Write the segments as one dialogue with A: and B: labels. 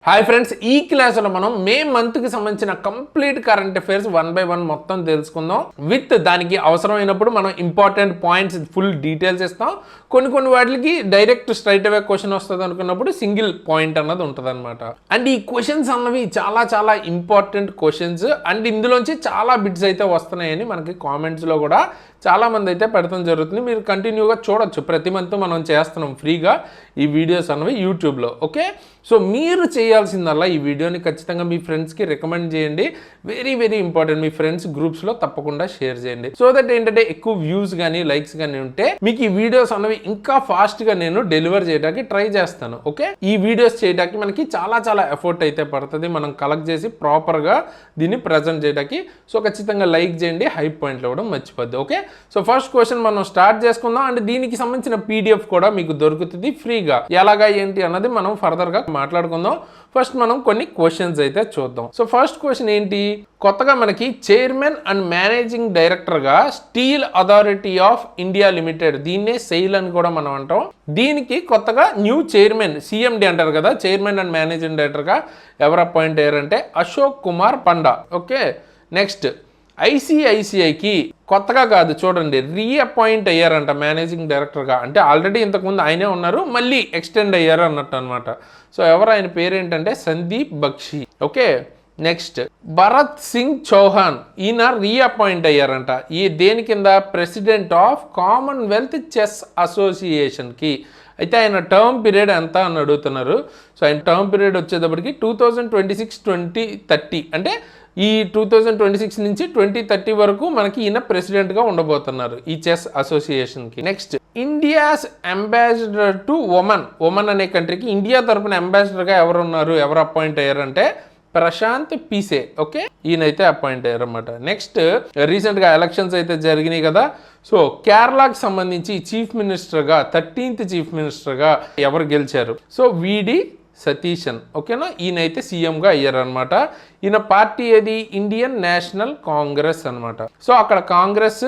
A: Hi friends, ఈ క్లాసులో మనం మే మంత్కి సంబంధించిన కంప్లీట్ కరెంట్ అఫైర్స్ 1 by 1 మొత్తం తెలుసుకుందాం. విత్ దానికి అవసరమైనప్పుడు మనం ఇంపార్టెంట్ పాయింట్స్ ఫుల్ డీటెయిల్స్ ఇస్తాం. కొన్ని వాటికి డైరెక్ట్ స్ట్రైట్ అవే క్వశ్చన్ వస్తుంది అనుకున్నప్పుడు సింగిల్ పాయింట్ అన్నది ఉంటుంది అనమాట. అండ్ ఈ క్వశ్చన్స్ అన్నవి చాలా ఇంపార్టెంట్ క్వశ్చన్స్ అండ్ ఇందులోంచి చాలా బిట్స్ అయితే వస్తున్నాయని మనకి కామెంట్స్లో కూడా చాలామంది అయితే పెడతాం జరుగుతుంది. మీరు కంటిన్యూగా చూడొచ్చు. ప్రతి మంత్ మనం చేస్తున్నాం ఫ్రీగా ఈ వీడియోస్ అన్నవి యూట్యూబ్లో. ఓకే, సో మీరు చేయాల్సిందల్లా ఈ వీడియోని ఖచ్చితంగా మీ ఫ్రెండ్స్కి రికమెండ్ చేయండి. Very important. మీ ఫ్రెండ్స్ గ్రూప్స్లో తప్పకుండా షేర్ చేయండి. సో దట్ ఏంటంటే ఎక్కువ వ్యూస్ కానీ లైక్స్ కానీ ఉంటే మీకు ఈ వీడియోస్ అన్నవి ఇంకా ఫాస్ట్గా నేను డెలివర్ చేయడానికి ట్రై చేస్తాను. ఓకే, ఈ వీడియోస్ చేయడానికి మనకి చాలా ఎఫర్ట్ అయితే పడుతుంది. మనం కలెక్ట్ చేసి ప్రాపర్గా దీన్ని ప్రజెంట్ చేయడానికి. సో ఖచ్చితంగా లైక్ చేయండి, హై పాయింట్లు ఇవ్వడం మర్చిపోద్ది. ఓకే, సో ఫస్ట్ క్వశ్చన్ మనం స్టార్ట్ చేసుకుందాం. అండ్ దీనికి సంబంధించిన పీడిఎఫ్ కూడా మీకు దొరుకుతుంది ఫ్రీగా. ఎలాగా ఏంటి అన్నది మనం ఫర్దర్గా మాట్లాడుకుందాం. ఫస్ట్ మనం కొన్ని క్వశ్చన్స్ అయితే చూద్దాం. సో ఫస్ట్ క్వశ్చన్ ఏంటి, కొత్తగా మనకి చైర్మన్ అండ్ మేనేజింగ్ డైరెక్టర్గా steel authority of India limited, దీన్నే సెయిల్ అని కూడా మనం అంటాం. దీనికి కొత్తగా న్యూ చైర్మన్, సిఎండి అంటారు కదా, చైర్మన్ అండ్ మేనేజింగ్ డైరెక్టర్గా ఎవరు అపాయింట్ అయ్యారంటే అశోక్ కుమార్ పండా. ఓకే, నెక్స్ట్ ఐసిఐసిఐకి కొత్తగా కాదు, చూడండి, రీఅపాయింట్ అయ్యారంట మేనేజింగ్ డైరెక్టర్గా. అంటే ఆల్రెడీ ఇంతకుముందు ఆయనే ఉన్నారు, మళ్ళీ ఎక్స్టెండ్ అయ్యారు అన్నట్టు అనమాట. సో ఎవరు ఆయన పేరు ఏంటంటే సందీప్ బక్షి. ఓకే, నెక్స్ట్ భరత్ సింగ్ చౌహాన్, ఈయన రీఅపాయింట్ అయ్యారంట. ఈ దేని కింద, ప్రెసిడెంట్ ఆఫ్ కామన్వెల్త్ చెస్ అసోసియేషన్కి. అయితే ఆయన టర్మ్ పీరియడ్ ఎంత అని అడుగుతున్నారు. సో ఆయన టర్మ్ పీరియడ్ వచ్చేటప్పటికి 2026-2030, అంటే ఈ 2026 నుంచి 2030 వరకు మనకి ఈయన ప్రెసిడెంట్గా ఉండబోతున్నారు ఈ చెస్ అసోసియేషన్కి. Next India's ambassador to Oman అనే కంట్రీకి ఇండియా తరపున అంబాసిడర్గా ఎవరు అపాయింట్ అయ్యారంటే ప్రశాంత్ పీసే. ఓకే, ఈయనైతే అపాయింట్ అయ్యారు అన్నమాట. నెక్స్ట్ రీసెంట్గా ఎలక్షన్స్ అయితే జరిగినాయి కదా. సో కేరళకి సంబంధించి చీఫ్ మినిస్టర్గా 13th చీఫ్ మినిస్టర్గా ఎవరు గెలిచారు? సో విడి సతీశన్. ఓకేనా, ఈయనైతే సీఎంగా అయ్యారనమాట. ఈయన పార్టీ ఏది, ఇండియన్ నేషనల్ కాంగ్రెస్ అనమాట. సో అక్కడ కాంగ్రెస్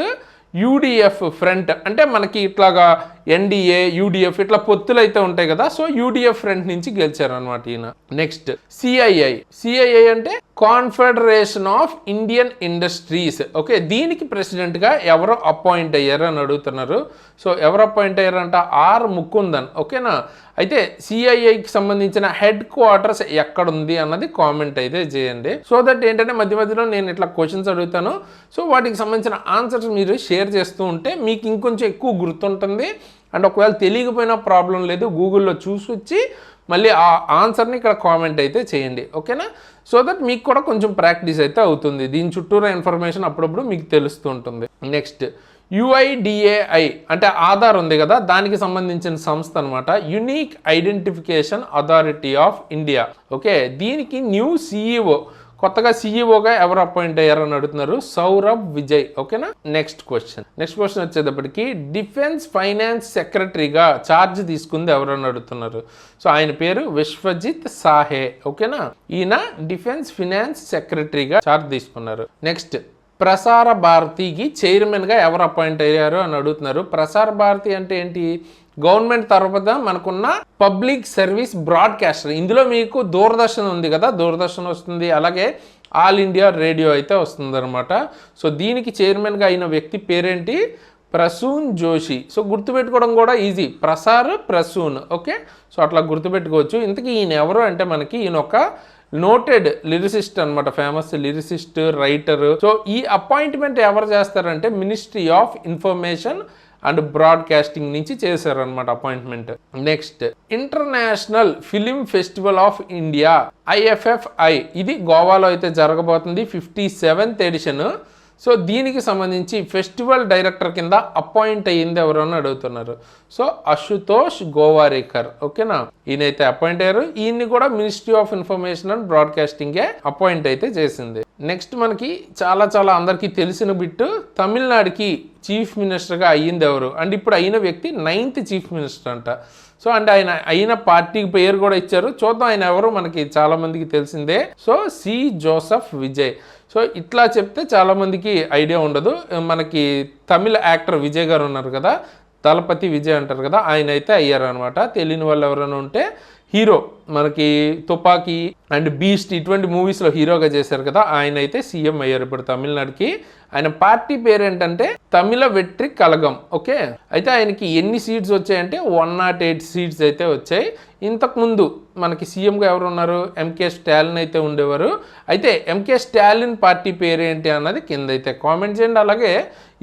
A: యూడిఎఫ్ ఫ్రంట్, అంటే మనకి ఇట్లాగా ఎన్డీఏ యూడిఎఫ్ ఇట్లా పొత్తులు అయితే ఉంటాయి కదా. సో యూడిఎఫ్ ఫ్రంట్ నుంచి గెలిచారు అనమాట ఈయన. నెక్స్ట్ సిఐఐ అంటే confederation of Indian industries. Okay, దీనికి ప్రెసిడెంట్గా ఎవరు అపాయింట్ అయ్యారు అని అడుగుతున్నారు. సో ఎవరు అపాయింట్ అయ్యారంట, ఆర్ ముకుందన్. ఓకేనా, అయితే సిఐఐకి సంబంధించిన హెడ్ క్వార్టర్స్ ఎక్కడుంది అన్నది కామెంట్ అయితే చేయండి. సో దట్ ఏంటంటే మధ్యలో నేను ఇట్లా క్వశ్చన్స్ అడుగుతాను. సో వాటికి సంబంధించిన ఆన్సర్స్ మీరు షేర్ చేస్తూ ఉంటే మీకు ఇంకొంచెం ఎక్కువ గుర్తుంటుంది. అండ్ ఒకవేళ తెలియకపోయినా ప్రాబ్లం లేదు, గూగుల్లో చూసొచ్చి మళ్ళీ ఆ ఆన్సర్ని ఇక్కడ కామెంట్ అయితే చేయండి. ఓకేనా, సో దట్ మీకు కూడా కొంచెం ప్రాక్టీస్ అయితే అవుతుంది. దీని చుట్టూరా ఇన్ఫర్మేషన్ అప్పుడప్పుడు మీకు తెలుస్తూ ఉంటుంది. నెక్స్ట్ యుఐడిఏఐ అంటే ఆధార్ ఉంది కదా, దానికి సంబంధించిన సంస్థ అనమాట. Unique identification authority of India. Okay, దీనికి న్యూ సిఇఓ, కొత్తగా సిఇఓగా ఎవరు అపాయింట్ అయ్యారని అడుగుతున్నారు, సౌరభ్ విజయ్. ఓకేనా, నెక్స్ట్ క్వశ్చన్ వచ్చేటప్పటికి డిఫెన్స్ ఫైనాన్స్ సెక్రటరీగా ఛార్జ్ తీసుకుంది ఎవరని అడుగుతున్నారు. సో ఆయన పేరు విశ్వజిత్ సాహే. ఓకేనా, ఈయన డిఫెన్స్ ఫైనాన్స్ సెక్రటరీగా ఛార్జ్ తీసుకున్నారు. నెక్స్ట్ ప్రసార భారతికి చైర్మన్గా ఎవరు అపాయింట్ అయ్యారు అని అడుగుతున్నారు. ప్రసార భారతి అంటే ఏంటి, గవర్నమెంట్ తరపున మనకున్న పబ్లిక్ సర్వీస్ బ్రాడ్కాస్టర్. ఇందులో మీకు దూరదర్శన్ ఉంది కదా, దూరదర్శన్ వస్తుంది, అలాగే ఆల్ ఇండియా రేడియో అయితే వస్తుంది అనమాట. సో దీనికి చైర్మన్గా అయిన వ్యక్తి పేరేంటి, ప్రసూన్ జోషి. సో గుర్తుపెట్టుకోవడం కూడా ఈజీ, ప్రసూన్. ఓకే, సో అట్లా గుర్తుపెట్టుకోవచ్చు. ఇంతకీ ఈయన ఎవరు అంటే మనకి ఈయన ఒక నోటెడ్ లిరిసిస్ట్ అనమాట, ఫేమస్ లిరిసిస్ట్, రైటర్. సో ఈ అపాయింట్మెంట్ ఎవరు చేస్తారంటే ministry of information and broadcasting నుంచి చేశారనమాట appointment. Next international film festival of India IFFI, ఇది గోవాలో అయితే జరగబోతుంది, 57th ఎడిషన్. సో దీనికి సంబంధించి ఫెస్టివల్ డైరెక్టర్ కింద అపాయింట్ అయ్యింది ఎవరు అని అడుగుతున్నారు. సో అశుతోష్ గోవారేకర్. ఓకేనా, ఈయనైతే అపాయింట్ అయ్యారు. ఈయన్ని కూడా మినిస్ట్రీ ఆఫ్ ఇన్ఫర్మేషన్ అండ్ బ్రాడ్కాస్టింగే అపాయింట్ అయితే చేసింది. నెక్స్ట్ మనకి చాలా అందరికీ తెలిసిన బిట్టు, తమిళనాడుకి చీఫ్ మినిస్టర్గా అయ్యింది ఎవరు అండ్ ఇప్పుడు అయిన వ్యక్తి 9th చీఫ్ మినిస్టర్ అంట. సో అండ్ ఆయన అయిన పార్టీకి పేరు కూడా ఇచ్చారు. చూద్దాం ఆయన ఎవరు, మనకి చాలా మందికి తెలిసిందే. So C Joseph Vijay. So ఇట్లా చెప్తే చాలామందికి ఐడియా ఉండదు. మనకి తమిళ యాక్టర్ విజయ్ గారు ఉన్నారు కదా, దళపతి విజయ్ అంటారు కదా, ఆయన అయితే అయ్యారు అనమాట. తెలియని వాళ్ళు ఎవరైనా ఉంటే హీరో మనకి తుపాకీ అండ్ బీస్ట్ ఇటువంటి మూవీస్లో హీరోగా చేశారు కదా, ఆయన అయితే సీఎం అయ్యారు ఇప్పుడు తమిళనాడుకి. ఆయన పార్టీ పేరు ఏంటంటే తమిళ వెట్రి కలగం. ఓకే, అయితే ఆయనకి ఎన్ని సీట్స్ వచ్చాయంటే 108 సీట్స్ అయితే వచ్చాయి. ఇంతకుముందు మనకి సీఎంగా ఎవరు ఉన్నారు, ఎంకే స్టాలిన్ అయితే ఉండేవారు. అయితే ఎంకే స్టాలిన్ పార్టీ పేరు ఏంటి అన్నది కింద అయితే కామెంట్ చేయండి. అలాగే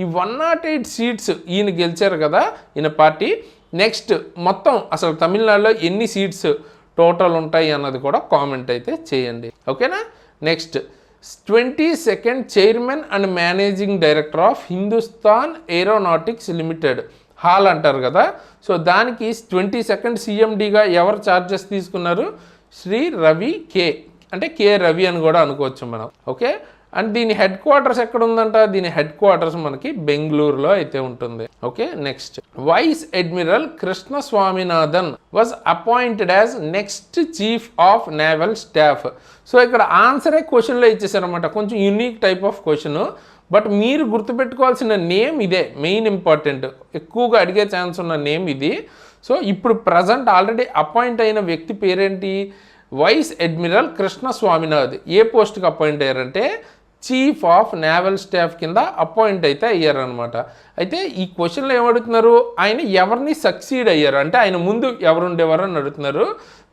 A: ఈ 108 సీట్స్ ఈయన గెలిచారు కదా ఈయన పార్టీ, నెక్స్ట్ మొత్తం అసలు తమిళనాడులో ఎన్ని సీట్స్ టోటల్ ఉంటాయి అన్నది కూడా కామెంట్ అయితే చేయండి. ఓకేనా. Next 22nd chairman and managing director of Hindustan aeronautics limited, hall అంటారు కదా. సో దానికి 22nd సీఎండీగా ఎవరు ఛార్జెస్ తీసుకున్నారు, శ్రీ రవి కే, అంటే కే రవి అని కూడా అనుకోవచ్చు మనం. ఓకే, అండ్ దీని హెడ్ క్వార్టర్స్ ఎక్కడ ఉందంట, దీని హెడ్ క్వార్టర్స్ మనకి బెంగళూరులో అయితే ఉంటుంది. Okay, next vice admiral Krishna Swaminathan was appointed as next chief of naval staff. So ఇక్కడ ఆన్సరే క్వశ్చన్లో ఇచ్చేసారనమాట, కొంచెం unique type of question. But మీరు గుర్తుపెట్టుకోవాల్సిన నేమ్ ఇదే మెయిన్ ఇంపార్టెంట్, ఎక్కువగా అడిగే ఛాన్స్ ఉన్న నేమ్ ఇది. సో ఇప్పుడు ప్రజెంట్ ఆల్రెడీ అపాయింట్ అయిన వ్యక్తి పేరేంటి, వైస్ అడ్మిరల్ కృష్ణ స్వామినాథ్. ఏ పోస్ట్కి అపాయింట్ అయ్యారంటే చీఫ్ ఆఫ్ నేవల్ స్టాఫ్ కింద అపాయింట్ అయితే అయ్యారనమాట. అయితే ఈ క్వశ్చన్లో ఏమడుగుతున్నారు, ఆయన ఎవరిని సక్సీడ్ అయ్యారు అంటే ఆయన ముందు ఎవరు ఉండేవారు అని అడుగుతున్నారు,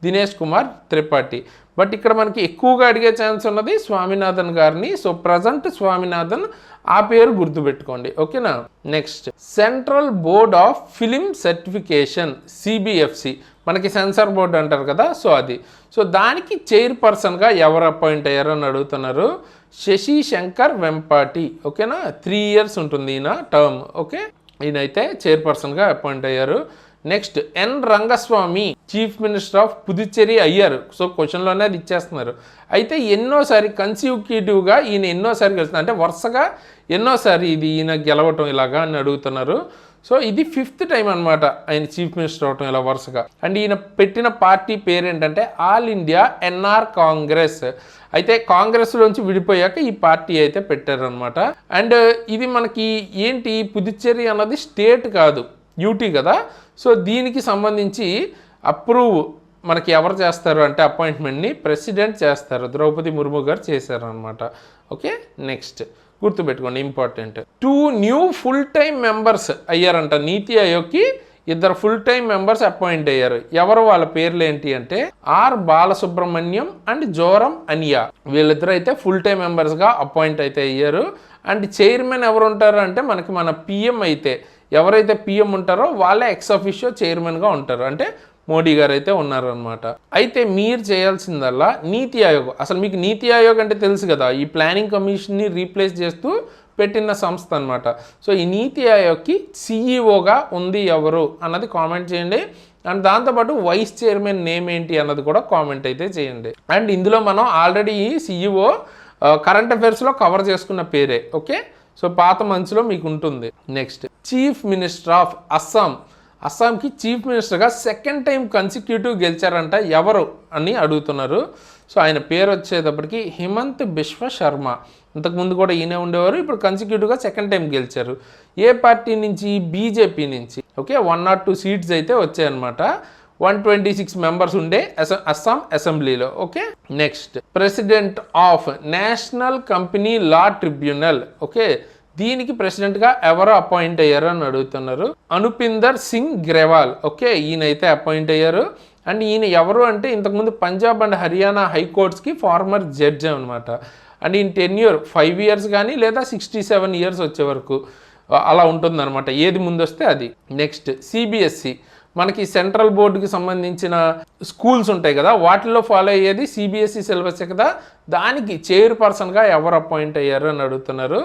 A: దినేష్ కుమార్ త్రిపాఠి. బట్ ఇక్కడ మనకి ఎక్కువగా అడిగే ఛాన్స్ ఉన్నది స్వామినాథన్ గారిని. సో ప్రజెంట్ స్వామినాథన్, ఆ పేరు గుర్తుపెట్టుకోండి. ఓకేనా. Next central board of film certification CBFC, మనకి సెన్సార్ బోర్డు అంటారు కదా, సో అది. సో దానికి చైర్పర్సన్గా ఎవరు అపాయింట్ అయ్యారు అని అడుగుతున్నారు, శశి శంకర్ వెంపాటి. ఓకేనా, 3 years ఉంటుంది ఈయన టర్మ్. ఓకే, ఈయనైతే చైర్పర్సన్గా అపాయింట్ అయ్యారు. Next N Rangaswamy chief minister of Puducherry అయ్యారు. సో క్వశ్చన్లోనే అది ఇచ్చేస్తున్నారు. అయితే ఎన్నోసారి కన్సిక్యూటివ్గా ఈయన ఎన్నోసారి గెలుస్తున్నారు అంటే వరుసగా ఎన్నోసారి ఇది ఈయన గెలవటం ఇలాగా అని అడుగుతున్నారు. సో ఇది 5th టైం అనమాట ఆయన చీఫ్ మినిస్టర్ అవటం ఇలా వరుసగా. అండ్ ఈయన పెట్టిన పార్టీ పేరు ఏంటంటే ఆల్ ఇండియా ఎన్ఆర్ కాంగ్రెస్. అయితే కాంగ్రెస్లోంచి విడిపోయాక ఈ పార్టీ అయితే పెట్టారనమాట. అండ్ ఇది మనకి ఏంటి, పుదుచ్చేరి అన్నది స్టేట్ కాదు, యూటీ కదా. సో దీనికి సంబంధించి అప్రూవ్ మనకి ఎవరు చేస్తారు అంటే అపాయింట్మెంట్ని ప్రెసిడెంట్ చేస్తారు, ద్రౌపది ముర్ము గారు చేశారనమాట. ఓకే, నెక్స్ట్ గుర్తుపెట్టుకోండి important, 2 new full time members అయ్యారంట నీతి ఆయోగ్కి. 2 ఫుల్ టైం మెంబర్స్ అపాయింట్ అయ్యారు. ఎవరు వాళ్ళ పేర్లు ఏంటి అంటే ఆర్ బాలసుబ్రహ్మణ్యం అండ్ జోరం అనియా. వీళ్ళిద్దరు అయితే ఫుల్ టైం మెంబర్స్గా అపాయింట్ అయితే అయ్యారు. అండ్ చైర్మన్ ఎవరు ఉంటారు అంటే మనకి మన పిఎం అయితే ఎవరైతే పిఎం ఉంటారో వాళ్ళే ఎక్స్ అఫిషియో చైర్మన్గా ఉంటారు, అంటే మోడీ గారు అయితే ఉన్నారనమాట. అయితే మీరు చేయాల్సిందల్లా నీతి ఆయోగ్, అసలు మీకు నీతి ఆయోగ్ అంటే తెలుసు కదా, ఈ ప్లానింగ్ కమిషన్ని రీప్లేస్ చేస్తూ పెట్టిన సంస్థ అనమాట. సో ఈ నీతి ఆయోగ్కి సిఈఓగా ఉంది ఎవరు అన్నది కామెంట్ చేయండి. అండ్ దాంతోపాటు వైస్ చైర్మన్ నేమ్ ఏంటి అన్నది కూడా కామెంట్ అయితే చేయండి. అండ్ ఇందులో మనం ఆల్రెడీ సిఈఓ కరెంట్ అఫైర్స్లో కవర్ చేసుకున్న పేరే. ఓకే, సో పాత మంత్స్లో మీకు ఉంటుంది. Next chief minister of Assam, అస్సాంకి చీఫ్ మినిస్టర్గా 2nd టైం కన్సిక్యూటివ్ గెలిచారంట, ఎవరు అని అడుగుతున్నారు. సో ఆయన పేరు వచ్చేటప్పటికి హిమంత్ బిశ్వ శర్మ. ఇంతకుముందు కూడా ఈయనే ఉండేవారు, ఇప్పుడు కన్సిక్యూటివ్గా 2nd టైం గెలిచారు. ఏ పార్టీ నుంచి, బీజేపీ నుంచి. ఓకే, 102 సీట్స్ అయితే వచ్చాయన్నమాట. 126 మెంబర్స్ ఉండే అస్సాం అసెంబ్లీలో. Okay, next president of national company law tribunal. Okay, దీనికి ప్రెసిడెంట్గా ఎవరు అపాయింట్ అయ్యారు అని అడుగుతున్నారు, అనుపిందర్ సింగ్ గ్రేవాల్. ఓకే, ఈయనైతే అపాయింట్ అయ్యారు. అండ్ ఈయన ఎవరు అంటే ఇంతకుముందు పంజాబ్ అండ్ హర్యానా హైకోర్ట్స్కి ఫార్మర్ జడ్జ్ అనమాట. అండ్ ఈయన టెన్యూర్ 5 years కానీ లేదా 67 years వచ్చే వరకు అలా ఉంటుందన్నమాట, ఏది ముందు వస్తే అది. నెక్స్ట్ సిబిఎస్సి, మనకి సెంట్రల్ బోర్డుకి సంబంధించిన స్కూల్స్ ఉంటాయి కదా, వాటిల్లో ఫాలో అయ్యేది సిబిఎస్ఈ సిలబస్ కదా, దానికి చైర్పర్సన్గా ఎవరు అపాయింట్ అయ్యారు అని అడుగుతున్నారు,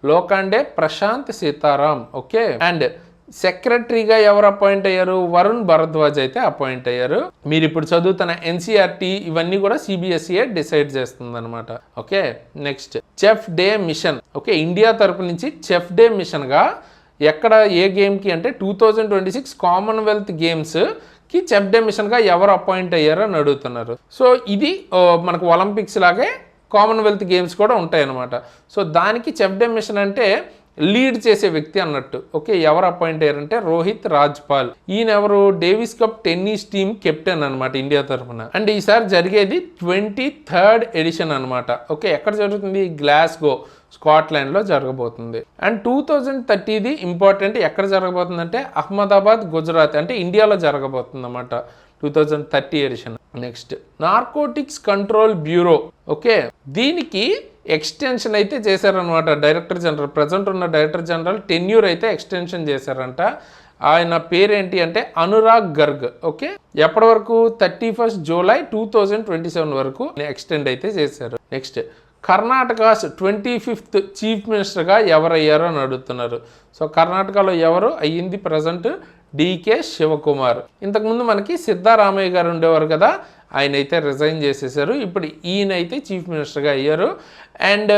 A: లోకాండే ప్రశాంత్ సీతారాం. ఓకే, అండ్ సెక్రటరీగా ఎవరు అపాయింట్ అయ్యారు, వరుణ్ భరద్వాజ్ అయితే అపాయింట్ అయ్యారు. మీరు ఇప్పుడు చదువుతున్న ఎన్సీఆర్టీ ఇవన్నీ కూడా సిబిఎస్ఈ డిసైడ్ చేస్తుంది అనమాట. Okay, next chef de mission. Okay, India తరపు నుంచి చెఫ్ డే మిషన్గా ఎక్కడ ఏ గేమ్కి అంటే 2026 కామన్వెల్త్ గేమ్స్కి చెఫ్ డే మిషన్గా ఎవరు అపాయింట్ అయ్యారు అని అడుగుతున్నారు. సో ఇది మనకు ఒలింపిక్స్ లాగే కామన్వెల్త్ గేమ్స్ కూడా ఉంటాయన్నమాట. సో దానికి చెఫ్ డే మిషన్ అంటే లీడ్ చేసే వ్యక్తి అన్నట్టు. ఓకే, ఎవరు అపాయింట్ అయ్యారంటే రోహిత్ రాజ్పాల్. ఈయన ఎవరు Davis cup tennis team captain అనమాట ఇండియా తరఫున. అండ్ ఈసారి జరిగేది 23rd ఎడిషన్ అనమాట. ఓకే, ఎక్కడ జరుగుతుంది? గ్లాస్గో స్కాట్లాండ్లో జరగబోతుంది. అండ్ 2030ది ఇంపార్టెంట్, ఎక్కడ జరగబోతుందంటే అహ్మదాబాద్ గుజరాత్, అంటే ఇండియాలో జరగబోతుంది అన్నమాట 2030 edition. Next narcotics control bureau. Okay, దీనికి ఎక్స్టెన్షన్ అయితే చేశారనమాట డైరెక్టర్ జనరల్. ప్రజెంట్ ఉన్న డైరెక్టర్ జనరల్ టెన్యూర్ అయితే ఎక్స్టెన్షన్ చేశారంట. ఆయన పేరేంటి అంటే అనురాగ్ గర్గ్. ఓకే, ఎప్పటి వరకు? 31st జూలై 2027 వరకు ఎక్స్టెండ్ అయితే చేశారు. నెక్స్ట్ కర్ణాటక 25th చీఫ్ మినిస్టర్గా ఎవరయ్యారో అని అడుగుతున్నారు. సో కర్ణాటకలో ఎవరు అయ్యింది? Present D K Shivakumar. ఇంతకుముందు మనకి సిద్ధారామయ్య గారు ఉండేవారు కదా, ఆయన అయితే రిజైన్ చేసేసారు. ఇప్పుడు ఈయన అయితే చీఫ్ మినిస్టర్గా అయ్యారు. అండ్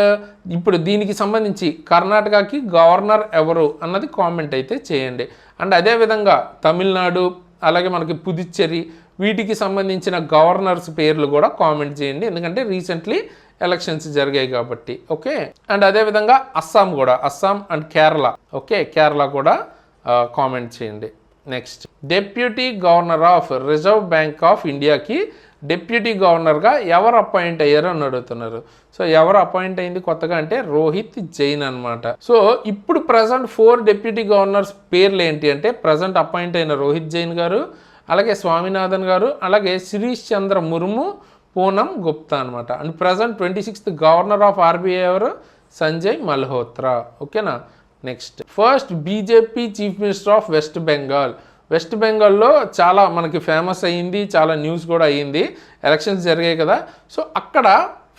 A: ఇప్పుడు దీనికి సంబంధించి కర్ణాటకకి గవర్నర్ ఎవరు అన్నది కామెంట్ అయితే చేయండి. అండ్ అదేవిధంగా తమిళనాడు, అలాగే మనకి పుదుచ్చేరి, వీటికి సంబంధించిన గవర్నర్స్ పేర్లు కూడా కామెంట్ చేయండి, ఎందుకంటే రీసెంట్లీ ఎలక్షన్స్ జరిగాయి కాబట్టి. ఓకే, అండ్ అదేవిధంగా అస్సాం కూడా, అస్సాం అండ్ కేరళ. ఓకే, కేరళ కూడా కామెంట్ చేయండి. Next deputy governor of reserve bank of ఇండియాకి డిప్యూటీ గవర్నర్గా ఎవరు అపాయింట్ అయ్యారో అని అడుగుతున్నారు. సో ఎవరు అపాయింట్ అయింది కొత్తగా అంటే రోహిత్ జైన్ అనమాట. సో ఇప్పుడు ప్రజెంట్ 4 డిప్యూటీ గవర్నర్స్ పేర్లు ఏంటి అంటే ప్రజెంట్ అపాయింట్ అయిన రోహిత్ జైన్ గారు, అలాగే స్వామినాథన్ గారు, అలాగే శిరీష్ చంద్ర ముర్ము, పూనం గుప్తా అనమాట. And present 26th governor of RBI ఎవరు? సంజయ్ మల్హోత్రా. ఓకేనా. Next first BJP chief minister of west Bengal. West బెంగాల్లో చాలా మనకి ఫేమస్ అయ్యింది, చాలా న్యూస్ కూడా అయ్యింది, ఎలక్షన్స్ జరిగాయి కదా. సో అక్కడ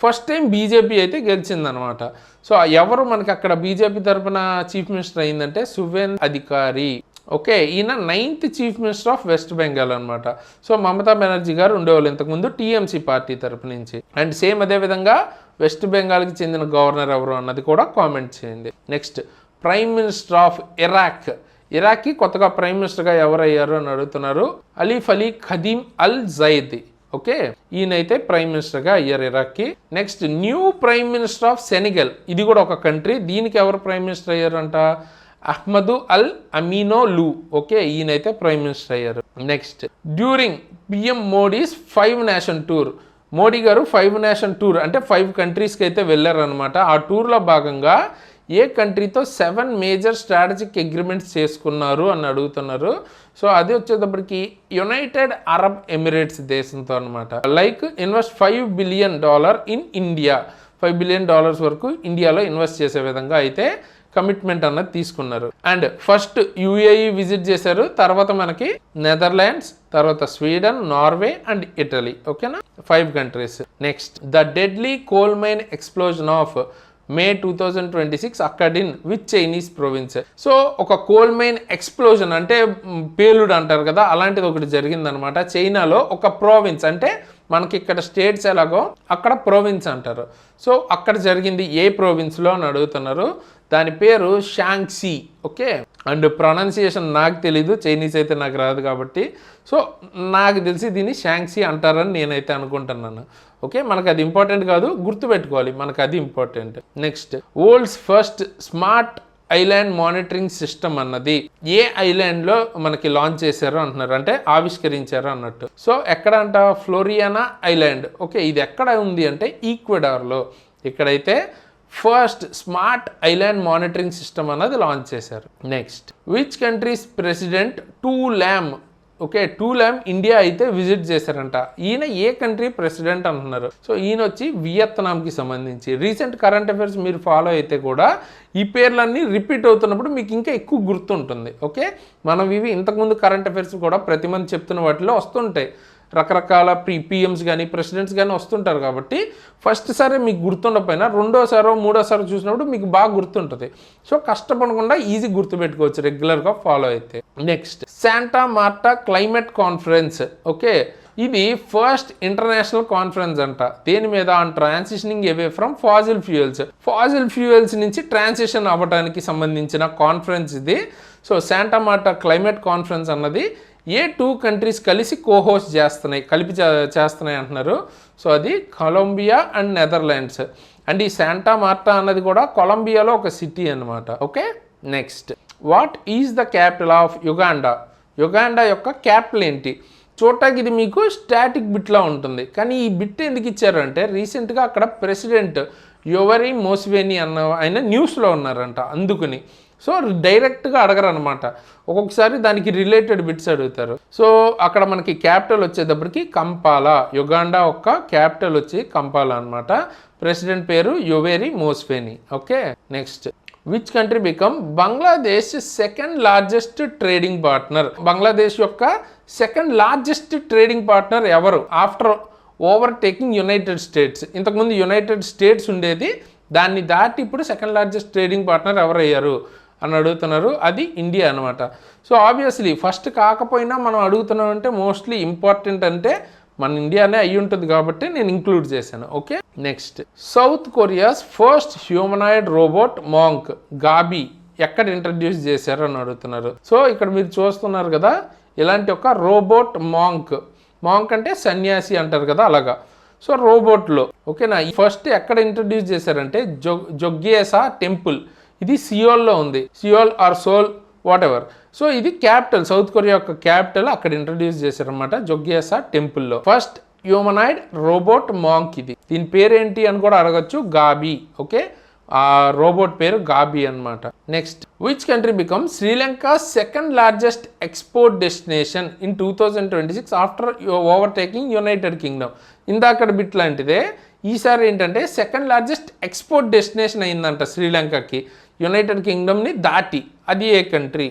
A: ఫస్ట్ టైం బీజేపీ అయితే గెలిచిందనమాట. సో ఎవరు మనకి అక్కడ బీజేపీ తరఫున చీఫ్ మినిస్టర్ అయిందంటే సువేంద్ర అధికారి. ఓకే, ఈయన 9th chief minister of west Bengal అనమాట. సో మమతా బెనర్జీ గారు ఉండేవాళ్ళు ఇంతకుముందు టీఎంసీ పార్టీ తరపు నుంచి. అండ్ సేమ్ అదేవిధంగా వెస్ట్ బెంగాల్కి చెందిన గవర్నర్ ఎవరు అన్నది కూడా కామెంట్ చేయండి. Next prime minister of Iraq. ఇరాక్కి కొత్తగా ప్రైమ్ మినిస్టర్గా ఎవరయ్యారు అని అడుగుతున్నారు. Alif Ali Khadim Al Zaid. Okay, ఈయనైతే ప్రైమ్ మినిస్టర్గా అయ్యారు ఇరాక్కి. Next new prime minister of Senegal. ఇది కూడా ఒక కంట్రీ, దీనికి ఎవరు ప్రైమ్ మినిస్టర్ అయ్యారు అంట? అహ్మదు అల్ అమీనో లు. ఓకే, ఈయనైతే ప్రైమ్ మినిస్టర్ అయ్యారు. Next during PM Modi's 5 nation tour. Modi గారు 5 నేషన్ టూర్ అంటే 5 కంట్రీస్కి అయితే వెళ్ళారనమాట. ఆ టూర్లో భాగంగా ఏ కంట్రీతో 7 మేజర్ స్ట్రాటజిక్ అగ్రిమెంట్స్ చేసుకున్నారు అని అడుగుతున్నారు. సో అది వచ్చేటప్పటికి యునైటెడ్ అరబ్ ఎమిరేట్స్ దేశంతో అనమాట. Like invest $5 billion in India. $5 billion వరకు ఇండియాలో ఇన్వెస్ట్ చేసే విధంగా అయితే కమిట్మెంట్ అన్నది తీసుకున్నారు. అండ్ ఫస్ట్ యుఏఈ విజిట్ చేశారు, తర్వాత మనకి నెదర్లాండ్స్, తర్వాత స్వీడన్, నార్వే అండ్ ఇటలీ. ఓకేనా, 5 countries. Next the deadly coal mine explosion of May 2026 అక్కడ్ in which Chinese province. So ఒక కోల్ మైన్ ఎక్స్ప్లోజన్ అంటే పేలుడు అంటారు కదా, అలాంటిది ఒకటి జరిగిందనమాట చైనాలో. ఒక ప్రోవిన్స్ అంటే మనకి ఇక్కడ స్టేట్స్ ఎలాగో అక్కడ ప్రోవిన్స్ అంటారు. సో అక్కడ జరిగింది ఏ ప్రోవిన్స్లో అని అడుగుతున్నారు. దాని పేరు షాంగ్సీ. ఓకే, అండ్ ప్రొనౌన్సియేషన్ నాకు తెలీదు, చైనీస్ అయితే నాకు రాదు కాబట్టి. సో నాకు తెలిసి దీన్ని షాంగ్సీ అంటారని నేనైతే అనుకుంటున్నాను. ఓకే, మనకు అది ఇంపార్టెంట్ కాదు, గుర్తుపెట్టుకోవాలి, మనకు అది important. Next world's first smart island monitoring system అన్నది ఏ ఐలాండ్లో మనకి లాంచ్ చేశారో అంటున్నారు, అంటే ఆవిష్కరించారు అన్నట్టు. సో ఎక్కడ అంట? ఫ్లోరియానా ఐలాండ్. ఓకే, ఇది ఎక్కడ ఉంది అంటే ఈక్వెడార్లో. ఇక్కడైతే first smart island monitoring system అన్నది లాంచ్ చేశారు. Next which countries president two ల్యామ్. Okay, two ల్యామ్ India అయితే విజిట్ చేశారంట. ఈయన ఏ కంట్రీ ప్రెసిడెంట్ అంటున్నారు. సో ఈయన వచ్చి వియత్నాంకి సంబంధించి. రీసెంట్ కరెంట్ అఫైర్స్ మీరు ఫాలో అయితే కూడా ఈ పేర్లన్నీ రిపీట్ అవుతున్నప్పుడు మీకు ఇంకా ఎక్కువ గుర్తుంటుంది. ఓకే, మనం ఇవి ఇంతకుముందు కరెంట్ అఫైర్స్ కూడా ప్రతి మంది చెప్తున్న వాటిలో వస్తుంటాయి. రకరకాల పిఎమ్స్ కానీ ప్రెసిడెంట్స్ కానీ వస్తుంటారు కాబట్టి ఫస్ట్ సారి మీకు గుర్తుండకపోయినా రెండోసారో మూడోసారో చూసినప్పుడు మీకు బాగా గుర్తుంటుంది. సో కష్టపడకుండా ఈజీ గుర్తుపెట్టుకోవచ్చు రెగ్యులర్గా ఫాలో అయితే. Next Santa Marta climate conference. Okay, ఇది ఫస్ట్ ఇంటర్నేషనల్ కాన్ఫరెన్స్ అంట. దేని మీద? On transitioning away from fossil fuels నుంచి ట్రాన్సిషన్ అవ్వడానికి సంబంధించిన కాన్ఫరెన్స్ ఇది. So Santa Marta climate conference అన్నది ఏ 2 కంట్రీస్ కలిసి కలిపి చేస్తున్నాయి అంటున్నారు. సో అది కొలంబియా అండ్ నెదర్లాండ్స్. అండ్ ఈ శాంటా మార్టా అన్నది కూడా కొలంబియాలో ఒక సిటీ అన్నమాట. Okay, next what is the capital of Uganda? Uganda యొక్క క్యాపిటల్ ఏంటి? చూడటానికి ఇది మీకు స్టాటిక్ బిట్లా ఉంటుంది, కానీ ఈ బిట్ ఎందుకు ఇచ్చారంటే రీసెంట్గా అక్కడ ప్రెసిడెంట్ యోవరీ మోస్వేని ఆయన న్యూస్లో ఉన్నారంట, అందుకుని. సో డైరెక్ట్గా అడగరు అనమాట, ఒక్కొక్కసారి దానికి రిలేటెడ్ బిట్స్ అడుగుతారు. సో అక్కడ మనకి క్యాపిటల్ వచ్చేటప్పటికి కంపాలా, యుగాండా యొక్క క్యాపిటల్ వచ్చి కంపాలా అనమాట. ప్రెసిడెంట్ పేరు Yoweri Museveni. Okay, next which country become Bangladesh second largest trading partner? Bangladesh యొక్క సెకండ్ లార్జెస్ట్ ట్రేడింగ్ పార్ట్నర్ ఎవరు ఆఫ్టర్ ఓవర్టేకింగ్ యునైటెడ్ స్టేట్స్? ఇంతకుముందు యునైటెడ్ స్టేట్స్ ఉండేది, దాన్ని దాటి ఇప్పుడు సెకండ్ లార్జెస్ట్ ట్రేడింగ్ పార్ట్నర్ ఎవరయ్యారు అని అడుగుతున్నారు. అది ఇండియా అనమాట. సో ఆబ్వియస్లీ ఫస్ట్ కాకపోయినా మనం అడుగుతున్నాం అంటే మోస్ట్లీ ఇంపార్టెంట్ అంటే మన ఇండియానే అయ్యి ఉంటుంది కాబట్టి నేను ఇంక్లూడ్ చేశాను. Okay, next south Korea's first humanoid robot monk Gabby ఎక్కడ ఇంట్రడ్యూస్ చేశారు అని అడుగుతున్నారు. సో ఇక్కడ మీరు చూస్తున్నారు కదా, ఇలాంటి ఒక రోబోట్ మాంక్ అంటే సన్యాసి అంటారు కదా, అలాగా. సో రోబోట్లో ఓకేనా, ఫస్ట్ ఎక్కడ ఇంట్రడ్యూస్ చేశారంటే జొగ్యేసా టెంపుల్, ఇది సియోల్లో ఉంది, Seoul or Seoul whatever. So ఇది క్యాపిటల్, సౌత్ కొరియా యొక్క క్యాపిటల్, అక్కడ ఇంట్రడ్యూస్ చేశారనమాట జొగ్యేసా టెంపుల్లో. ఫస్ట్ హ్యూమనాయిడ్ రోబోట్ మాంక్ ఇది, దీని పేరేంటి అని కూడా అడగచ్చు, గాబీ. ఓకే, ఆ రోబోట్ పేరు గాబీ అనమాట. Next which country become Sri Lanka second largest export destination in 2026 after overtaking United Kingdom? ఇందాక బిట్ లాంటిదే, ఈసారి ఏంటంటే సెకండ్ లార్జెస్ట్ ఎక్స్పోర్ట్ డెస్టినేషన్ అయిందంట శ్రీలంకకి, యునైటెడ్ కింగ్డమ్ని దాటి. అది ఏ కంట్రీ?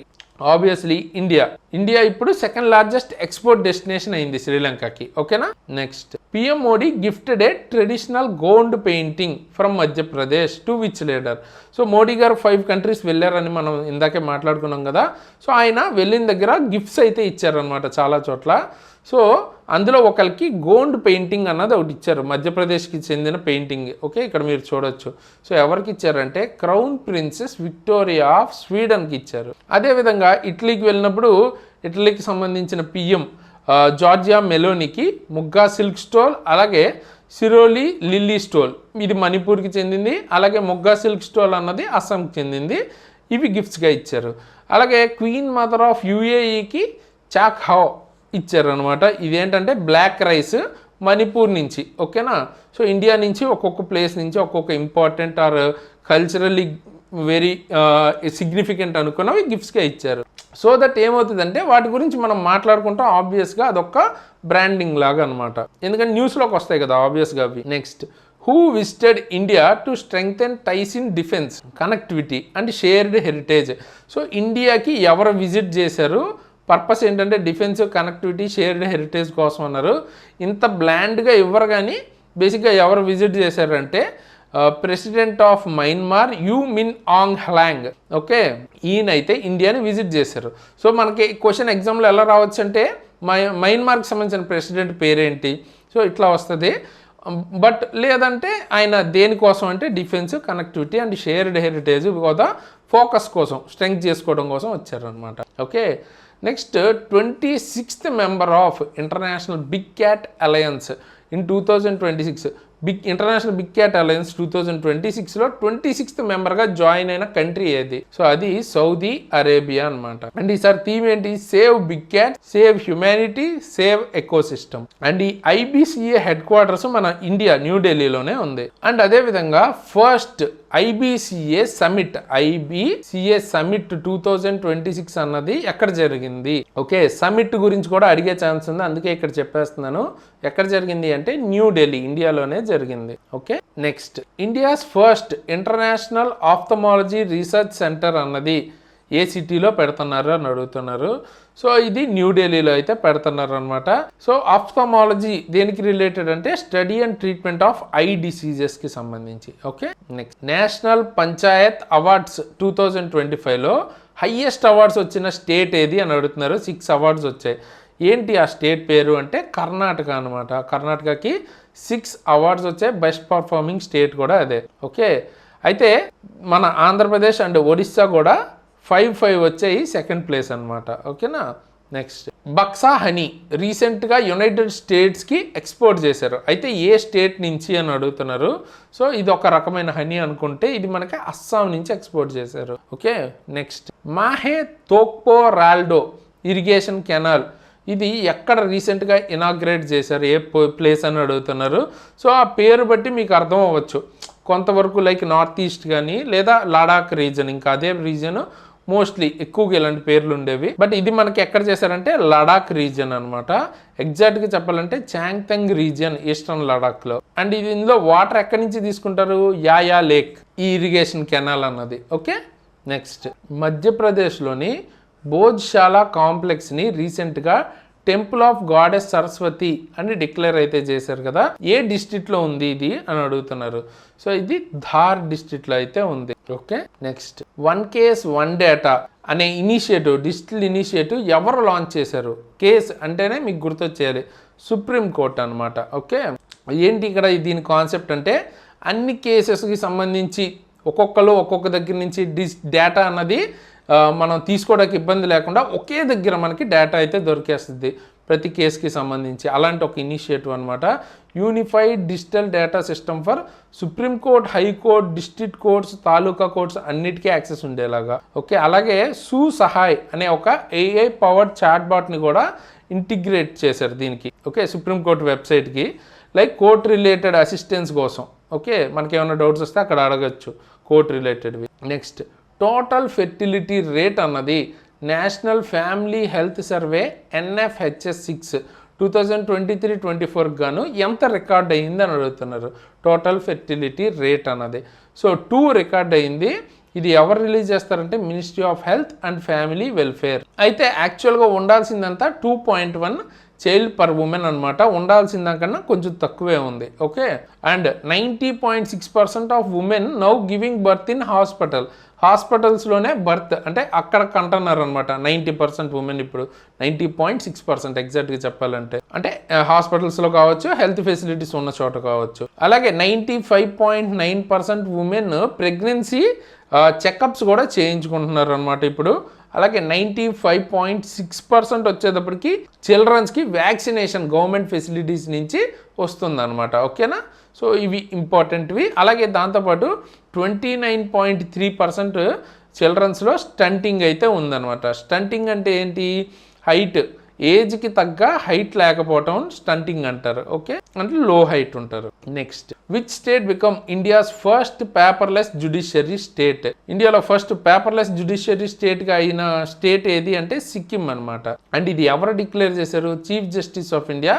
A: ఆబ్వియస్లీ ఇండియా ఇప్పుడు సెకండ్ లార్జెస్ట్ ఎక్స్పోర్ట్ డెస్టినేషన్ అయింది శ్రీలంకకి. ఓకేనా, next PM Modi gifted A traditional gold painting from Madhya Pradesh to which leader? So Modi గారు 5 కంట్రీస్ వెళ్ళారని మనం ఇందాకే మాట్లాడుకున్నాం కదా. సో ఆయన వెళ్ళిన దగ్గర గిఫ్ట్స్ అయితే ఇచ్చారనమాట చాలా చోట్ల. సో అందులో ఒకరికి గోల్డ్ పెయింటింగ్ అన్నది ఒకటి ఇచ్చారు, మధ్యప్రదేశ్కి చెందిన పెయింటింగ్. ఓకే, ఇక్కడ మీరు చూడొచ్చు. సో ఎవరికి ఇచ్చారంటే క్రౌన్ ప్రిన్సెస్ విక్టోరియా ఆఫ్ స్వీడన్కి ఇచ్చారు. అదేవిధంగా ఇటలీకి వెళ్ళినప్పుడు ఇటలీకి సంబంధించిన పిఎం జార్జియా మెలోనికి ముగ్గా సిల్క్ స్టోల్, అలాగే సిరోలి లిల్లీ స్టోల్, ఇది మణిపూర్కి చెందింది, అలాగే ముగ్గా సిల్క్ స్టోల్ అన్నది అస్సాంకి చెందింది. ఇవి గిఫ్ట్స్గా ఇచ్చారు. అలాగే క్వీన్ మదర్ ఆఫ్ యుఏఈకి చాక్ హౌ ఇచ్చారనమాట. ఇదేంటంటే బ్లాక్ రైస్ మణిపూర్ నుంచి. ఓకేనా, సో ఇండియా నుంచి ఒక్కొక్క ప్లేస్ నుంచి ఒక్కొక్క important or culturally very significant అనుకున్నవి గిఫ్ట్స్గా ఇచ్చారు. సో దట్ ఏమవుతుందంటే వాటి గురించి మనం మాట్లాడుకుంటాం, ఆబ్వియస్గా అదొక బ్రాండింగ్ లాగా అనమాట, ఎందుకంటే న్యూస్లోకి వస్తాయి కదా ఆబ్వియస్గా అవి. Next who visited India to strengthen ties in defence, connectivity and shared heritage? So ఇండియాకి ఎవరు విజిట్ చేశారు, పర్పస్ ఏంటంటే డిఫెన్స్, కనెక్టివిటీ, షేర్డ్ హెరిటేజ్ కోసం అన్నారు. ఇంత బ్లాండ్గా ఇవ్వరు, కానీ బేసిక్గా ఎవరు విజిట్ చేశారంటే president of Myanmar U Min Aung Hlaing. Okay, ఈయనైతే ఇండియాని విజిట్ చేశారు. సో మనకి క్వశ్చన్ ఎగ్జామ్లో ఎలా రావచ్చు అంటే మయన్మార్కి సంబంధించిన ప్రెసిడెంట్ పేరేంటి, సో ఇట్లా వస్తుంది. బట్ లేదంటే ఆయన దేనికోసం అంటే defence, connectivity and shared heritage కూడా ఫోకస్ కోసం, స్ట్రెంగ్త్ చేసుకోవడం కోసం వచ్చారనమాట. Okay, next 26th member of international big cat alliance in 2026. International big cat alliance 2026లో 26th మెంబర్గా జాయిన్ అయిన కంట్రీ ఏది? సో అది సౌదీ అరేబియా అనమాట. అండ్ ఈసారి థీమ్ ఏంటి? Save big cat, save humanity, save ecosystem. And ఈ IBCA హెడ్ క్వార్టర్స్ మన ఇండియా న్యూఢిల్లీలోనే ఉంది. అండ్ అదేవిధంగా ఫస్ట్ IBCA సమిట్ 2026 అన్నది ఎక్కడ జరిగింది? ఓకే, సమిట్ గురించి కూడా అడిగే ఛాన్స్ ఉంది, అందుకే ఇక్కడ చెప్పేస్తున్నాను. ఎక్కడ జరిగింది అంటే న్యూఢిల్లీ, ఇండియాలోనే జరిగింది. Okay, next India's first international ophthalmology research centre అన్నది ఏ సిటీలో పెడుతున్నారు అని అడుగుతున్నారు. సో ఇది న్యూఢిల్లీలో అయితే పెడుతున్నారు అనమాట. సో ఆఫ్థమాలజీ దేనికి రిలేటెడ్ అంటే study and treatment of eye డిసీజెస్కి సంబంధించి. Okay, next national panchayat awards 2025లో హైయెస్ట్ అవార్డ్స్ వచ్చిన స్టేట్ ఏది అని అడుగుతున్నారు. 6 అవార్డ్స్ వచ్చాయి. ఏంటి ఆ స్టేట్ పేరు అంటే కర్ణాటక అనమాట. కర్ణాటకకి 6 అవార్డ్స్ వచ్చాయి, బెస్ట్ పర్ఫార్మింగ్ స్టేట్ కూడా అదే. ఓకే, అయితే మన ఆంధ్రప్రదేశ్ అండ్ ఒడిస్సా కూడా 5 వచ్చాయి, సెకండ్ ప్లేస్ అనమాట. ఓకేనా, నెక్స్ట్ బక్సా హనీ రీసెంట్గా యునైటెడ్ స్టేట్స్కి ఎక్స్పోర్ట్ చేశారు. అయితే ఏ స్టేట్ నుంచి అని అడుగుతున్నారు. సో ఇది ఒక రకమైన హనీ అనుకుంటే ఇది మనకి అస్సాం నుంచి ఎక్స్పోర్ట్ చేశారు. Okay, next Mahe Tokpo Raldo irrigation canal ఇది ఎక్కడ రీసెంట్గా ఇనాగ్రేట్ చేశారు, ఏ ప్లేస్ అని అడుగుతున్నారు. సో ఆ పేరు బట్టి మీకు అర్థం అవ్వచ్చు, కొంతవరకు లైక్ నార్త్ ఈస్ట్ కానీ లేదా లడాక్ రీజన్, ఇంకా అదే రీజన్ మోస్ట్లీ ఎక్కువగా ఇలాంటి పేర్లు ఉండేవి. బట్ ఇది మనకి ఎక్కడ చేశారంటే లడాక్ రీజియన్ అనమాట. ఎగ్జాక్ట్గా చెప్పాలంటే చాంగ్తంగ్ రీజియన్ ఈస్టర్న్ లడాక్లో. అండ్ ఇది ఇందులో వాటర్ ఎక్కడి నుంచి తీసుకుంటారు, యాయా లేక్, ఈ ఇరిగేషన్ కెనాల్ అన్నది. ఓకే, నెక్స్ట్ మధ్యప్రదేశ్లోని భోజ్శాల కాంప్లెక్స్ని రీసెంట్గా టెంపుల్ ఆఫ్ గాడెస్ సరస్వతి అని డిక్లేర్ అయితే చేశారు కదా. ఏ డిస్ట్రిక్ట్లో ఉంది ఇది అని అడుగుతున్నారు. సో ఇది ధార్ డిస్ట్రిక్ట్లో అయితే ఉంది. Okay, next one case one data అనే ఇనిషియేటివ్, డిజిటల్ ఇనిషియేటివ్ ఎవరు లాంచ్ చేశారు? కేస్ అంటేనే మీకు గుర్తొచ్చేయాలి, సుప్రీం కోర్ట్ అనమాట. ఓకే, ఏంటి ఇక్కడ దీని కాన్సెప్ట్ అంటే అన్ని కేసెస్కి సంబంధించి ఒక్కొక్కరు ఒక్కొక్క దగ్గర నుంచి డేటా అన్నది మనం తీసుకోవడానికి ఇబ్బంది లేకుండా ఒకే దగ్గర మనకి డేటా అయితే దొరికేస్తుంది ప్రతి కేసుకి సంబంధించి. అలాంటి ఒక ఇనిషియేటివ్ అనమాట. Unified digital data system for supreme court, high court, district courts, taluka courts అన్నిటికీ యాక్సెస్ ఉండేలాగా. ఓకే, అలాగే సహాయ్ అనే ఒక AI పవర్డ్ చాట్ బాట్ని కూడా ఇంటిగ్రేట్ చేశారు దీనికి. ఓకే, సుప్రీం కోర్ట్ వెబ్సైట్కి లైక్ కోర్ట్ రిలేటెడ్ అసిస్టెన్స్ కోసం. ఓకే, మనకి ఏమైనా డౌట్స్ వస్తే అక్కడ అడగచ్చు court రిలేటెడ్వి. Next total fertility rate అన్నది national family health survey NFHS6 2023-24 గాను ఎంత రికార్డ్ అయ్యింది అని అడుగుతున్నారు. టోటల్ ఫెర్టిలిటీ రేట్ అన్నది సో 2 రికార్డ్ అయ్యింది. ఇది ఎవరు రిలీజ్ చేస్తారంటే ministry of health and family welfare. అయితే యాక్చువల్గా ఉండాల్సిందంతా 2.1 చైల్డ్ పర్ ఉమెన్ అనమాట. ఉండాల్సిందాకన్నా కొంచెం తక్కువే ఉంది. Okay, and 90.6% of women now giving birth in హాస్పిటల్స్లోనే బర్త్ అంటే అక్కడ కంటున్నారు అనమాట. 90% ఉమెన్ ఇప్పుడు 90.6% ఎగ్జాక్ట్గా చెప్పాలంటే, అంటే హాస్పిటల్స్లో కావచ్చు, హెల్త్ ఫెసిలిటీస్ ఉన్న చోట కావచ్చు. అలాగే 95.9% ఉమెన్ ప్రెగ్నెన్సీ చెకప్స్ కూడా చేయించుకుంటున్నారు అనమాట ఇప్పుడు. అలాగే 95.6% వచ్చేటప్పటికి చిల్డ్రన్స్కి వ్యాక్సినేషన్ గవర్నమెంట్ ఫెసిలిటీస్ నుంచి వస్తుందన్నమాట. ఓకేనా, సో ఇవి ఇంపార్టెంట్వి. అలాగే దాంతోపాటు 29.3% చిల్డ్రన్స్లో స్టంటింగ్ అయితే ఉందన్నమాట. స్టంటింగ్ అంటే ఏంటి, హైట్ ఏజ్కి తగ్గ హైట్ లేకపోవటం స్టంటింగ్ అంటారు. ఓకే, అంటే లో హైట్ ఉంటారు. Next which state become India's first paperless judiciary state? ఇండియాలో ఫస్ట్ పేపర్లెస్ జ్యుడిషియరీ స్టేట్గా అయిన స్టేట్ ఏది అంటే సిక్కిం అనమాట. అండ్ ఇది ఎవరు డిక్లేర్ చేశారు? Chief justice of India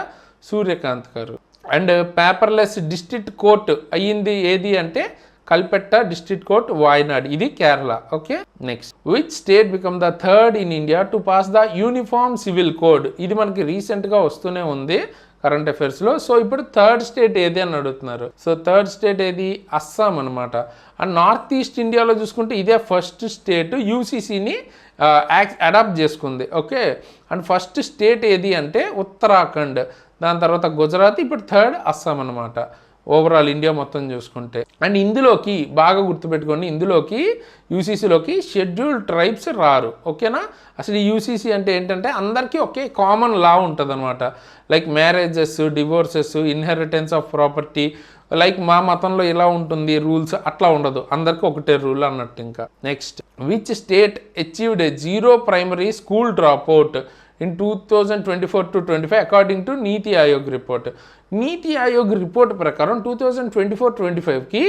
A: Suryakant garu. And paperless district court అయ్యింది ఏది అంటే కల్పెట్టా డిస్ట్రిక్ట్ కోర్ట్, వాయనాడ్, ఇది Kerala. Okay, next which state become the third in India to pass the uniform civil code? ఇది మనకి రీసెంట్గా వస్తూనే ఉంది కరెంట్ అఫైర్స్లో. సో ఇప్పుడు థర్డ్ స్టేట్ ఏది అని అడుగుతున్నారు. సో థర్డ్ స్టేట్ ఏది? అస్సాం అనమాట. అండ్ నార్త్ ఈస్ట్ ఇండియాలో చూసుకుంటే ఇదే ఫస్ట్ స్టేట్ UCCని అడాప్ట్ చేసుకుంది. ఓకే, అండ్ ఫస్ట్ స్టేట్ ఏది అంటే ఉత్తరాఖండ్, దాని తర్వాత గుజరాత్, ఇప్పుడు థర్డ్ అస్సాం అనమాట ఓవరాల్ ఇండియా మొత్తం చూసుకుంటే. అండ్ ఇందులోకి బాగా గుర్తుపెట్టుకోండి, ఇందులోకి UCCలోకి షెడ్యూల్డ్ ట్రైబ్స్ రారు. ఓకేనా, అసలు ఈ UCC అంటే ఏంటంటే అందరికీ ఒకే కామన్ లా ఉంటుంది అనమాట. Like marriages, divorces, inheritance of property, like మా మతంలో ఇలా ఉంటుంది రూల్స్, అట్లా ఉండదు, అందరికీ ఒకటే రూల్ అన్నట్టు. ఇంకా next which state achieved 0 primary school drop out in 2024-25 according to NITI Aayog report? NITI Aayog report ప్రకారం 2024-25కి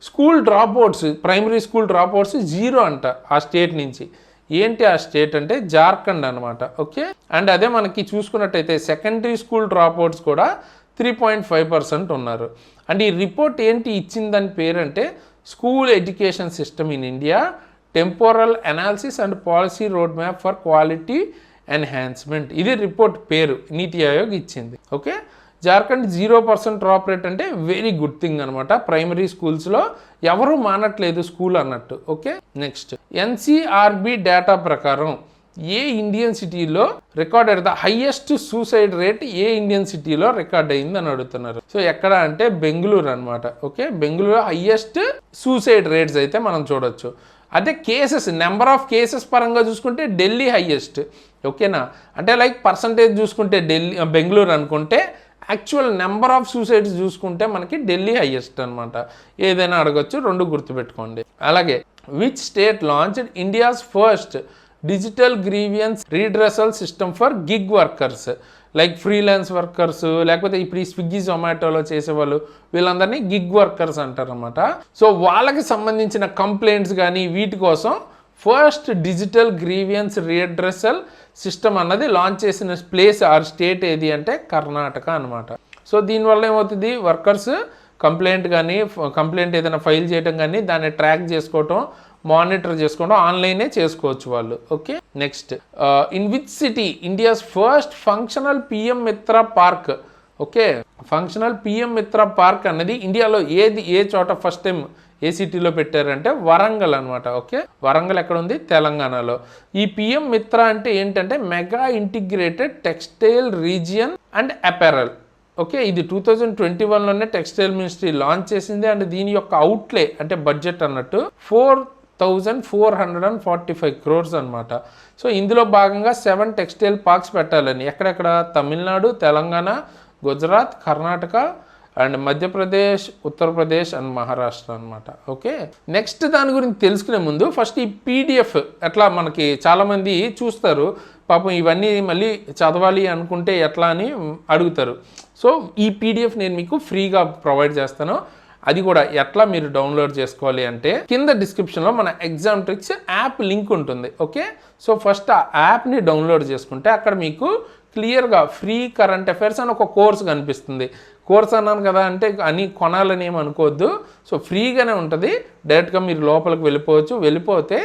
A: school drop outs, primary school drop outs 0 అంట ఆ స్టేట్ నుంచి. ఏంటి ఆ స్టేట్ అంటే జార్ఖండ్ అనమాట. ఓకే, అండ్ అదే మనకి చూసుకున్నట్టయితే సెకండరీ స్కూల్ డ్రాప్ అవుట్స్ కూడా 3.5% ఉన్నారు. అండ్ ఈ రిపోర్ట్ ఏంటి ఇచ్చిందని పేరంటే school education system in India, temporal analysis and policy road map for quality enhancement. ఇది రిపోర్ట్ పేరు నీతి ఆయోగ్ ఇచ్చింది. ఓకే, జార్ఖండ్ 0% డ్రాప్ రేట్ అంటే వెరీ గుడ్ థింగ్ అనమాట. ప్రైమరీ స్కూల్స్లో ఎవరు మానట్లేదు స్కూల్ అన్నట్టు. ఓకే, నెక్స్ట్ NCRB డేటా ప్రకారం ఏ ఇండియన్ సిటీలో record the highest suicide rate ఏ ఇండియన్ సిటీలో రికార్డ్ అయింది అని అడుగుతున్నారు. సో ఎక్కడ అంటే బెంగళూరు అనమాట. Okay, Bengaluru highest suicide rates అయితే మనం చూడొచ్చు. అదే కేసెస్, నెంబర్ ఆఫ్ కేసెస్ పరంగా చూసుకుంటే ఢిల్లీ హైయెస్ట్, ఓకేనా. అంటే లైక్ పర్సంటేజ్ చూసుకుంటే బెంగళూరు అనుకుంటే, యాక్చువల్ నెంబర్ ఆఫ్ సూసైడ్స్ చూసుకుంటే మనకి ఢిల్లీ హైయెస్ట్ అనమాట. ఏదైనా అడగచ్చు, రెండు గుర్తుపెట్టుకోండి. అలాగే which state launched India's first digital grievance redressal system for gig workers, like freelance workers, లేకపోతే ఇప్పుడు ఈ స్విగ్గీ జొమాటోలో చేసేవాళ్ళు, వీళ్ళందరినీ గిగ్ వర్కర్స్ అంటారనమాట. సో వాళ్ళకి సంబంధించిన కంప్లైంట్స్ కానీ వీటి కోసం first digital grievance redressal system అన్నది లాంచ్ చేసిన ప్లేస్ ఆర్ స్టేట్ ఏది అంటే కర్ణాటక అనమాట. సో దీనివల్ల ఏమవుతుంది, వర్కర్స్ కంప్లైంట్ ఏదైనా ఫైల్ చేయడం కానీ దాన్ని ట్రాక్ చేసుకోవటం, మానిటర్ చేసుకోవడం ఆన్లైనే చేసుకోవచ్చు వాళ్ళు. Okay, next in which city India's first functional PM మిత్ర పార్క్. ఓకే, ఫంక్షనల్ పిఎం మిత్ర పార్క్ అన్నది ఇండియాలో ఏ చోట ఫస్ట్ టైం ఏ సిటీలో పెట్టారంటే వరంగల్ అనమాట. ఓకే, వరంగల్ ఎక్కడ ఉంది, తెలంగాణలో. ఈ పిఎం మిత్ర అంటే ఏంటంటే mega integrated textile region and apparel. Okay, ఇది 2021లోనే టెక్స్టైల్ మినిస్ట్రీ లాంచ్ చేసింది. అండ్ దీని యొక్క అవుట్లే అంటే బడ్జెట్ అన్నట్టు 4,445 crores అనమాట. సో ఇందులో భాగంగా 7 టెక్స్టైల్ పార్క్స్ పెట్టాలని, ఎక్కడెక్కడ, తమిళనాడు, తెలంగాణ, గుజరాత్, కర్ణాటక అండ్ మధ్యప్రదేశ్, ఉత్తరప్రదేశ్ అండ్ మహారాష్ట్ర అనమాట. ఓకే, నెక్స్ట్ దాని గురించి తెలుసుకునే ముందు ఫస్ట్ ఈ పీడిఎఫ్ ఎట్లా, మనకి చాలామంది చూస్తారు పాపం ఇవన్నీ మళ్ళీ చదవాలి అనుకుంటే ఎట్లా అని అడుగుతారు. సో ఈ పీడిఎఫ్ నేను మీకు ఫ్రీగా ప్రొవైడ్ చేస్తాను. అది కూడా ఎట్లా మీరు డౌన్లోడ్ చేసుకోవాలి అంటే కింద డిస్క్రిప్షన్లో మన ఎగ్జామ్ ట్రిక్స్ యాప్ లింక్ ఉంటుంది. ఓకే, సో ఫస్ట్ ఆ యాప్ని డౌన్లోడ్ చేసుకుంటే అక్కడ మీకు క్లియర్గా ఫ్రీ కరెంట్ అఫైర్స్ అని ఒక కోర్స్ కనిపిస్తుంది. కోర్స్ అన్నాను కదా అంటే అని కొనాలని ఏమి అనుకోవద్దు. సో ఫ్రీగానే ఉంటుంది, డైరెక్ట్గా మీరు లోపలికి వెళ్ళిపోతే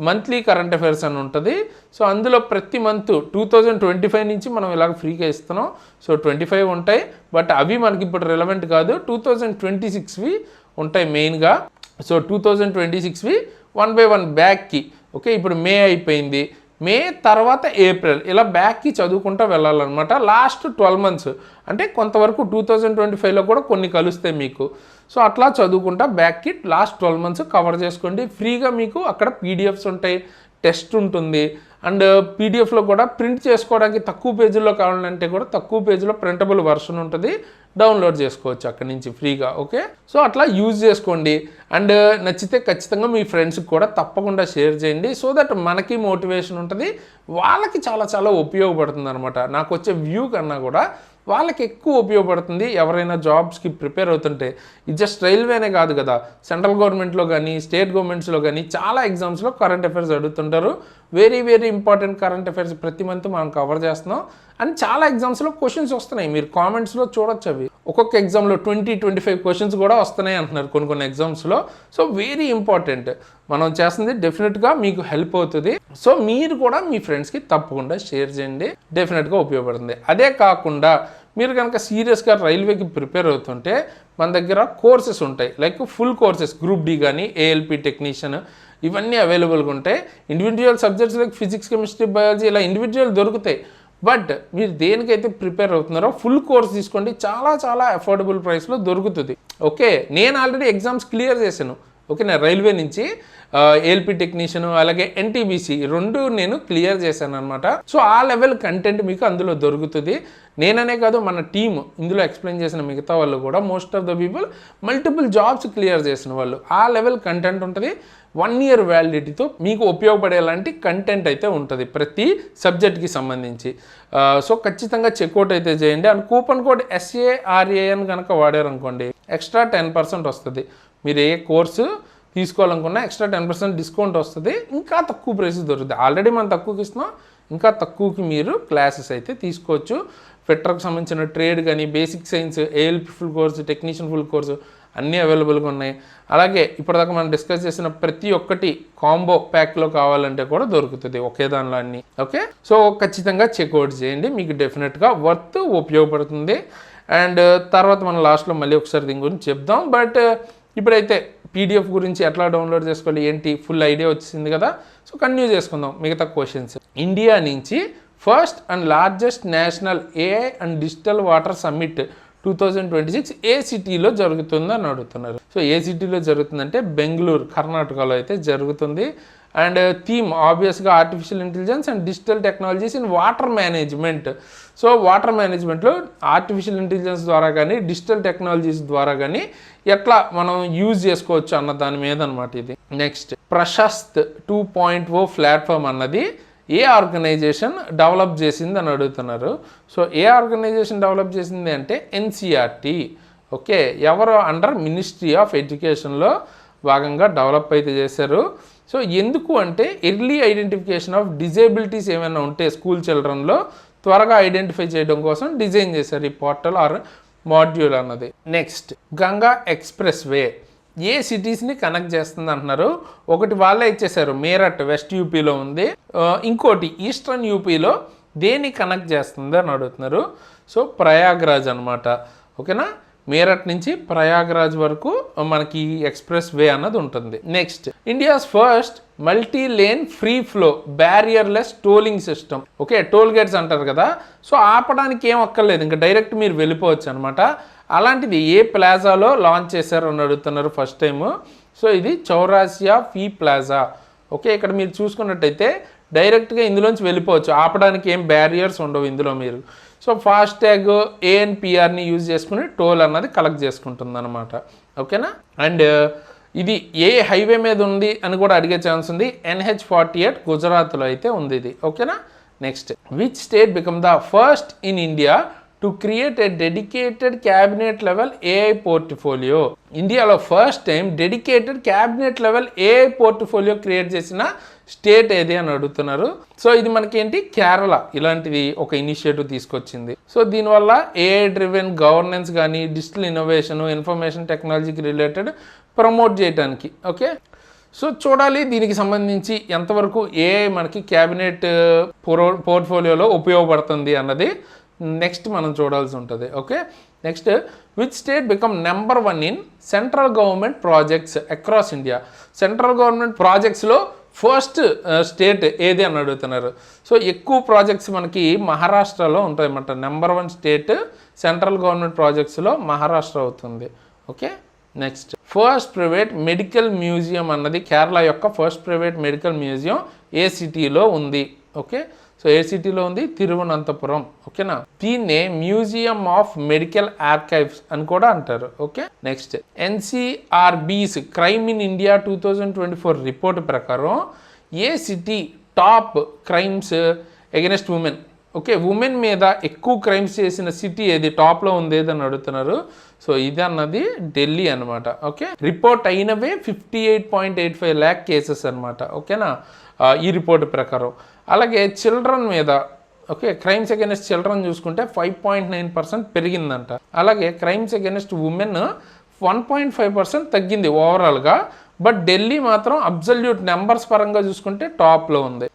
A: మంత్లీ కరెంట్ అఫైర్స్ అని ఉంటుంది. సో అందులో ప్రతి మంత్ 2025 నుంచి మనం ఇలాగ ఫ్రీగా ఇస్తున్నాం. సో 25 ఉంటాయి, బట్ అవి మనకి ఇప్పుడు రిలవెంట్ కాదు. 2026వి ఉంటాయి మెయిన్గా. సో 2026వి 1 by 1 బ్యాక్కి. ఓకే, ఇప్పుడు మే అయిపోయింది, మే తర్వాత ఏప్రిల్, ఇలా బ్యాక్కి చదువుకుంటూ వెళ్ళాలన్నమాట. లాస్ట్ 12 months అంటే కొంతవరకు 2025లో కూడా కొన్ని కలుస్తాయి మీకు. సో అట్లా చదువుకుంటా బ్యాక్కి లాస్ట్ 12 months కవర్ చేసుకోండి. ఫ్రీగా మీకు అక్కడ పీడిఎఫ్స్ ఉంటాయి, టెస్ట్ ఉంటుంది. అండ్ పీడిఎఫ్లో కూడా ప్రింట్ చేసుకోవడానికి తక్కువ పేజీల్లో కావాలంటే కూడా తక్కువ పేజీలో ప్రింటబుల్ వర్షన్ ఉంటుంది, డౌన్లోడ్ చేసుకోవచ్చు అక్కడి నుంచి ఫ్రీగా. ఓకే, సో అట్లా యూజ్ చేసుకోండి. అండ్ నచ్చితే ఖచ్చితంగా మీ ఫ్రెండ్స్కి కూడా తప్పకుండా షేర్ చేయండి. సో దట్ మనకి మోటివేషన్ ఉంటుంది, వాళ్ళకి చాలా చాలా ఉపయోగపడుతుంది అనమాట. నాకు వచ్చే వ్యూ కన్నా కూడా వాళ్ళకి ఎక్కువ ఉపయోగపడుతుంది. ఎవరైనా జాబ్స్కి ప్రిపేర్ అవుతుంటే, ఇది జస్ట్ రైల్వేనే కాదు కదా, సెంట్రల్ గవర్నమెంట్లో కానీ స్టేట్ గవర్నమెంట్స్లో కానీ చాలా ఎగ్జామ్స్లో కరెంట్ అఫైర్స్ అడుగుతుంటారు. Very very important current affairs ప్రతి మంత్ మనం కవర్ చేస్తున్నాం. అండ్ చాలా ఎగ్జామ్స్లో క్వశ్చన్స్ వస్తున్నాయి, మీరు కామెంట్స్లో చూడొచ్చు. అవి ఒక్కొక్క ఎగ్జామ్లో 20-25 క్వశ్చన్స్ కూడా వస్తున్నాయి అంటున్నారు కొన్ని ఎగ్జామ్స్లో. సో వెరీ ఇంపార్టెంట్, మనం చేస్తుంది డెఫినెట్గా మీకు హెల్ప్ అవుతుంది. సో మీరు కూడా మీ ఫ్రెండ్స్కి తప్పకుండా షేర్ చేయండి, డెఫినెట్గా ఉపయోగపడుతుంది. అదే కాకుండా మీరు కనుక సీరియస్గా రైల్వేకి ప్రిపేర్ అవుతుంటే మన దగ్గర కోర్సెస్ ఉంటాయి, like full courses, group D కానీ ఏఎల్పి టెక్నీషియన్ ఇవన్నీ అవైలబుల్గా ఉంటాయి. Individual subjects like physics, chemistry, biology ఇలా ఇండివిజువల్ దొరుకుతాయి. బట్ మీరు దేనికైతే ప్రిపేర్ అవుతున్నారో ఫుల్ కోర్స్ తీసుకోండి, చాలా చాలా అఫోర్డబుల్ ప్రైస్లో దొరుకుతుంది. ఓకే, నేను ఆల్రెడీ ఎగ్జామ్స్ క్లియర్ చేశాను. ఓకే, నేను రైల్వే నుంచి ఏఎల్పి టెక్నీషియన్ అలాగే ఎన్టీబీసీ 2 నేను క్లియర్ చేశాను అనమాట. సో ఆ లెవెల్ కంటెంట్ మీకు అందులో దొరుకుతుంది. నేననే కాదు, మన టీమ్ ఇందులో ఎక్స్ప్లెయిన్ చేసిన మిగతా వాళ్ళు కూడా most of the people multiple jobs clear చేసిన వాళ్ళు. ఆ లెవెల్ కంటెంట్ ఉంటుంది. 1 year వ్యాలిడిటీతో మీకు ఉపయోగపడేలాంటి కంటెంట్ అయితే ఉంటుంది ప్రతి సబ్జెక్ట్కి సంబంధించి. సో ఖచ్చితంగా చెక్అవుట్ అయితే చేయండి. అండ్ కూపన్ కోడ్ SARAN కనుక వాడారనుకోండి ఎక్స్ట్రా 10% వస్తుంది. మీరు ఏ కోర్సు తీసుకోవాలనుకున్నా ఎక్స్ట్రా 10% డిస్కౌంట్ వస్తుంది. ఇంకా తక్కువ ప్రైస్ దొరుకుతుంది. ఆల్రెడీ మనం తక్కువకి ఇస్తున్నాం, ఇంకా తక్కువకి మీరు క్లాసెస్ అయితే తీసుకోవచ్చు. ఫిట్టర్కి సంబంధించిన ట్రేడ్ కానీ, basic science, ALP full course, technician full course అన్నీ అవైలబుల్గా ఉన్నాయి. అలాగే ఇప్పటిదాకా మనం డిస్కస్ చేసిన ప్రతి ఒక్కటి కాంబో ప్యాక్లో కావాలంటే కూడా దొరుకుతుంది ఒకే దానిలో అన్నీ. ఓకే, సో ఖచ్చితంగా చెక్అవుట్ చేయండి, మీకు డెఫినెట్గా వర్త్ ఉపయోగపడుతుంది. అండ్ తర్వాత మనం లాస్ట్లో మళ్ళీ ఒకసారి దీని గురించి చెప్దాం. బట్ ఇప్పుడైతే పీడిఎఫ్ గురించి ఎట్లా డౌన్లోడ్ చేసుకోవాలి ఏంటి ఫుల్ ఐడియా వచ్చింది కదా. సో కంటిన్యూ చేసుకుందాం మిగతా క్వశ్చన్స్. ఇండియా నుంచి first and largest national AI and digital water summit 2026 ఏ సిటీలో జరుగుతుంది అని అడుగుతున్నారు. సో ఏ సిటీలో జరుగుతుందంటే బెంగళూరు, కర్ణాటకలో అయితే జరుగుతుంది. అండ్ థీమ్ ఆబ్వియస్గా artificial intelligence and digital technologies in water management. So water మేనేజ్మెంట్లో ఆర్టిఫిషియల్ ఇంటెలిజెన్స్ ద్వారా కానీ డిజిటల్ టెక్నాలజీస్ ద్వారా కానీ ఎట్లా మనం యూజ్ చేసుకోవచ్చు అన్న దాని మీద అనమాట ఇది. నెక్స్ట్ ప్రశస్త్ 2.0 ప్లాట్ఫామ్ అన్నది ఏ ఆర్గనైజేషన్ డెవలప్ చేసింది అని అడుగుతున్నారు. సో ఏ ఆర్గనైజేషన్ డెవలప్ చేసింది అంటే ఎన్సిఆర్టీ. ఓకే, ఎవరు అండర్ మినిస్ట్రీ ఆఫ్ ఎడ్యుకేషన్లో భాగంగా డెవలప్ అయితే చేశారు. సో ఎందుకు అంటే ఎర్లీ ఐడెంటిఫికేషన్ ఆఫ్ డిజేబిలిటీస్ ఏమైనా ఉంటే స్కూల్ చిల్డ్రన్లో త్వరగా ఐడెంటిఫై చేయడం కోసం డిజైన్ చేశారు ఈ పోర్టల్ ఆర్ మాడ్యూల్ అన్నది. నెక్స్ట్ గంగా ఎక్స్ప్రెస్ వే ఏ సిటీస్ని కనెక్ట్ చేస్తుంది అంటున్నారు. ఒకటి వాళ్ళే ఇచ్చేసారు, మీరట్ వెస్ట్ యూపీలో ఉంది. ఇంకోటి ఈస్టర్న్ యూపీలో దేన్ని కనెక్ట్ చేస్తుంది అని అడుగుతున్నారు. సో ప్రయాగ్రాజ్ అనమాట. ఓకేనా, మీరట్ నుంచి ప్రయాగ్రాజ్ వరకు మనకి ఎక్స్ప్రెస్ వే అన్నది ఉంటుంది. Next India's first multi lane free flow barrierless tolling system. Okay, toll gates అంటారు కదా, సో ఆపడానికి ఏం అక్కర్లేదు, ఇంకా డైరెక్ట్ మీరు వెళ్ళిపోవచ్చు అనమాట. అలాంటిది ఏ ప్లాజాలో లాంచ్ చేశారు అని అడుగుతున్నారు ఫస్ట్ టైము. సో ఇది చౌరాసియా ఫీ ప్లాజా. ఓకే, ఇక్కడ మీరు చూసుకున్నట్టయితే డైరెక్ట్గా ఇందులోంచి వెళ్ళిపోవచ్చు, ఆపడానికి ఏం బ్యారియర్స్ ఉండవు ఇందులో మీరు. సో ఫాస్టాగ్ ఏఎన్పిఆర్ని యూజ్ చేసుకుని టోల్ అన్నది కలెక్ట్ చేసుకుంటుంది అనమాట. ఓకేనా, అండ్ ఇది ఏ హైవే మీద ఉంది అని కూడా అడిగే ఛాన్స్ ఉంది. NH48 గుజరాత్లో అయితే ఉంది ఇది. ఓకేనా, next which state become the first in India to create a dedicated cabinet level AI portfolio. ఇండియాలో first time dedicated cabinet level AI portfolio create చేసిన స్టేట్ ఏది అని అడుగుతున్నారు. సో ఇది మనకేంటి, కేరళ ఇలాంటిది ఒక ఇనిషియేటివ్ తీసుకొచ్చింది. సో దీనివల్ల ఏఐ డ్రివెన్ గవర్నెన్స్ కానీ డిజిటల్ ఇన్నోవేషన్ ఇన్ఫర్మేషన్ టెక్నాలజీకి రిలేటెడ్ ప్రమోట్ చేయడానికి. ఓకే, సో చూడాలి దీనికి సంబంధించి ఎంతవరకు ఏఐ మనకి క్యాబినెట్ పోర్ట్ఫోలియోలో ఉపయోగపడుతుంది అన్నది నెక్స్ట్ మనం చూడాల్సి ఉంటుంది. Okay, next which state become number 1 in central government projects across India. Central government ప్రాజెక్ట్స్లో ఫస్ట్ స్టేట్ ఏది అని అడుగుతున్నారు. సో ఎక్కువ ప్రాజెక్ట్స్ మనకి మహారాష్ట్రలో ఉంటాయి అన్నమాట. నెంబర్ 1 స్టేట్ సెంట్రల్ గవర్నమెంట్ ప్రాజెక్ట్స్లో మహారాష్ట్ర అవుతుంది. Okay, next first private medical museum అన్నది కేరళ యొక్క ఫస్ట్ ప్రైవేట్ మెడికల్ మ్యూజియం ఏ సిటీలో ఉంది. ఓకే, సో ఏ సిటీలో ఉంది, తిరువనంతపురం. ఓకేనా, దీన్నే మ్యూజియం ఆఫ్ మెడికల్ ఆర్కైవ్స్ అని కూడా అంటారు. Okay, next NCRB's crime in India 2024 report ప్రకారం ఏ city top crimes against women. Okay, women మీద ఎక్కువ క్రైమ్స్ చేసిన సిటీ ఏది, టాప్లో ఉంది ఏదని అడుగుతున్నారు. సో ఇది అన్నది ఢిల్లీ అనమాట. ఓకే, రిపోర్ట్ అయినవే 58.85 lakh కేసెస్ అనమాట. ఓకేనా, ఈ రిపోర్ట్ ప్రకారం. అలాగే చిల్డ్రన్ మీద ఓకే క్రైమ్స్ అగెన్స్ట్ చిల్డ్రన్ చూసుకుంటే 5.9% పెరిగిందంట. అలాగే క్రైమ్స్ అగెన్స్ట్ ఉమెన్ 1.5% తగ్గింది ఓవరాల్గా. బట్ ఢిల్లీ మాత్రం అబ్సల్యూట్ నెంబర్స్ పరంగా చూసుకుంటే టాప్లో ఉంది.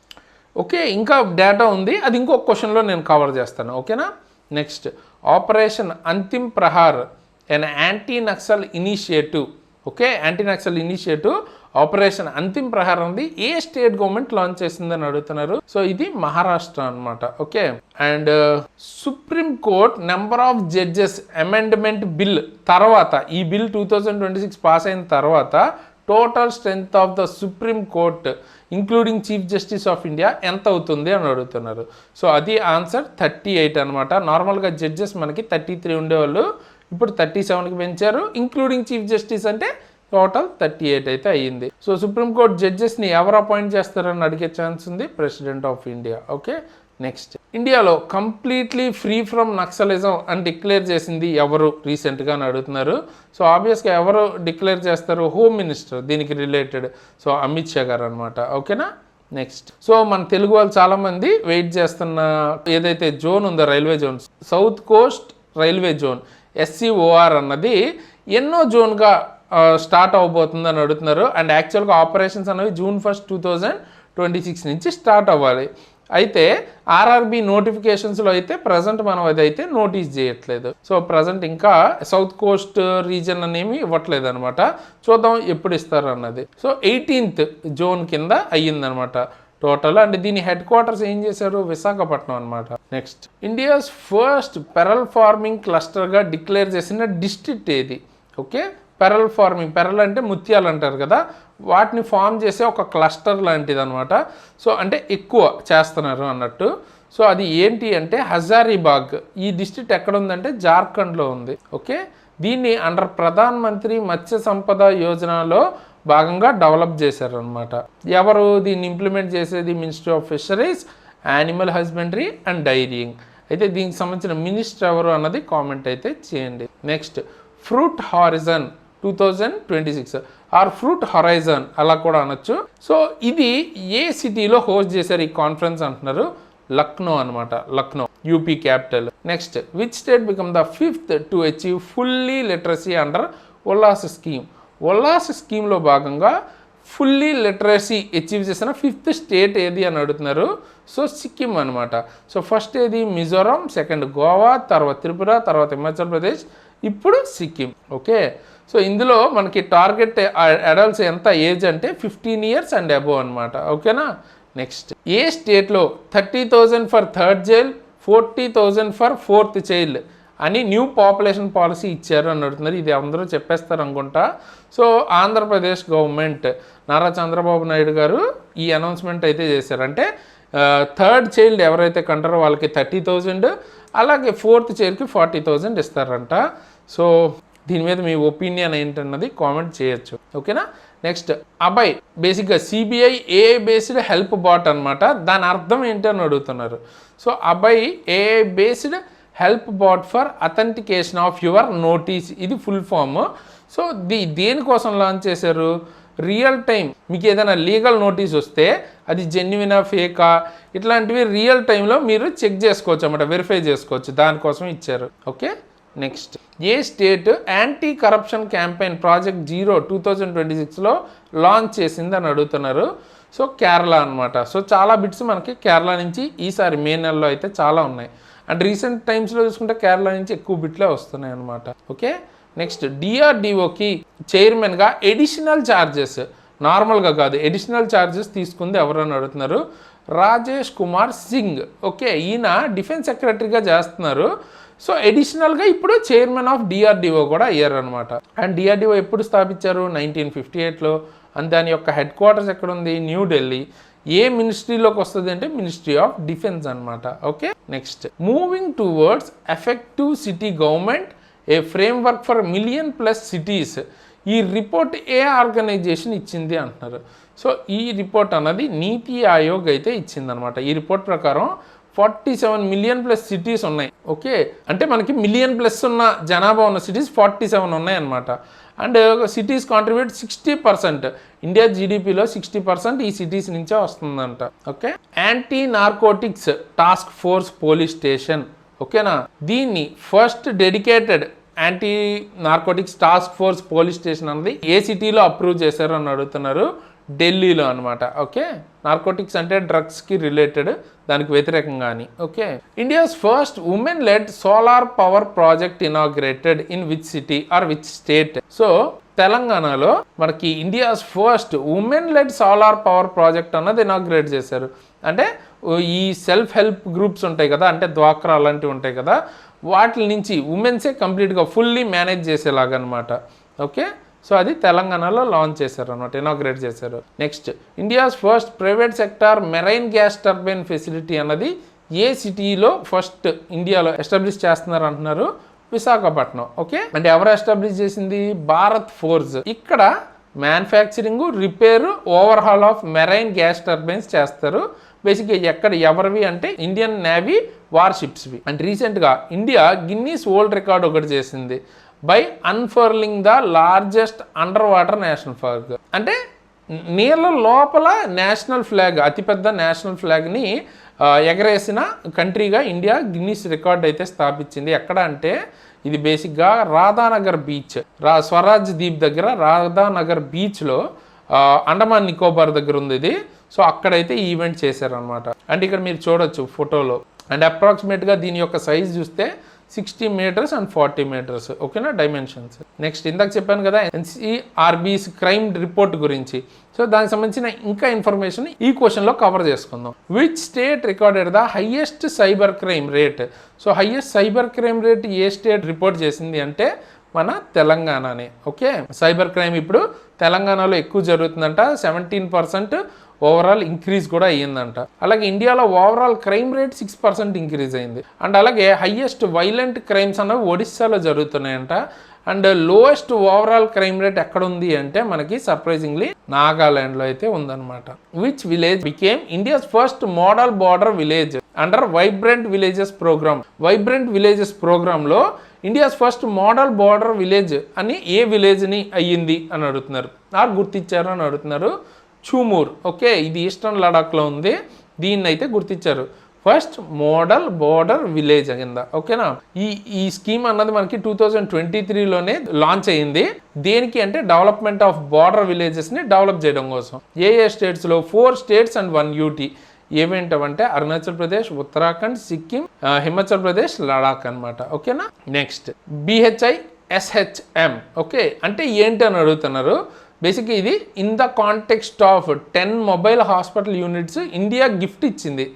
A: ఓకే, ఇంకా డేటా ఉంది, అది ఇంకొక క్వశ్చన్లో నేను కవర్ చేస్తాను. ఓకేనా, next operation Antim Prahar and anti Naxal initiative. Okay, anti Naxal initiative operation Antim Prahar ఉంది ఏ స్టేట్ గవర్నమెంట్ లాంచ్ చేసిందని అడుగుతున్నారు. సో ఇది మహారాష్ట్ర అనమాట. Okay, and supreme court number of judges amendment bill తర్వాత, ఈ బిల్ 2026 పాస్ అయిన తర్వాత total strength of the supreme court including chief justice of India ఎంత అవుతుంది అని అడుగుతున్నారు. సో అది ఆన్సర్ 38 అనమాట. నార్మల్గా జడ్జెస్ మనకి 33 ఉండేవాళ్ళు, ఇప్పుడు 37కి పెంచారు. ఇంక్లూడింగ్ చీఫ్ జస్టిస్ అంటే టోటల్ 38 అయితే అయ్యింది. సో సుప్రీంకోర్టు జడ్జెస్ని ఎవరు అపాయింట్ చేస్తారని అడిగే ఛాన్స్ ఉంది, president of India. Okay, next ఇండియాలో కంప్లీట్లీ ఫ్రీ ఫ్రమ్ నక్సలిజం అని డిక్లేర్ చేసింది ఎవరు రీసెంట్గా అని అడుగుతున్నారు. సో ఆబ్వియస్గా ఎవరు డిక్లేర్ చేస్తారు, హోమ్ మినిస్టర్ దీనికి రిలేటెడ్. సో అమిత్ షా గారు అనమాట. ఓకేనా, నెక్స్ట్ సో మన తెలుగు వాళ్ళు చాలామంది వెయిట్ చేస్తున్న ఏదైతే జోన్ ఉందో railway zone, south Coast railway zone SCOR అన్నది ఎన్నో జోన్గా స్టార్ట్ అవబోతుందని అడుగుతున్నారు. అండ్ యాక్చువల్గా ఆపరేషన్స్ అనేవి June 1, 2026 నుంచి స్టార్ట్ అవ్వాలి. అయితే RRB నోటిఫికేషన్స్లో అయితే ప్రజెంట్ మనం అదైతే నోటీస్ చేయట్లేదు. సో ప్రజెంట్ ఇంకా సౌత్ కోస్ట్ రీజన్ అనేవి ఇవ్వట్లేదు అనమాట. చూద్దాం ఎప్పుడు ఇస్తారు అన్నది. సో 18th జోన్ కింద అయ్యిందనమాట. టోటల్. అండ్ దీని హెడ్ క్వార్టర్స్ ఏం చేశారు, విశాఖపట్నం అనమాట. Next, India's first pearl farming క్లస్టర్గా డిక్లేర్ చేసిన డిస్ట్రిక్ట్ ఏది? ఓకే, పెరల్ ఫార్మింగ్, పెరల్ అంటే ముత్యాలు అంటారు కదా, వాటిని ఫామ్ చేసే ఒక క్లస్టర్ లాంటిది అనమాట. సో అంటే ఎక్కువ చేస్తున్నారు అన్నట్టు. సో అది ఏంటి అంటే హజారీబాగ్. ఈ డిస్ట్రిక్ట్ ఎక్కడ ఉందంటే జార్ఖండ్లో ఉంది. ఓకే, దీన్ని అండర్ ప్రధాన్ మంత్రి మత్స్య సంపద యోజనలో భాగంగా డెవలప్ చేశారనమాట. ఎవరు దీన్ని ఇంప్లిమెంట్ చేసేది? Ministry of fisheries, animal husbandry and dairying. అయితే దీనికి సంబంధించిన మినిస్టర్ ఎవరు అన్నది కామెంట్ అయితే చేయండి. Next, fruit horizon 2026 or fruit horizon అలా కూడా అనొచ్చు. సో ఇది ఏ సిటీలో హోస్ట్ చేశారు ఈ కాన్ఫరెన్స్ అంటున్నారు? లక్నో అనమాట, Lucknow UP capital. Next, which state become the 5th to achieve fully literacy under Ullas scheme? Ullas స్కీమ్లో భాగంగా ఫుల్లీ లిటరసీ అచీవ్ చేసిన 5th స్టేట్ ఏది అని అడుగుతున్నారు. సో సిక్కిం అనమాట. సో ఫస్ట్ ఏది? మిజోరాం, సెకండ్ గోవా, తర్వాత త్రిపుర, తర్వాత హిమాచల్ ప్రదేశ్, ఇప్పుడు సిక్కిం. ఓకే, సో ఇందులో మనకి టార్గెట్ అడల్ట్స్ ఎంత ఏజ్ అంటే 15 years అండ్ అబోవ్ అనమాట. ఓకేనా. నెక్స్ట్, ఏ స్టేట్లో 30,000 for third child, 40,000 for 4th child అని న్యూ పాపులేషన్ పాలసీ ఇచ్చారు అని అడుగుతున్నారు. ఇది అందరూ చెప్పేస్తారు అనుకుంటా. సో ఆంధ్రప్రదేశ్ గవర్నమెంట్ నారా చంద్రబాబు నాయుడు గారు ఈ అనౌన్స్మెంట్ అయితే చేశారు. అంటే థర్డ్ చైల్డ్ ఎవరైతే కంటారో వాళ్ళకి 30,000, అలాగే 4th చైల్డ్కి 40,000 ఇస్తారంట. సో దీని మీద మీ ఒపీనియన్ ఏంటన్నది కామెంట్ చేయొచ్చు. ఓకేనా. నెక్స్ట్, అభయ్ బేసిక్గా CBI AI based help bot అనమాట. దాని అర్థం ఏంటి అని అడుగుతున్నారు. So Abhay AI based help bot for authentication of your notice, ఇది ఫుల్ ఫామ్. సో దేనికోసం లాంచ్ చేశారు? రియల్ టైం మీకు ఏదైనా లీగల్ నోటీస్ వస్తే అది జెన్యునా ఫేకా ఇట్లాంటివి రియల్ టైంలో మీరు చెక్ చేసుకోవచ్చు అన్నమాట, వెరిఫై చేసుకోవచ్చు. దానికోసం ఇచ్చారు. ఓకే. నెక్స్ట్, ఏ state anti corruption campaign project 0 2026లో లాంచ్ చేసింది అని అడుగుతున్నారు. సో కేరళ అనమాట. సో చాలా బిట్స్ మనకి కేరళ నుంచి ఈసారి మే నెలలో అయితే చాలా ఉన్నాయి. అండ్ రీసెంట్ టైమ్స్లో చూసుకుంటే కేరళ నుంచి ఎక్కువ బిట్లే వస్తున్నాయి అనమాట. ఓకే. నెక్స్ట్, డిఆర్డిఓకి చైర్మన్గా ఎడిషనల్ ఛార్జెస్, నార్మల్గా కాదు ఎడిషనల్ ఛార్జెస్ తీసుకుంది ఎవరని అడుగుతున్నారు? రాజేష్ కుమార్ సింగ్. ఓకే, ఈయన డిఫెన్స్ సెక్రటరీగా చేస్తున్నారు. సో ఎడిషనల్గా ఇప్పుడు చైర్మన్ ఆఫ్ డిఆర్డిఓ కూడా అయ్యారు అనమాట. అండ్ డిఆర్డిఓ ఎప్పుడు స్థాపించారు? 1958లో. అండ్ దాని యొక్క హెడ్ క్వార్టర్స్ ఎక్కడ ఉంది? న్యూఢిల్లీ. ఏ మినిస్ట్రీలోకి వస్తుంది అంటే మినిస్ట్రీ ఆఫ్ డిఫెన్స్ అనమాట. Okay. Next, moving towards effective city government, A framework for 1 million+ cities. ఈ రిపోర్ట్ ఏ ఆర్గనైజేషన్ ఇచ్చింది అంటున్నారు. సో ఈ రిపోర్ట్ అన్నది నీతి ఆయోగ్ అయితే ఇచ్చిందనమాట. ఈ రిపోర్ట్ ప్రకారం 47 million+ సిటీస్ ఉన్నాయి. ఓకే, అంటే మనకి 1 million+ ఉన్న జనాభా ఉన్న సిటీస్ 47 ఉన్నాయి అనమాట. అండ్ సిటీస్ కాంట్రిబ్యూట్ 60%, ఇండియా జీడిపిలో 60% ఈ సిటీస్ నుంచే వస్తుందంట. Okay. Anti narcotics task force police station. ఓకేనా, దీన్ని first dedicated anti narcotics task force police station అన్నది ఏ సిటీలో అప్రూవ్ చేశారు అని అడుగుతున్నారు? ఢిల్లీలో అనమాట. ఓకే, నార్కోటిక్స్ అంటే డ్రగ్స్కి రిలేటెడ్, దానికి వ్యతిరేకంగా అని. Okay. India's first women led solar power project inaugurated in which city or which state? So తెలంగాణలో మనకి India's first women led solar power project అన్నది ఇనాగ్రేట్ చేశారు. అంటే ఈ సెల్ఫ్ హెల్ప్ గ్రూప్స్ ఉంటాయి కదా, అంటే డ్వాక్రా అలాంటివి ఉంటాయి కదా, వాటి నుంచి ఉమెన్సే కంప్లీట్గా ఫుల్లీ మేనేజ్ చేసేలాగా అనమాట. ఓకే, సో అది తెలంగాణలో లాంచ్ చేశారు అనమాట, ఇనాగ్రేట్ చేశారు. Next, India's first private sector marine gas turbine facility అన్నది ఏ సిటీలో ఫస్ట్ ఇండియాలో ఎస్టాబ్లిష్ చేస్తున్నారు అంటున్నారు? విశాఖపట్నం. ఓకే, అంటే ఎవరు ఎస్టాబ్లిష్ చేసింది? భారత్ ఫోర్జ్. ఇక్కడ manufacturing, repair, overhaul of marine gas turbines చేస్తారు. బేసిక్గా ఎక్కడ ఎవరివి అంటే ఇండియన్ నేవీ వార్షిప్స్వి. అండ్ రీసెంట్గా ఇండియా గిన్నీస్ వరల్డ్ రికార్డ్ ఒకటి చేసింది by unfurling the largest under water national flag. అంటే నీళ్ళ లోపల నేషనల్ ఫ్లాగ్, అతిపెద్ద నేషనల్ ఫ్లాగ్ని ఎగరేసిన కంట్రీగా ఇండియా గిన్నీస్ రికార్డ్ అయితే స్థాపించింది. ఎక్కడ అంటే ఇది బేసిక్గా రాధానగర్ బీచ్, స్వరాజ్ ద్వీప్ దగ్గర రాధానగర్ బీచ్లో అండమాన్ నికోబార్ దగ్గర ఉంది ఇది. సో అక్కడైతే ఈవెంట్ చేశారనమాట. అండ్ ఇక్కడ మీరు చూడొచ్చు ఫోటోలో. అండ్ అప్రాక్సిమేట్గా దీని యొక్క సైజ్ చూస్తే 60 meters and 40 meters. ఓకేనా డైమెన్షన్స్. నెక్స్ట్ ఇందాక చెప్పాను కదా ఎన్సిఆర్బీస్ క్రైమ్ రిపోర్ట్ గురించి. సో దానికి సంబంధించిన ఇంకా ఇన్ఫర్మేషన్ ఈ క్వశ్చన్లో కవర్ చేసుకుందాం. Which state recorded the highest cyber crime rate? So highest cyber crime rate A state report చేసింది అంటే మన తెలంగాణనే. ఓకే, సైబర్ క్రైమ్ ఇప్పుడు తెలంగాణలో ఎక్కువ జరుగుతుందంట. 17% ఓవరాల్ ఇంక్రీజ్ కూడా అయ్యిందంట. అలాగే ఇండియాలో ఓవరాల్ క్రైమ్ రేట్ 6% ఇంక్రీజ్ అయింది. అండ్ అలాగే హైయెస్ట్ వైలెంట్ క్రైమ్స్ అన్నవి ఒడిస్సాలో జరుగుతున్నాయంట. And lowest overall crime rate ఎక్కడ ఉంది అంటే మనకి సర్ప్రైజింగ్లీ నాగాలాండ్లో అయితే ఉందన్నమాట. Which village became India's first model border village under vibrant villages program? Vibrant villages ప్రోగ్రాంలో India's first model border village అని ఏ విలేజ్ని అయ్యింది అని అడుగుతున్నారు, గుర్తించారు అని అడుగుతున్నారు. చూమూర్. ఓకే, ఇది ఈస్టర్న్ లడాఖ్లో ఉంది. దీన్ని అయితే గుర్తించారు ఫస్ట్ మోడల్ బోర్డర్ విలేజ్ కింద. ఓకేనా, ఈ స్కీమ్ అన్నది మనకి 2023లోనే లాంచ్ అయ్యింది. దేనికి అంటే డెవలప్మెంట్ ఆఫ్ బార్డర్ విలేజెస్ని డెవలప్ చేయడం కోసం. ఏ స్టేట్స్లో? 4 స్టేట్స్ అండ్ 1 UT. ఏమేంటంటే అరుణాచల్ ప్రదేశ్, ఉత్తరాఖండ్, సిక్కిం, హిమాచల్ ప్రదేశ్, లడాక్ అనమాట. ఓకేనా. Next BHISHM. ఓకే, అంటే ఏంటి అని అడుగుతున్నారు. బేసిక్గా ఇది in the context of 10 mobile hospital units India gift ఇచ్చింది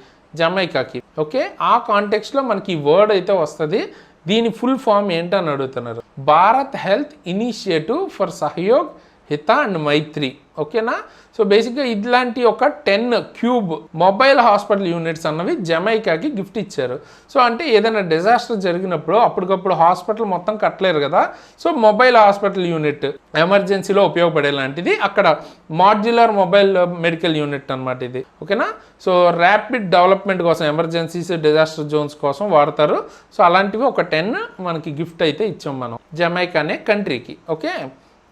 A: జమైకాకి. ఓకే, ఆ కాంటెక్స్ట్లో మనకి ఈ వర్డ్ అయితే వస్తుంది. దీని ఫుల్ ఫామ్ ఏంటని అడుగుతున్నారు. Bharat health initiative for Sahyog, Hita and మైత్రి. ఓకేనా. సో బేసిక్గా ఇట్లాంటి ఒక 10 క్యూబ్ మొబైల్ హాస్పిటల్ యూనిట్స్ అన్నవి జమైకాకి గిఫ్ట్ ఇచ్చారు. సో అంటే ఏదైనా డిజాస్టర్ జరిగినప్పుడు అప్పటికప్పుడు హాస్పిటల్ మొత్తం కట్టలేరు కదా. సో మొబైల్ హాస్పిటల్ యూనిట్ ఎమర్జెన్సీలో ఉపయోగపడేలాంటిది అక్కడ మాడ్యులర్ మొబైల్ మెడికల్ యూనిట్ అనమాట ఇది. ఓకేనా. సో ర్యాపిడ్ డెవలప్మెంట్ కోసం, ఎమర్జెన్సీస్, డిజాస్టర్ జోన్స్ కోసం వాడతారు. సో అలాంటివి ఒక 10 మనకి గిఫ్ట్ అయితే ఇచ్చాం మనం జమైకా అనే కంట్రీకి. ఓకే.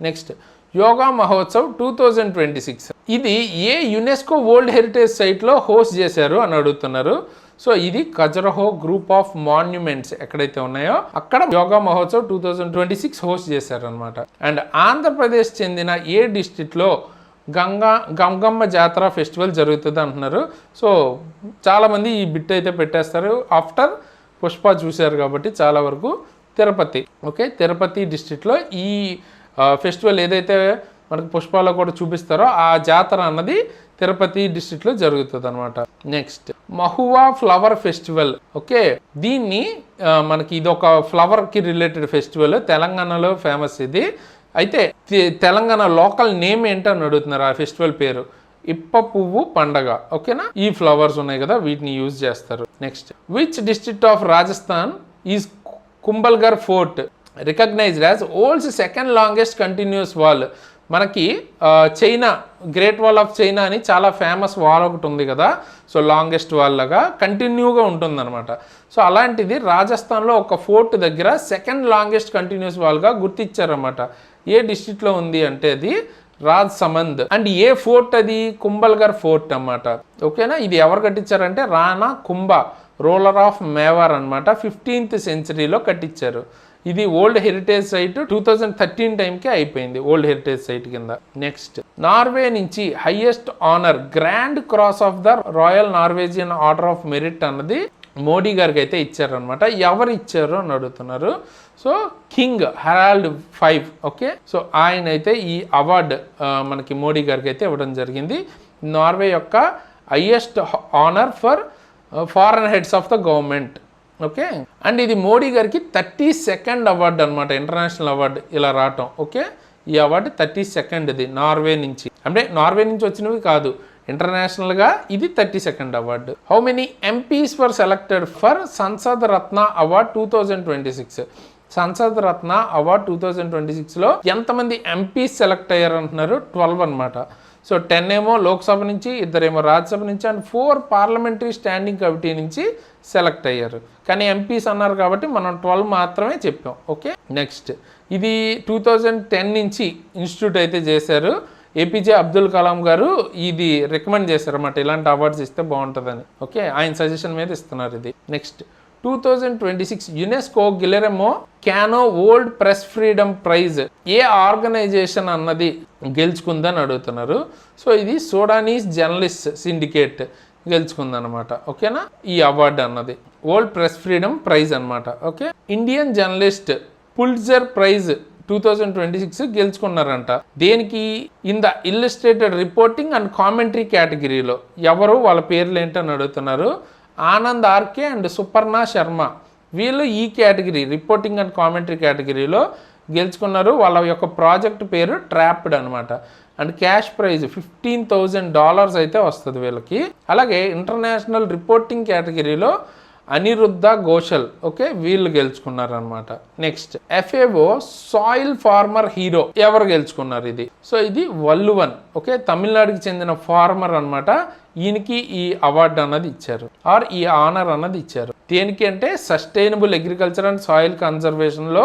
A: నెక్స్ట్ యోగా మహోత్సవ్ 2026. ఇది ఏ యునెస్కో వరల్డ్ హెరిటేజ్ సైట్లో హోస్ట్ చేశారు అని అడుగుతున్నారు. సో ఇది ఖజురహో గ్రూప్ ఆఫ్ మాన్యుమెంట్స్ ఎక్కడైతే ఉన్నాయో అక్కడ యోగా మహోత్సవ్ 2026 హోస్ట్ చేశారు అనమాట. అండ్ ఆంధ్రప్రదేశ్ చెందిన ఏ డిస్ట్రిక్ట్లో గంగమ్మ జాతర ఫెస్టివల్ జరుగుతుంది అంటున్నారు. సో చాలామంది ఈ బిట్ అయితే పెట్టేస్తారు. ఆఫ్టర్ పుష్ప చూశారు కాబట్టి చాలా వరకు తిరుపతి. ఓకే, తిరుపతి డిస్ట్రిక్ట్లో ఈ ఫెస్టివల్ ఏదైతే మనకు పుష్పాలో కూడా చూపిస్తారో ఆ జాతర అన్నది తిరుపతి డిస్ట్రిక్ట్లో జరుగుతుంది అనమాట. Next Mahua flower festival. Okay, దీన్ని మనకి ఇది ఒక ఫ్లవర్కి రిలేటెడ్ ఫెస్టివల్, తెలంగాణలో ఫేమస్ ఇది. అయితే తెలంగాణ లోకల్ నేమ్ ఏంటని అడుగుతున్నారు. ఆ ఫెస్టివల్ పేరు ఇప్ప పువ్వు పండగ. ఓకేనా, ఈ ఫ్లవర్స్ ఉన్నాయి కదా వీటిని యూజ్ చేస్తారు. Next which district of Rajasthan is Kumbhalgarh fort recognized as world's second longest continuous wall? మనకి China great wall of China అని చాలా ఫేమస్ వాల్ ఒకటి ఉంది కదా. సో లాంగెస్ట్ వాల్ లాగా కంటిన్యూగా ఉంటుందన్నమాట. సో అలాంటిది రాజస్థాన్లో ఒక ఫోర్ట్ దగ్గర సెకండ్ లాంగెస్ట్ కంటిన్యూస్ వాల్గా గుర్తించారన్నమాట. ఏ డిస్ట్రిక్ట్లో ఉంది అంటే అది రాజ్సమంద్. అండ్ ఏ ఫోర్ట్ అది? కుంభల్గర్ ఫోర్ట్ అన్నమాట. ఓకేనా, ఇది ఎవరు కట్టించారంటే రాణా కుంభ, రూలర్ ఆఫ్ మేవార్ అనమాట. 15th సెంచరీలో కట్టించారు. ఇది ఓల్డ్ హెరిటేజ్ సైట్ 2013 టైంకే అయిపోయింది ఓల్డ్ హెరిటేజ్ సైట్ కింద. నెక్స్ట్ నార్వే నుంచి highest honour grand cross of the royal Norwegian order of merit అన్నది మోడీ గారికి అయితే ఇచ్చారనమాట. ఎవరు ఇచ్చారు అని అడుగుతున్నారు. So king Harald 5. Okay, so ఆయన అయితే ఈ అవార్డు మనకి మోడీ గారికి అయితే ఇవ్వడం జరిగింది. నార్వే యొక్క highest honour for foreign heads of the government. Okay, and ఇది మోడీ గారికి 32nd అవార్డు అనమాట, ఇంటర్నేషనల్ అవార్డు ఇలా రావటం. ఓకే, ఈ అవార్డు 32nd నార్వే నుంచి, అంటే నార్వే నుంచి వచ్చినవి కాదు, ఇంటర్నేషనల్గా ఇది 32nd award. How many MPs were selected for Sansad Ratna award 2026? Sansad Ratna award 2026లో ఎంతమంది ఎంపీస్ సెలెక్ట్ అయ్యారు అంటున్నారు? 12 అనమాట. సో 10 ఏమో లోక్సభ నుంచి, 2 ఏమో రాజ్యసభ నుంచి, అండ్ 4 పార్లమెంటరీ స్టాండింగ్ కమిటీ నుంచి సెలెక్ట్ అయ్యారు. కానీ ఎంపీస్ అన్నారు కాబట్టి మనం 12 మాత్రమే చెప్పాం. ఓకే, నెక్స్ట్ ఇది 2010 నుంచి ఇన్స్టిట్యూట్ అయితే చేశారు. ఏపీజే అబ్దుల్ కలాం గారు ఇది రికమెండ్ చేశారు అన్నమాట, ఇలాంటి అవార్డ్స్ ఇస్తే బాగుంటుందని. ఓకే, ఆయన సజెషన్ మీద ఇస్తున్నారు ఇది. Next 2026 UNESCO Guillermo Cano world press freedom prize ఏ ఆర్గనైజేషన్ అన్నది గెలుచుకుందని అడుగుతున్నారు. సో ఇది సూడానీస్ జర్నలిస్ట్ సిండికేట్. గెలుచుకుందనమాట. ఓకేనా ఈ అవార్డు అన్నది వరల్డ్ ప్రెస్ ఫ్రీడమ్ ప్రైజ్ అనమాట. Okay, Indian journalist Pulitzer prize 2026 గెలుచుకున్నారంట. దేనికి? In the illustrated reporting and commentary కేటగిరీలో. ఎవరు? వాళ్ళ పేర్లు ఏంటని అడుగుతున్నారు. ఆనంద్ ఆర్కే అండ్ సుపర్ణ శర్మ వీళ్ళు ఈ కేటగిరీ రిపోర్టింగ్ అండ్ కామెంటరీ కేటగిరీలో గెలుచుకున్నారు. వాళ్ళ యొక్క ప్రాజెక్ట్ పేరు ట్రాప్డ్ అనమాట. అండ్ క్యాష్ ప్రైజ్ $15,000 అయితే వస్తుంది వీళ్ళకి. అలాగే ఇంటర్నేషనల్ రిపోర్టింగ్ కేటగిరీలో అనిరుద్ధ ఘోషల్ ఓకే వీళ్ళు గెలుచుకున్నారనమాట. Next FAO soil farmer hero ఎవరు గెలుచుకున్నారు ఇది? సో ఇది వల్లువన్ ఓకే తమిళనాడుకి చెందిన ఫార్మర్ అనమాట. ఈయనకి ఈ అవార్డు అన్నది ఇచ్చారు ఆర్ ఈ ఆనర్ అన్నది ఇచ్చారు. దేనికి అంటే సస్టైనబుల్ అగ్రికల్చర్ అండ్ సాయిల్ కన్జర్వేషన్లో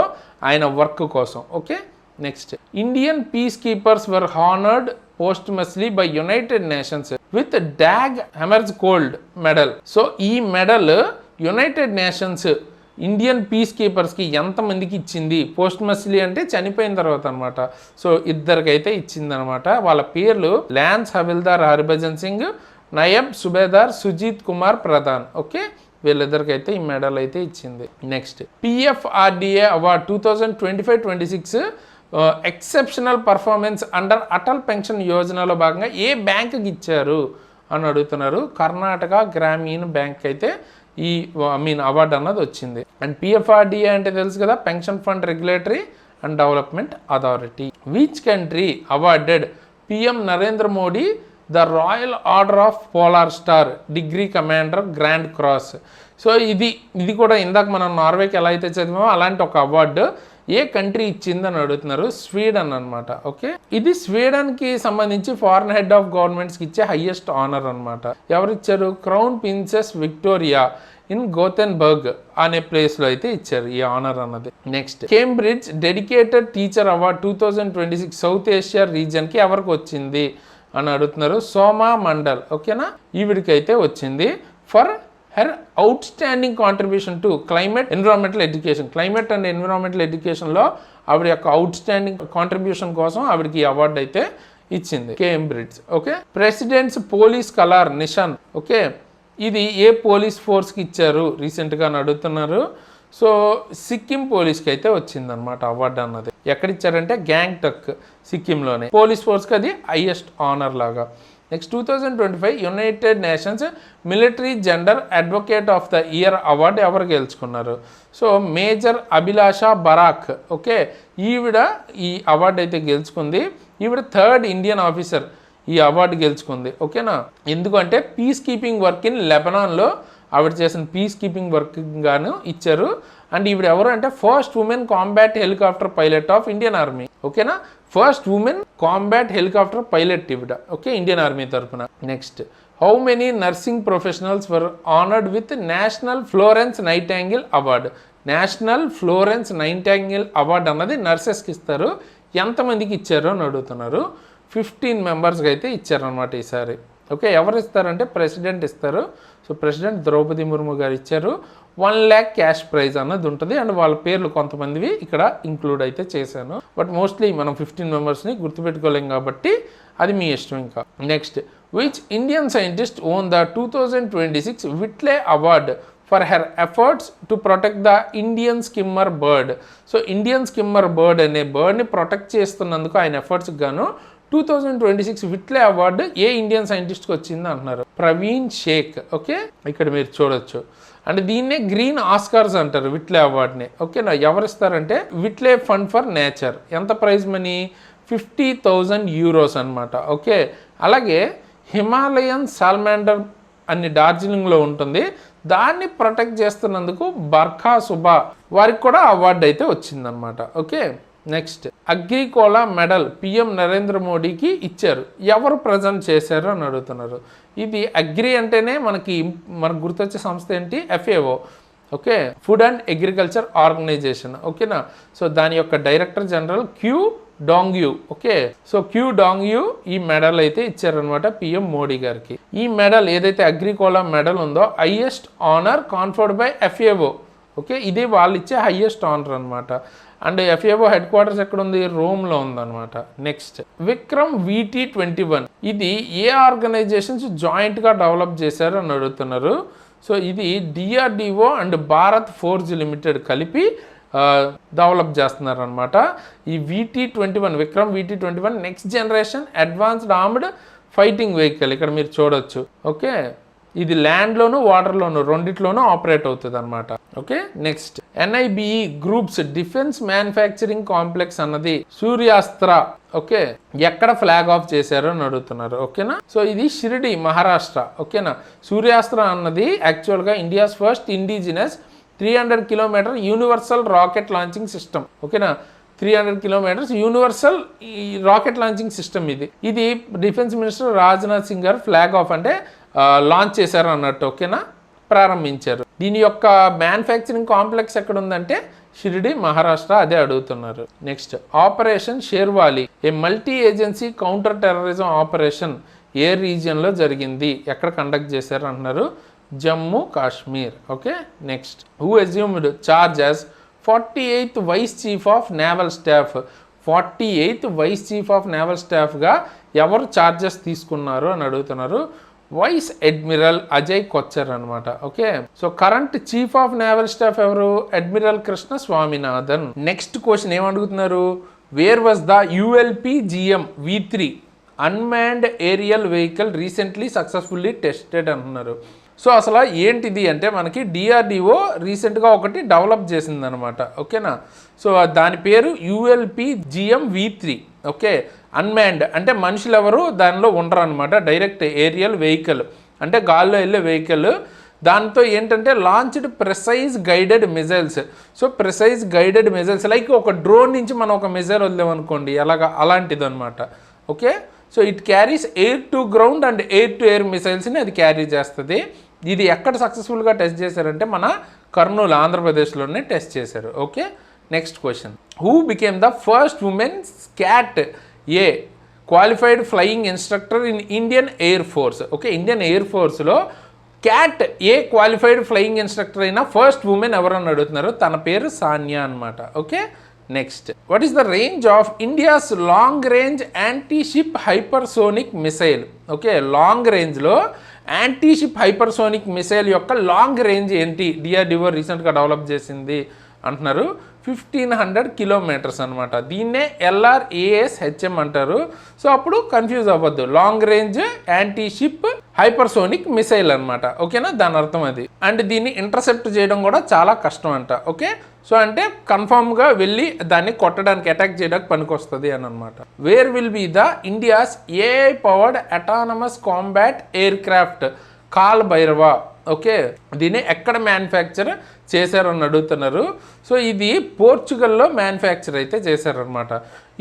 A: ఆయన వర్క్ కోసం. Okay, next Indian peace keepers were honoured posthumously by United Nations with Dag Hammarskjold medal. So ఈ medal United Nations Indian peace కీపర్స్కి ఎంతమందికి ఇచ్చింది? పోస్ట్మస్లీ అంటే చనిపోయిన తర్వాత అనమాట. సో ఇద్దరికైతే ఇచ్చిందనమాట. వాళ్ళ పేర్లు లాన్స్ హవిల్దార్ హర్భజన్ సింగ్, నయబ్ సుబేదార్ సుజీత్ కుమార్ ప్రధాన్. ఓకే, వీళ్ళిద్దరికైతే ఈ మెడల్ అయితే ఇచ్చింది. Next PFRDA award 2025-26 exceptional performance under Atal pension యోజనలో భాగంగా ఏ బ్యాంకుకి ఇచ్చారు అని అడుగుతున్నారు. కర్ణాటక గ్రామీణ బ్యాంక్ అయితే ఈ అవార్డు అన్నది వచ్చింది. అండ్ PFRDA అంటే తెలుసు కదా, pension fund regulatory and development authority. Which country awarded PM Narendra Modi the royal order of polar star degree commander grand cross? So ఇది కూడా ఇందాక మనం నార్వేకి ఎలా అయితే చదివామో అలాంటి ఒక అవార్డు ఏ కంట్రీ ఇచ్చిందని అడుగుతున్నారు. స్వీడన్ అనమాట. ఓకే, ఇది స్వీడన్కి సంబంధించి ఫారెన్ హెడ్ ఆఫ్ గవర్నమెంట్స్కి ఇచ్చే హైయెస్ట్ ఆనర్ అనమాట. ఎవరు ఇచ్చారు? Crown princess Victoria in Gothenburg అనే ప్లేస్లో అయితే ఇచ్చారు ఈ ఆనర్ అన్నది. Next Cambridge dedicated teacher award 2026 South Asia రీజియన్కి ఎవరికి వచ్చింది అని అడుగుతున్నారు. సోమా మండల్. ఓకేనా, ఈవిడికైతే వచ్చింది for her outstanding contribution to climate environmental education. Climate and environmental ఎడ్యుకేషన్లో ఆవిడ యొక్క అవుట్ స్టాండింగ్ కాంట్రిబ్యూషన్ కోసం ఆవిడకి ఈ అవార్డు అయితే ఇచ్చింది Cambridge. Okay, President's police colour Nishan. Okay, ఇది ఏ పోలీస్ ఫోర్స్కి ఇచ్చారు రీసెంట్గా అని అడుగుతున్నారు. సో సిక్కిం పోలీస్కి అయితే వచ్చిందనమాట అవార్డు అన్నది. ఎక్కడిచ్చారంటే గ్యాంగ్టక్ సిక్కింలోనే. పోలీస్ ఫోర్స్కి అది హైయెస్ట్ ఆనర్ లాగా. Next 2025 United Nations military gender advocate of the year award ఎవరు గెలుచుకున్నారు? So major Abhilasha Barak. Okay, ఈవిడ ఈ అవార్డు అయితే గెలుచుకుంది. ఈవిడ 3rd ఇండియన్ ఆఫీసర్ ఈ అవార్డు గెలుచుకుంది. ఓకేనా, ఎందుకంటే పీస్ కీపింగ్ వర్క్ ఇన్ లెబనాన్లో ఆవిడ చేసిన పీస్ కీపింగ్ వర్క్ గాను ఇచ్చారు. అండ్ ఈవిడ ఎవరు అంటే first women combat helicopter pilot of Indian army. ఓకేనా, first women combat helicopter pilot ఈవిడ. ఓకే, ఇండియన్ ఆర్మీ తరఫున. Next how many nursing professionals were honoured with national Florence Nightingale award? National Florence Nightingale award అన్నది నర్సెస్కి ఇస్తారు. ఎంతమందికి ఇచ్చారు అని అడుగుతున్నారు. 15 మెంబర్స్కి అయితే ఇచ్చారనమాట ఈసారి. ఓకే, ఎవరు ఇస్తారంటే ప్రెసిడెంట్ ఇస్తారు. సో ప్రెసిడెంట్ ద్రౌపది ముర్ము గారు ఇచ్చారు. 1 lakh క్యాష్ ప్రైజ్ అన్నది ఉంటుంది. అండ్ వాళ్ళ పేర్లు కొంతమందివి ఇక్కడ ఇంక్లూడ్ అయితే చేశాను. బట్ మోస్ట్లీ మనం 15 మెంబర్స్ని గుర్తుపెట్టుకోలేం కాబట్టి అది మీ ఇష్టం. ఇంకా next which Indian scientist won the 2026 Whitley award for her efforts to protect the Indian skimmer bird? So Indian skimmer bird అనే బర్డ్ని ప్రొటెక్ట్ చేస్తున్నందుకు ఆయన ఎఫర్ట్స్కి గాను 2026 విట్లే అవార్డు ఏ ఇండియన్ సైంటిస్ట్కి వచ్చింది అంటున్నారు. ప్రవీణ్ షేక్. ఓకే, ఇక్కడ మీరు చూడొచ్చు. అంటే దీన్నే గ్రీన్ ఆస్కార్స్ అంటారు విట్లే అవార్డుని. ఓకేనా, ఎవరిస్తారంటే విట్లే ఫండ్ ఫర్ నేచర్. ఎంత ప్రైజ్ మనీ? 50,000 euros అనమాట. ఓకే, అలాగే హిమాలయన్ సాల్మాండర్ అని డార్జిలింగ్లో ఉంటుంది. దాన్ని ప్రొటెక్ట్ చేస్తున్నందుకు బర్ఖా సుబా వారికి కూడా అవార్డు అయితే వచ్చిందనమాట. Okay, next Agricola medal PM Narendra మోడీకి ఇచ్చారు. ఎవరు ప్రజెంట్ చేశారు అని అడుగుతున్నారు. ఇది అగ్రి అంటేనే మనకు గుర్తొచ్చే సంస్థ ఏంటి? FAO. Okay, food and agriculture organization. ఓకేనా, సో దాని యొక్క director general Qu Dongyu. Okay, so Qu Dongyu ఈ మెడల్ అయితే ఇచ్చారనమాట PM మోడీ గారికి. ఈ మెడల్ ఏదైతే అగ్రికోలా మెడల్ ఉందో highest honour conferred by FAO. Okay, ఇది వాళ్ళు ఇచ్చే హైయెస్ట్ ఆనర్ అనమాట. అండ్ FAO హెడ్ క్వార్టర్స్ ఎక్కడ ఉంది, రోమ్లో ఉందన్నమాట. నెక్స్ట్ విక్రమ్ VT-21 ఇది ఏ ఆర్గనైజేషన్స్ జాయింట్గా డెవలప్ చేశారు అని అడుగుతున్నారు. సో ఇది DRDO and Bharat forge limited కలిపి డెవలప్ చేస్తున్నారు అనమాట. ఈ VT-21 Vikram VT-21 next generation advanced armed fighting vehicle ఇక్కడ మీరు చూడొచ్చు. ఓకే, ఇది ల్యాండ్లోను వాటర్లోను రెండిట్లోనూ ఆపరేట్ అవుతుంది అనమాట. Okay, next NIBE groups defence manufacturing complex అన్నది సూర్యాస్త్ర ఓకే ఎక్కడ ఫ్లాగ్ ఆఫ్ చేశారు అని అడుగుతున్నారు. ఓకేనా, సో ఇది షిరిడి మహారాష్ట్ర. ఓకేనా, సూర్యాస్త్ర అన్నది యాక్చువల్గా India's first indigenous 300 kilometre universal rocket launching system. ఓకేనా, 300 కిలోమీటర్స్ యూనివర్సల్ ఈ రాకెట్ లాంచింగ్ సిస్టమ్. ఇది డిఫెన్స్ మినిస్టర్ రాజ్నాథ్ సింగ్ గారు ఫ్లాగ్ ఆఫ్ అంటే లాంచ్ చేశారు అన్నట్టు. ఓకేనా, ప్రారంభించారు. దీని యొక్క మ్యానుఫ్యాక్చరింగ్ కాంప్లెక్స్ ఎక్కడ ఉందంటే షిరిడి మహారాష్ట్ర, అదే అడుగుతున్నారు. Next operation Sherwali a multi agency counter terrorism operation ఏ రీజియన్లో జరిగింది, ఎక్కడ కండక్ట్ చేశారు అంటున్నారు, Jammu Kashmir. Okay, next who assumed charge as 48th vice chief of naval staff. 48th vice chief of naval స్టాఫ్గా ఎవరు చార్జెస్ తీసుకున్నారు అని అడుగుతున్నారు, వైస్ అడ్మిరల్ అజయ్ కొచ్చర్ అనమాట. Okay, so current chief of naval staff ఎవరు, admiral Krishna Swaminathan. Next question ఏమడుగుతున్నారు, where was the ULP-GM V3 unmanned aerial vehicle recently successfully tested అంటున్నారు. So అసలు ఏంటిది అంటే మనకి DRDO రీసెంట్గా ఒకటి డెవలప్ చేసిందనమాట. ఓకేనా, సో దాని పేరు ULP-GM V3. ఓకే, అన్మాన్డ్ అంటే మనుషులు ఎవరు దానిలో ఉండరు అనమాట, డైరెక్ట్ ఏరియల్ వెహికల్ అంటే గాల్లో వెళ్ళే వెహికల్. దాంతో ఏంటంటే launched precise guided missiles. So precise guided missiles like ఒక డ్రోన్ నుంచి మనం ఒక మిజైల్ వదిలేమనుకోండి అలాంటిది అనమాట. Okay, so it carries air to ground and air to air మిసైల్స్ని అది క్యారీ చేస్తుంది. ఇది ఎక్కడ సక్సెస్ఫుల్గా టెస్ట్ చేశారంటే మన కర్నూలు ఆంధ్రప్రదేశ్లోనే టెస్ట్ చేశారు. Okay, next question who became the first women cat A qualified flying instructor in Indian air force. Okay, Indian air ఫోర్స్లో cat A qualified flying instructor అయిన ఫస్ట్ ఉమెన్ ఎవరని అడుగుతున్నారు, తన పేరు సానియా అనమాట. Okay, next what is the range of India's long range anti ship hypersonic missile. Okay, long రేంజ్లో anti ship hypersonic missile యొక్క long range ఏంటి, DRDO రీసెంట్గా డెవలప్ చేసింది అంటున్నారు, 1500 కిలోమీటర్స్ అనమాట. దీన్నే LRASHM అంటారు. సో అప్పుడు కన్ఫ్యూజ్ అవ్వద్దు, long range anti ship hypersonic missile అనమాట. ఓకేనా, దాని అర్థం అది. అండ్ దీన్ని ఇంటర్సెప్ట్ చేయడం కూడా చాలా కష్టం అంట. ఓకే, సో అంటే కన్ఫామ్గా వెళ్ళి దాన్ని కొట్టడానికి అటాక్ చేయడానికి పనికొస్తుంది అని అనమాట. Where will be the India's AI powered autonomous combat aircraft call Bhairav. Okay, దీన్ని ఎక్కడ మ్యానుఫ్యాక్చర్ చేశారని అడుగుతున్నారు. సో ఇది పోర్చుగల్లో మ్యానుఫ్యాక్చర్ అయితే చేశారనమాట.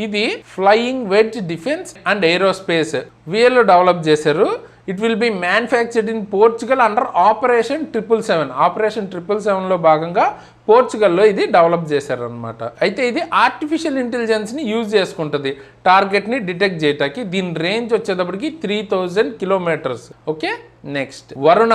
A: ఇది flying wedge defence and aerospace వీళ్ళు డెవలప్ చేశారు. It will be manufactured in Portugal under operation 777. Operation 777లో భాగంగా పోర్చుగల్లో ఇది డెవలప్ చేశారనమాట. అయితే ఇది ఆర్టిఫిషియల్ ఇంటెలిజెన్స్ని యూజ్ చేసుకుంటుంది టార్గెట్ని డిటెక్ట్ చేయటానికి. దీని రేంజ్ వచ్చేటప్పటికి 3000 కిలోమీటర్స్. ఓకే, నెక్స్ట్ వరుణ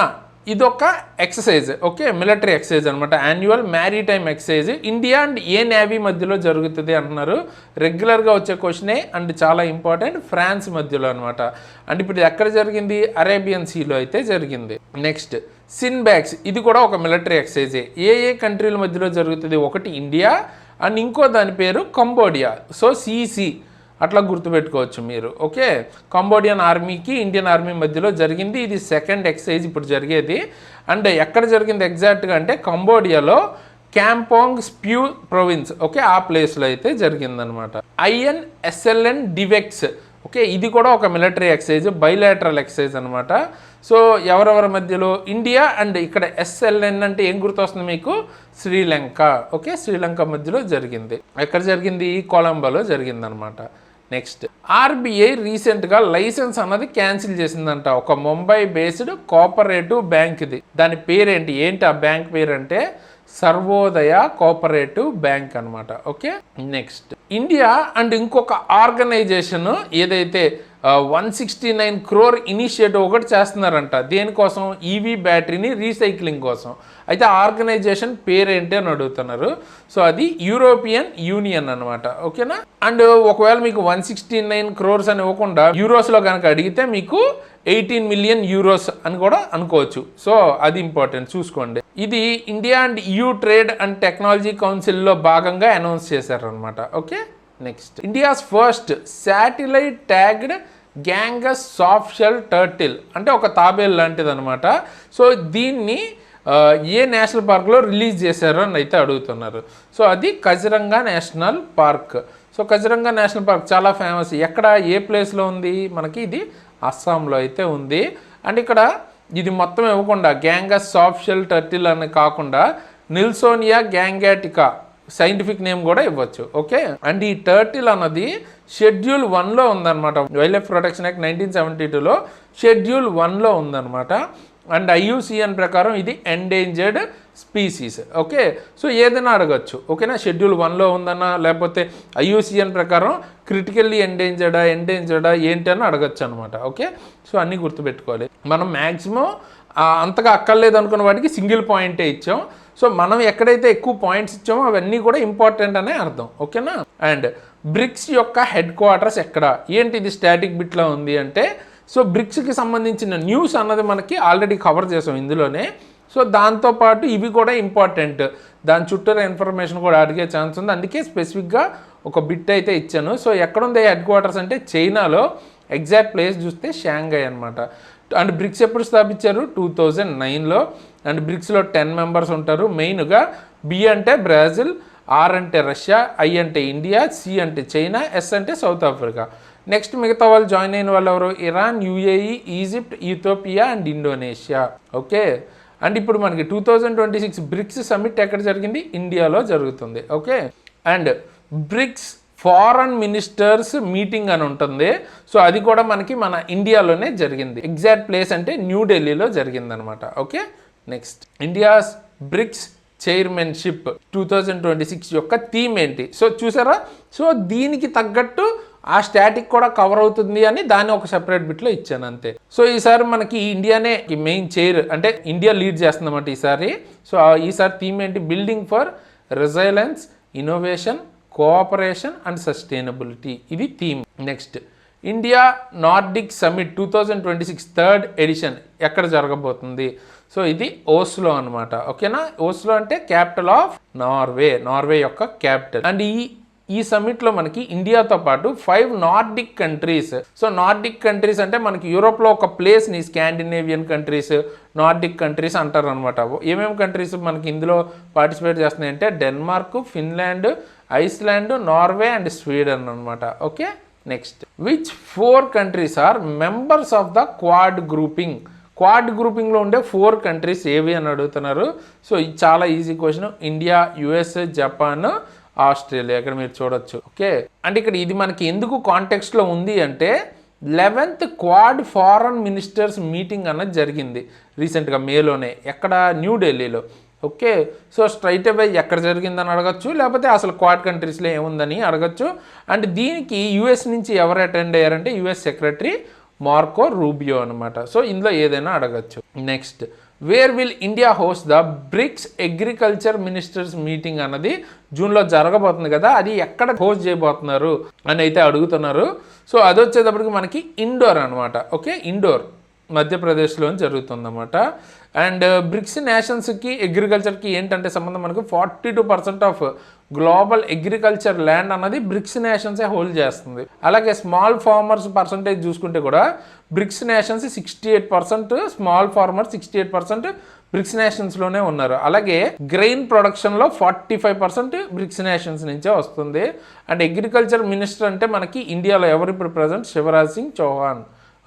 A: ఇదొక ఎక్సర్సైజ్. ఓకే, మిలిటరీ ఎక్సర్సైజ్ అనమాట, annual maritime exercise. India and A navy మధ్యలో జరుగుతుంది అంటున్నారు. రెగ్యులర్గా వచ్చే క్వశ్చనే అండ్ చాలా ఇంపార్టెంట్, ఫ్రాన్స్ మధ్యలో అనమాట. అండ్ ఇప్పుడు ఇది ఎక్కడ జరిగింది, అరేబియన్ సీలో అయితే జరిగింది. నెక్స్ట్ సిన్బ్యాక్స్ ఇది కూడా ఒక మిలిటరీ ఎక్సర్సైజే. ఏ కంట్రీల మధ్యలో జరుగుతుంది, ఒకటి ఇండియా అండ్ ఇంకో దాని పేరు కంబోడియా. సో CC అట్లా గుర్తుపెట్టుకోవచ్చు మీరు. ఓకే, కంబోడియన్ ఆర్మీకి ఇండియన్ ఆర్మీ మధ్యలో జరిగింది. ఇది సెకండ్ ఎక్సర్సైజ్ ఇప్పుడు జరిగేది. అండ్ ఎక్కడ జరిగింది ఎగ్జాక్ట్గా అంటే కంబోడియాలో క్యాంపాంగ్ స్ప్యూ ప్రొవిన్స్. ఓకే, ఆ ప్లేస్లో అయితే జరిగిందనమాట. INSLN డివెక్స్. ఓకే, ఇది కూడా ఒక మిలిటరీ ఎక్సర్సైజ్, బైలాటరల్ ఎక్సర్సైజ్ అనమాట. సో ఎవరెవరి మధ్యలో, ఇండియా అండ్ ఇక్కడ SLN అంటే ఏం గుర్తొస్తుంది మీకు, శ్రీలంక. ఓకే, శ్రీలంక మధ్యలో జరిగింది. ఎక్కడ జరిగింది, కొలంబోలో జరిగిందనమాట. నెక్స్ట్ RBI రీసెంట్గా లైసెన్స్ అన్నది క్యాన్సిల్ చేసిందంట ఒక ముంబై బేస్డ్ కోఆపరేటివ్ బ్యాంక్. ఇది దాని పేరేంటి, ఏంటి ఆ బ్యాంక్ పేరు అంటే సర్వోదయ కోఆపరేటివ్ బ్యాంక్ అనమాట. ఓకే, నెక్స్ట్ ఇండియా అండ్ ఇంకొక ఆర్గనైజేషన్ ఏదైతే 169 crore ఇనిషియేటివ్ ఒకటి చేస్తున్నారంట. దేనికోసం? ఈవీ బ్యాటరీని రీసైక్లింగ్ కోసం. అయితే ఆర్గనైజేషన్ పేరేంటి అని అడుగుతున్నారు. సో అది యూరోపియన్ యూనియన్ అనమాట. ఓకేనా? అండ్ ఒకవేళ మీకు 169 crores అని ఇవ్వకుండా యూరోస్లో కనుక అడిగితే మీకు 18 million euros అని కూడా అనుకోవచ్చు. సో అది ఇంపార్టెంట్, చూసుకోండి. ఇది India and EU trade and technology కౌన్సిల్లో భాగంగా అనౌన్స్ చేశారనమాట. Okay, next India's first satellite tagged Ganges soft shell turtle అంటే ఒక తాబేల్ లాంటిది అనమాట. సో దీన్ని ఏ నేషనల్ పార్క్లో రిలీజ్ చేశారు అని అయితే అడుగుతున్నారు. సో అది Kaziranga national park. So Kaziranga national park చాలా ఫేమస్. ఎక్కడ, ఏ ప్లేస్లో ఉంది? మనకి ఇది అస్సాంలో అయితే ఉంది. అండ్ ఇక్కడ ఇది మొత్తం ఇవ్వకుండా గ్యాంగస్ సాఫ్ట్ షెల్ టర్టిల్ అని కాకుండా నిల్సోనియా గ్యాంగాటికా సైంటిఫిక్ నేమ్ కూడా ఇవ్వచ్చు. ఓకే, అండ్ ఈ టర్టిల్ అన్నది షెడ్యూల్ 1లో ఉందన్నమాట. వైల్డ్ లైఫ్ ప్రొటెక్షన్ యాక్ట్ 1972లో షెడ్యూల్ 1లో ఉందన్నమాట. అండ్ IUCN ప్రకారం ఇది ఎండేంజర్డ్ స్పీసీస్. ఓకే, సో ఏదైనా అడగచ్చు. ఓకేనా, షెడ్యూల్ 1లో ఉందన్నా లేకపోతే IUCN ప్రకారం క్రిటికల్లీ ఎండేంజర్డా ఏంటి అని అడగచ్చు అనమాట. ఓకే, సో అన్నీ గుర్తుపెట్టుకోవాలి. మనం మ్యాక్సిమం అంతగా అక్కర్లేదు అనుకున్న వాటికి సింగిల్ పాయింటే ఇచ్చాం. సో మనం ఎక్కడైతే ఎక్కువ పాయింట్స్ ఇచ్చామో అవన్నీ కూడా ఇంపార్టెంట్ అనే అర్థం. ఓకేనా? అండ్ బ్రిక్స్ యొక్క హెడ్ క్వార్టర్స్ ఎక్కడ? ఏంటి ఇది స్టాటిక్ బిట్లో ఉంది అంటే, సో బ్రిక్స్కి సంబంధించిన న్యూస్ అన్నది మనకి ఆల్రెడీ కవర్ చేసాం ఇందులోనే. సో దాంతోపాటు ఇవి కూడా ఇంపార్టెంట్, దాని చుట్టూ ఇన్ఫర్మేషన్ కూడా అడిగే ఛాన్స్ ఉంది. అందుకే స్పెసిఫిక్గా ఒక బిట్ అయితే ఇచ్చాను. సో ఎక్కడుంది హెడ్ క్వార్టర్స్ అంటే చైనాలో, ఎగ్జాక్ట్ ప్లేస్ చూస్తే షాంఘై అనమాట. అండ్ బ్రిక్స్ ఎప్పుడు స్థాపించారు? 2009లో. అండ్ బ్రిక్స్లో 10 members ఉంటారు. మెయిన్గా B అంటే బ్రెజిల్, R అంటే రష్యా, I అంటే ఇండియా, C అంటే చైనా, S అంటే సౌత్ ఆఫ్రికా. నెక్స్ట్ మిగతా వాళ్ళు జాయిన్ అయిన వాళ్ళు ఎవరు? Iran, UAE, Egypt, Ethiopia and Indonesia. Okay, and ఇప్పుడు మనకి 2026 బ్రిక్స్ సమ్మిట్ ఎక్కడ జరిగింది? ఇండియాలో జరుగుతుంది. Okay, and BRICS foreign ministers meeting అని ఉంటుంది. సో అది కూడా మనకి మన ఇండియాలోనే జరిగింది. ఎగ్జాక్ట్ ప్లేస్ అంటే న్యూఢిల్లీలో జరిగిందనమాట. Okay, next India's BRICS chairmanship 2026 యొక్క థీమ్ ఏంటి? సో చూసారా, సో దీనికి తగ్గట్టు ఆ స్టాటిక్ కూడా కవర్ అవుతుంది అని దాన్ని ఒక సెపరేట్ బిట్లో ఇచ్చాను అంతే. సో ఈసారి మనకి ఇండియానే మెయిన్ చైర్, అంటే ఇండియా లీడ్ చేస్తుందన్నమాట ఈసారి. సో ఈసారి థీమ్ ఏంటి? Building for resilience, innovation, cooperation and sustainability, ఇది theme. Next India Nordic summit 2026 third edition ఎక్కడ జరగబోతుంది? సో ఇది ఓస్లో అనమాట. ఓకేనా, ఓస్లో అంటే క్యాపిటల్ ఆఫ్ నార్వే యొక్క క్యాపిటల్. అండ్ ఈ సమ్మిట్లో మనకి ఇండియాతో పాటు 5 Nordic countries. So Nordic countries అంటే మనకి యూరోప్లో ఒక ప్లేస్ని స్కాండినేవియన్ కంట్రీస్, నార్డిక్ కంట్రీస్ అంటారు అనమాట. ఏమేమి కంట్రీస్ మనకి ఇందులో పార్టిసిపేట్ చేస్తున్నాయి అంటే Denmark, Finland, Iceland, Norway and Sweden అనమాట. Okay, next which 4 countries are members of the quad గ్రూపింగ్లో ఉండే 4 countries ఏవి అని అడుగుతున్నారు. సో ఇది చాలా easy question. India, US, Japan, Australia, ఇక్కడ మీరు చూడొచ్చు. ఓకే, అంటే ఇక్కడ ఇది మనకి ఎందుకు కాంటెక్స్ట్లో ఉంది అంటే 11th quad foreign ministers meeting అన్నది జరిగింది రీసెంట్గా మేలోనే. ఎక్కడ? న్యూఢిల్లీలో. ఓకే, సో స్ట్రైట్ అవే ఎక్కడ జరిగిందని అడగచ్చు, లేకపోతే అసలు క్వాడ్ కంట్రీస్లో ఏముందని అడగచ్చు. అండ్ దీనికి US నుంచి ఎవరు అటెండ్ అయ్యారంటే US సెక్రటరీ మార్కో రూబియో అనమాట. సో ఇందులో ఏదైనా అడగచ్చు. Next where will India host the BRICS agriculture ministers meeting అన్నది జూన్లో జరగబోతుంది కదా, అది ఎక్కడ హోస్ట్ చేయబోతున్నారు అని అయితే అడుగుతున్నారు. సో అది వచ్చేటప్పటికి మనకి ఇండోర్ అనమాట. ఓకే, ఇండోర్ మధ్యప్రదేశ్లో జరుగుతుందన్నమాట. అండ్ బ్రిక్స్ నేషన్స్కి అగ్రికల్చర్కి ఏంటంటే సంబంధం, మనకు 42% ఆఫ్ గ్లోబల్ అగ్రికల్చర్ ల్యాండ్ అన్నది బ్రిక్స్ నేషన్సే హోల్డ్ చేస్తుంది. అలాగే స్మాల్ ఫార్మర్స్ పర్సంటేజ్ చూసుకుంటే కూడా BRICS nations 68%, small farmers 68% BRICS నేషన్స్లోనే ఉన్నారు. అలాగే గ్రెయిన్ ప్రొడక్షన్లో 45% బ్రిక్స్ నేషన్స్ నుంచే వస్తుంది. అండ్ అగ్రికల్చర్ మినిస్టర్ అంటే మనకి ఇండియాలో ఎవరు ఇప్పుడు present? Shivraj Singh Chouhan.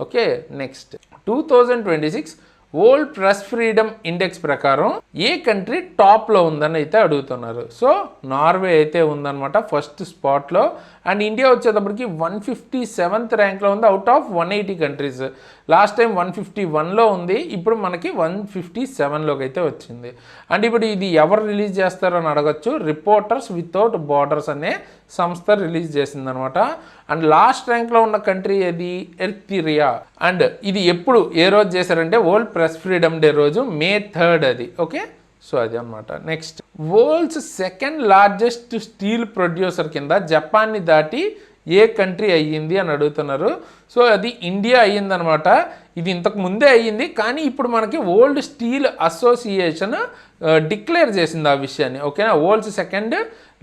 A: Okay, next 2026 world press freedom index ప్రకారం ఏ కంట్రీ టాప్లో ఉందని అయితే అడుగుతున్నారు. సో నార్వే అయితే ఉందన్నమాట ఫస్ట్ స్పాట్లో. అండ్ ఇండియా వచ్చేటప్పటికి 157th ర్యాంక్లో ఉంది out of 180 countries. Last time 151లో ఉంది, ఇప్పుడు మనకి 157లోకి అయితే వచ్చింది. అండ్ ఇప్పుడు ఇది ఎవరు రిలీజ్ చేస్తారని అడగచ్చు. రిపోర్టర్స్ వితౌట్ బార్డర్స్ అనే సంస్థ రిలీజ్ చేసిందనమాట. అండ్ లాస్ట్ ర్యాంక్లో ఉన్న కంట్రీ ఏది? ఎరిత్రియా. అండ్ ఇది ఎప్పుడు ఏ రోజు చేశారంటే వరల్డ్ ప్రెస్ ఫ్రీడమ్ డే రోజు May 3 అది. ఓకే, సో అది అనమాట. Next, world's second largest steel producer కింద జపాన్ని దాటి ఏ కంట్రీ అయ్యింది అని అడుగుతున్నారు. సో అది ఇండియా అయ్యిందనమాట. ఇది ఇంతకు ముందే అయ్యింది, కానీ ఇప్పుడు మనకి వరల్డ్ స్టీల్ అసోసియేషన్ డిక్లేర్ చేసింది ఆ విషయాన్ని. ఓకేనా, world's second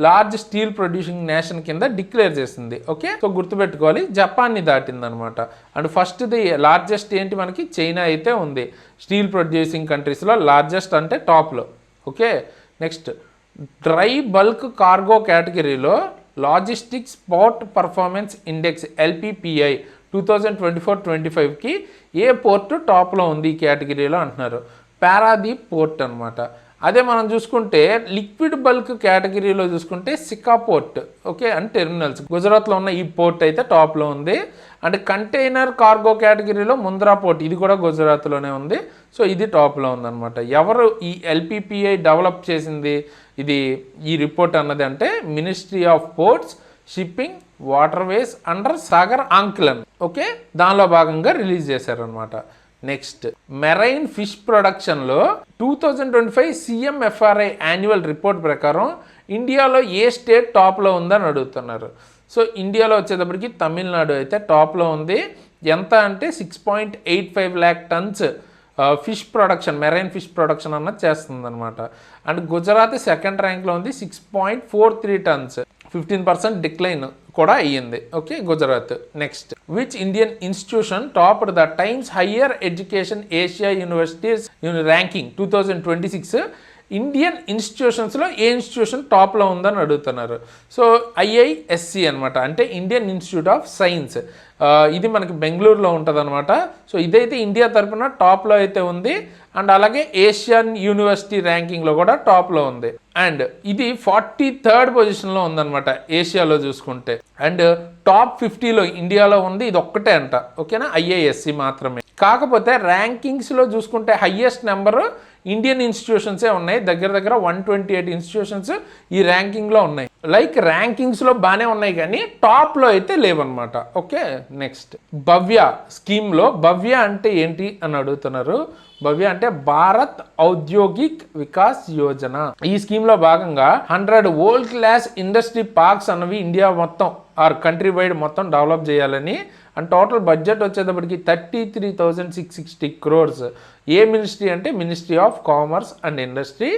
A: large steel producing nation కింద డిక్లేర్ చేసింది. ఓకే, సో గుర్తుపెట్టుకోవాలి, జపాన్ని దాటిందనమాట. అండ్ ఫస్ట్ది లార్జెస్ట్ ఏంటి మనకి? చైనా అయితే ఉంది స్టీల్ ప్రొడ్యూసింగ్ కంట్రీస్లో లార్జెస్ట్ అంటే టాప్లో. Okay, next, dry bulk cargo కేటగిరీలో logistics port performance index LPPI 2024-25కి ఏ పోర్టు టాప్లో ఉంది ఈ కేటగిరీలో అంటున్నారు? పారాదీప్ పోర్ట్ అనమాట. అదే మనం చూసుకుంటే లిక్విడ్ బల్క్ కేటగిరీలో చూసుకుంటే cica port, okay, and terminals, గుజరాత్లో ఉన్న ఈ పోర్ట్ అయితే టాప్లో ఉంది. అండ్ కంటైనర్ కార్గో కేటగిరీలో ముంద్రా పోర్ట్, ఇది కూడా గుజరాత్లోనే ఉంది. సో ఇది టాప్లో ఉందన్నమాట. ఎవరు ఈ LPPI డెవలప్ చేసింది ఈ రిపోర్ట్ అన్నది అంటే ministry of ports, shipping, waterways under Sagar Aankalan. Okay, దానిలో భాగంగా రిలీజ్ చేశారనమాట. నెక్స్ట్, మెరైన్ ఫిష్ ప్రొడక్షన్లో 2025 CMFRI యాన్యువల్ రిపోర్ట్ ప్రకారం ఇండియాలో ఏ స్టేట్ టాప్లో ఉందని అడుగుతున్నారు. సో ఇండియాలో వచ్చేటప్పటికి తమిళనాడు అయితే టాప్లో ఉంది. ఎంత అంటే 6.85 lakh tons fish production, marine fish production అన్నది చేస్తుంది అనమాట. అండ్ గుజరాత్ సెకండ్ ర్యాంక్లో ఉంది 6.43 tons, 15% డిక్లైన్ కూడా అయ్యింది. Okay, Gujarat. Next, which Indian institution topped the Times Higher Education Asia universities ranking 2026? Indian ఇన్స్టిట్యూషన్స్లో ఏ ఇన్స్టిట్యూషన్ టాప్లో ఉందని అడుగుతున్నారు. సో IISc అనమాట, అంటే ఇండియన్ ఇన్స్టిట్యూట్ ఆఫ్ సైన్స్. ఇది మనకి బెంగళూరులో ఉంటుంది అనమాట. సో ఇదైతే ఇండియా తరఫున టాప్లో అయితే ఉంది. అండ్ అలాగే ఏషియన్ యూనివర్సిటీ ర్యాంకింగ్లో కూడా టాప్లో ఉంది. అండ్ ఇది 43rd పొజిషన్లో ఉందన్నమాట ఏషియాలో చూసుకుంటే. అండ్ టాప్ 50లో ఇండియాలో ఉంది, ఇది ఒక్కటే అంట. ఓకేనా, IISc మాత్రమే. కాకపోతే ర్యాంకింగ్స్లో చూసుకుంటే హయ్యెస్ట్ నెంబర్ ఇండియన్ ఇన్స్టిట్యూషన్సే ఉన్నాయి. దగ్గర 128 ఇన్స్టిట్యూషన్స్ ఈ ర్యాంకింగ్లో ఉన్నాయి. లైక్ ర్యాంకింగ్స్లో బాగానే ఉన్నాయి కానీ టాప్లో అయితే లేవన్నమాట. ఓకే, నెక్స్ట్, భవ్య స్కీమ్లో భవ్య అంటే ఏంటి అని అడుగుతున్నారు. భవ్య అంటే భారత్ ఔద్యోగిక్ వికాస్ యోజన. ఈ స్కీమ్లో భాగంగా 100 వరల్డ్ క్లాస్ ఇండస్ట్రీ పార్క్స్ అన్నవి ఇండియా మొత్తం ఆర్ కంట్రీ వైడ్ మొత్తం డెవలప్ చేయాలని. అండ్ టోటల్ బడ్జెట్ వచ్చేటప్పటికి 33,660 crores. ఏ మినిస్ట్రీ అంటే ministry of commerce and industry.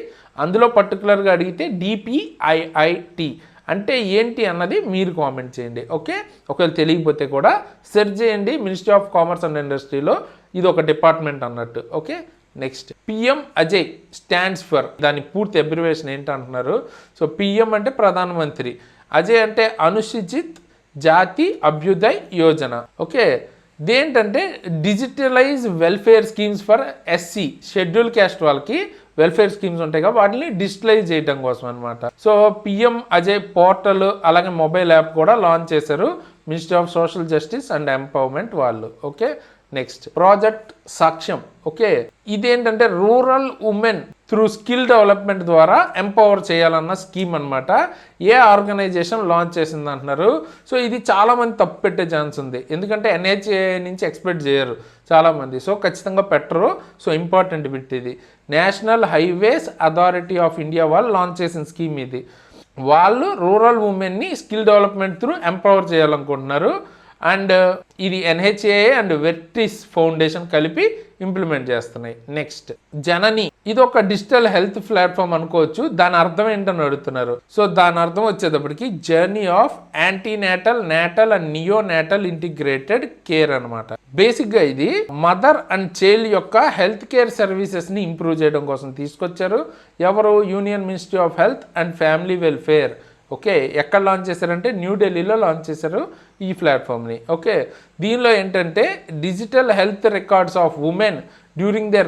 A: అందులో పర్టికులర్గా అడిగితే DPIIT అంటే ఏంటి అన్నది మీరు కామెంట్ చేయండి. ఓకే, ఒకవేళ తెలియకపోతే కూడా సెర్చ్ చేయండి. మినిస్ట్రీ ఆఫ్ కామర్స్ అండ్ ఇండస్ట్రీలో ఇది ఒక డిపార్ట్మెంట్ అన్నట్టు. Okay, next, PM Ajay stands for, దాని పూర్తి అబ్రివేషన్ ఏంటి అంటున్నారు. సో PM అంటే ప్రధానమంత్రి, అజయ్ అంటే అనుసూచిత్ జాతి అభ్యుదయ్ యోజన. ఓకే, ఇదేంటంటే digitalize welfare schemes for SC schedule caste వాళ్ళకి వెల్ఫేర్ స్కీమ్స్ ఉంటాయి కదా, వాటిని డిజిటలైజ్ చేయడం కోసం అనమాట. సో PM అజయ్ పోర్టల్ అలాగే మొబైల్ యాప్ కూడా లాంచ్ చేశారు ministry of social justice and empowerment వాళ్ళు. Okay, next, project Sakshyam. Okay, ఇదేంటంటే rural women through skill development ద్వారా ఎంపవర్ చేయాలన్న స్కీమ్ అనమాట. ఏ ఆర్గనైజేషన్ లాంచ్ చేసింది అంటున్నారు. సో ఇది చాలామంది తప్పు పెట్టే ఛాన్స్ ఉంది, ఎందుకంటే NHA నుంచి ఎక్స్పెక్ట్ చేయరు చాలామంది. సో ఖచ్చితంగా పెట్టరు. సో ఇంపార్టెంట్ బిట్ ఇది. National Highways Authority of India వాళ్ళు లాంచ్ చేసిన స్కీమ్ ఇది. వాళ్ళు రూరల్ ఉమెన్ని స్కిల్ డెవలప్మెంట్ త్రూ ఎంపవర్ చేయాలనుకుంటున్నారు. అండ్ ఇది NHA అండ్ వెర్టిస్ ఫౌండేషన్ కలిపి ఇంప్లిమెంట్ చేస్తున్నాయి. నెక్స్ట్, జనని, ఇది ఒక డిజిటల్ హెల్త్ ప్లాట్ఫామ్ అనుకోవచ్చు. దాని అర్థం ఏంటని అడుగుతున్నారు. సో దాని అర్థం వచ్చేటప్పటికి journey of antenatal, natal and neonatal integrated care అనమాట. బేసిక్గా ఇది మదర్ అండ్ చైల్డ్ యొక్క హెల్త్ కేర్ సర్వీసెస్ని ఇంప్రూవ్ చేయడం కోసం తీసుకొచ్చారు. ఎవరు? Union ministry of health and family welfare. Okay, ఎక్కడ లాంచ్ చేశారంటే న్యూఢిల్లీలో లాంచ్ చేశారు ఈ ప్లాట్ఫామ్ని. ఓకే, దీనిలో ఏంటంటే digital health records of women during the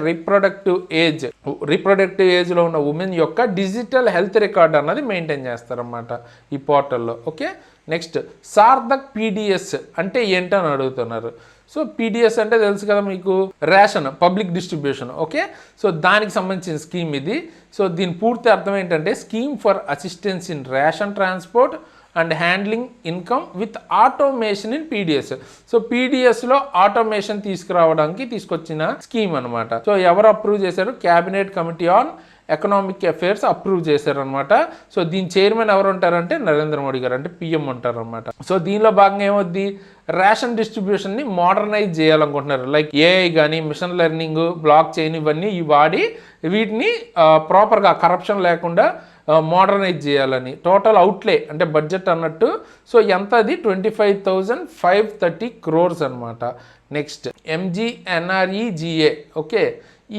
A: reproductive ఏజ్లో ఉన్న ఉమెన్ యొక్క డిజిటల్ హెల్త్ రికార్డ్ అన్నది మెయింటైన్ చేస్తారన్నమాట ఈ పోర్టల్లో. ఓకే, నెక్స్ట్, సార్థక్ PDS అంటే ఏంటని అడుగుతున్నారు. సో PDS అంటే తెలుసు కదా మీకు, ration public distribution. Okay, so దానికి సంబంధించిన స్కీమ్ ఇది. సో దీని పూర్తి అర్థం ఏంటంటే scheme for assistance in ration transport and handling income with automation in PDS. So పీడిఎస్లో ఆటోమేషన్ తీసుకురావడానికి తీసుకొచ్చిన స్కీమ్ అనమాట. సో ఎవరు అప్రూవ్ చేశారు? Cabinet committee on economic affairs approve చేశారనమాట. సో దీని చైర్మన్ ఎవరు ఉంటారంటే నరేంద్ర మోడీ గారు, అంటే పిఎం ఉంటారు అనమాట. సో దీనిలో భాగంగా ఏమవుద్ది, రేషన్ డిస్ట్రిబ్యూషన్ని మోడర్నైజ్ చేయాలనుకుంటున్నారు. లైక్ ఏఐ కానీ, మిషన్ లెర్నింగ్, బ్లాక్ చైన్ ఇవన్నీ వాడి వీటిని ప్రాపర్గా కరప్షన్ లేకుండా మోడర్నైజ్ చేయాలని. టోటల్ అవుట్లే అంటే బడ్జెట్ అన్నట్టు. సో ఎంత అది 25,530 crores అనమాట. Next MGNREGA. ఓకే,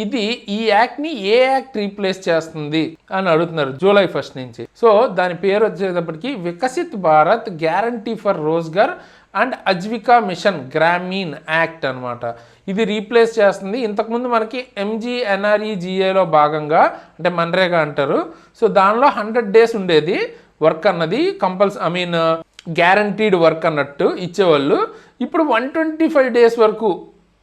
A: ఇది ఈ యాక్ట్ని ఏ యాక్ట్ రీప్లేస్ చేస్తుంది అని అడుగుతున్నారు జూలై 1 నుంచి. సో దాని పేరు వచ్చేటప్పటికి Viksit Bharat guarantee for Rozgar and Ajeevika mission Gramin act అనమాట. ఇది రీప్లేస్ చేస్తుంది. ఇంతకుముందు మనకి MGNREGAలో భాగంగా అంటే మన్రేగా అంటారు. సో దానిలో 100 days ఉండేది వర్క్ అన్నది, గ్యారంటీడ్ వర్క్ అన్నట్టు ఇచ్చేవాళ్ళు. ఇప్పుడు 125 days వరకు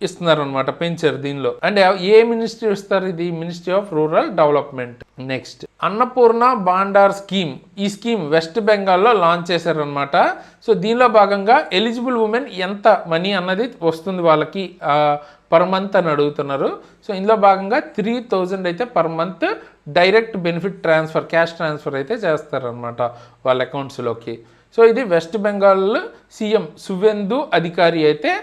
A: ఇస్తున్నారు అనమాట, పెంచారు దీనిలో. అండ్ ఏ మినిస్ట్రీ ఇస్తారు? ఇది ministry of rural development. Next Annapurna Bhandar scheme. ఈ స్కీమ్ వెస్ట్ బెంగాల్లో లాంచ్ చేశారనమాట. సో దీనిలో భాగంగా ఎలిజిబుల్ ఉమెన్ ఎంత మనీ అన్నది వస్తుంది వాళ్ళకి పర్ మంత్ అని అడుగుతున్నారు. సో ఇందులో భాగంగా 3,000 అయితే per month direct benefit transfer, cash transfer అయితే చేస్తారనమాట వాళ్ళ అకౌంట్స్లోకి. సో ఇది వెస్ట్ బెంగాల్ సీఎం సువేందు అధికారి అయితే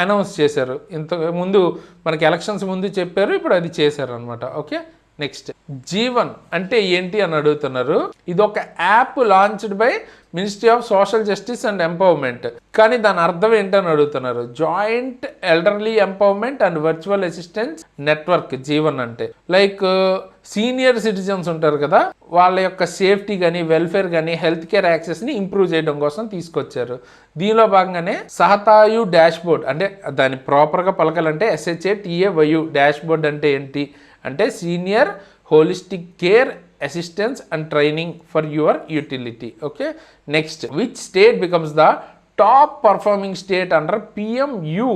A: అనౌన్స్ చేశారు. ఇంతకుముందు మనకి ఎలక్షన్స్ ముందు చెప్పారు, ఇప్పుడు అది చేశారు అనమాట. ఓకే, నెక్స్ట్ జీవన్ అంటే ఏంటి అని అడుగుతున్నారు. ఇది ఒక app launched by ministry of social justice and empowerment. కానీ దాని అర్థం ఏంటని అడుగుతున్నారు. Joint elderly empowerment and virtual assistance network Jeevan అంటే. లైక్ సీనియర్ సిటిజన్స్ ఉంటారు కదా, వాళ్ళ యొక్క సేఫ్టీ కానీ, వెల్ఫేర్ కానీ, హెల్త్ కేర్ యాక్సెస్ని ఇంప్రూవ్ చేయడం కోసం తీసుకొచ్చారు. దీనిలో భాగంగానే సహతాయు డాష్ బోర్డ్, అంటే దాన్ని ప్రాపర్గా పలకాలంటే SHATAYU డాష్ బోర్డ్ అంటే ఏంటి అంటే senior holistic care assistance and training for your utility. Okay, next which state becomes the top performing state under PMU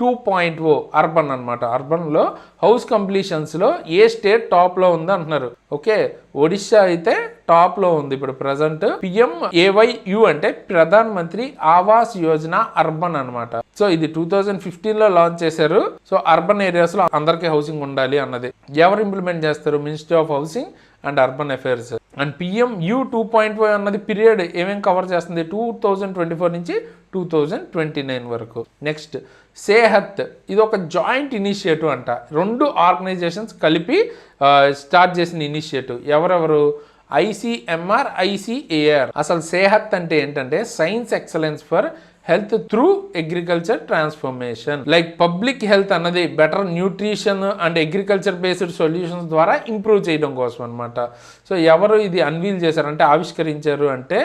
A: 2.0 urban అనమాట. అర్బన్లో హౌస్ కంప్లీషన్స్లో ఏ స్టేట్ టాప్లో ఉంది అంటున్నారు. ఓకే, ఒడిశా అయితే టాప్లో ఉంది ఇప్పుడు ప్రజెంట్. PMAYU అంటే ప్రధాన్ మంత్రి ఆవాస్ యోజన అర్బన్ అనమాట. సో ఇది 2015లో లాంచ్ చేశారు. సో అర్బన్ ఏరియాస్లో అందరికీ హౌసింగ్ ఉండాలి అన్నది. ఎవరు ఇంప్లిమెంట్ చేస్తారు? Ministry of housing and urban affairs. And PMU 2.0 అన్నది పీరియడ్ ఏమేమి కవర్ చేస్తుంది? 2024 నుంచి 2029 వరకు. నెక్స్ట్ సేహత్. ఇది ఒక జాయింట్ ఇనిషియేటివ్ అంట, 2 ఆర్గనైజేషన్స్ కలిపి స్టార్ట్ చేసిన ఇనిషియేటివ్. ఎవరెవరు? ICMR, ICAR. అసలు సేహత్ అంటే ఏంటంటే science excellence for health through agriculture transformation. Like public health అన్నది better nutrition and agriculture based solutions ద్వారా ఇంప్రూవ్ చేయడం కోసం అనమాట. సో ఎవరు ఇది అన్వీల్ చేశారంటే, ఆవిష్కరించారు అంటే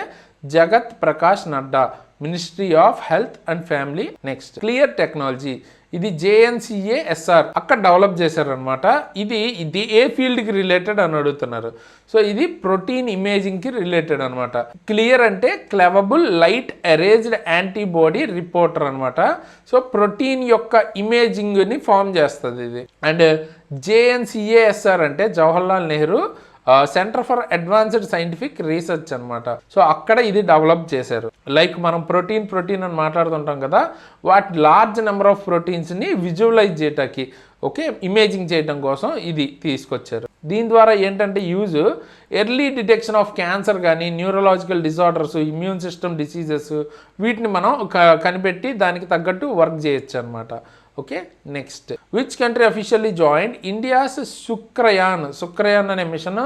A: జగత్ Prakash Nadda, ministry of health and family. Next clear technology. ఇది JNCASR అక్కడ డెవలప్ చేశారనమాట. ఇది ఏ ఫీల్డ్కి రిలేటెడ్ అని అడుగుతున్నారు. సో ఇది ప్రోటీన్ ఇమేజింగ్కి రిలేటెడ్ అనమాట. క్లియర్ అంటే క్లెవబుల్ లైట్ ఎరేజ్డ్ యాంటీబాడీ రిపోర్టర్ అనమాట. సో ప్రోటీన్ యొక్క ఇమేజింగ్ని ఫామ్ చేస్తుంది ఇది. అండ్ JNCASR అంటే Jawaharlal Nehru centre for advanced scientific research అనమాట. సో అక్కడ ఇది డెవలప్ చేశారు. లైక్ మనం ప్రోటీన్ అని మాట్లాడుతుంటాం కదా, వాటి లార్జ్ నెంబర్ ఆఫ్ ప్రోటీన్స్ని విజువలైజ్ చేయటానికి, ఓకే, ఇమేజింగ్ చేయడం కోసం ఇది తీసుకొచ్చారు. దీని ద్వారా ఏంటంటే use early detection of cancer కానీ, neurological disorders, immune system diseases, వీటిని మనం కనిపెట్టి దానికి తగ్గట్టు వర్క్ చేయొచ్చు అనమాట. Okay, next which country officially joined India's Shukrayaan అనే మిషన్,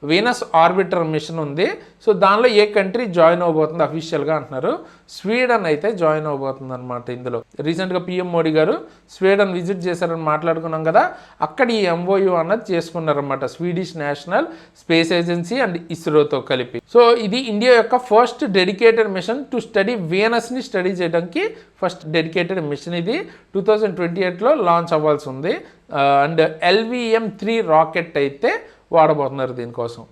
A: వీనస్ ఆర్బిటర్ మిషన్ ఉంది. సో దానిలో ఏ కంట్రీ జాయిన్ అవబోతుంది అఫీషియల్గా అంటున్నారు. స్వీడన్ అయితే జాయిన్ అవబోతుంది అనమాట. ఇందులో రీసెంట్గా PM మోడీ గారు స్వీడన్ విజిట్ చేశారని మాట్లాడుకున్నాం కదా, అక్కడ ఈ MOU అన్నది చేసుకున్నారనమాట, Swedish National Space Agency and ఇస్రోతో కలిపి. సో ఇది ఇండియా యొక్క first dedicated mission to study వీనస్ని స్టడీ చేయడానికి ఫస్ట్ డెడికేటెడ్ మిషన్. ఇది 2028లో లాంచ్ అవ్వాల్సి ఉంది. అండ్ LVM-3 రాకెట్ అయితే వాడబోతున్నారు దీనికోసం.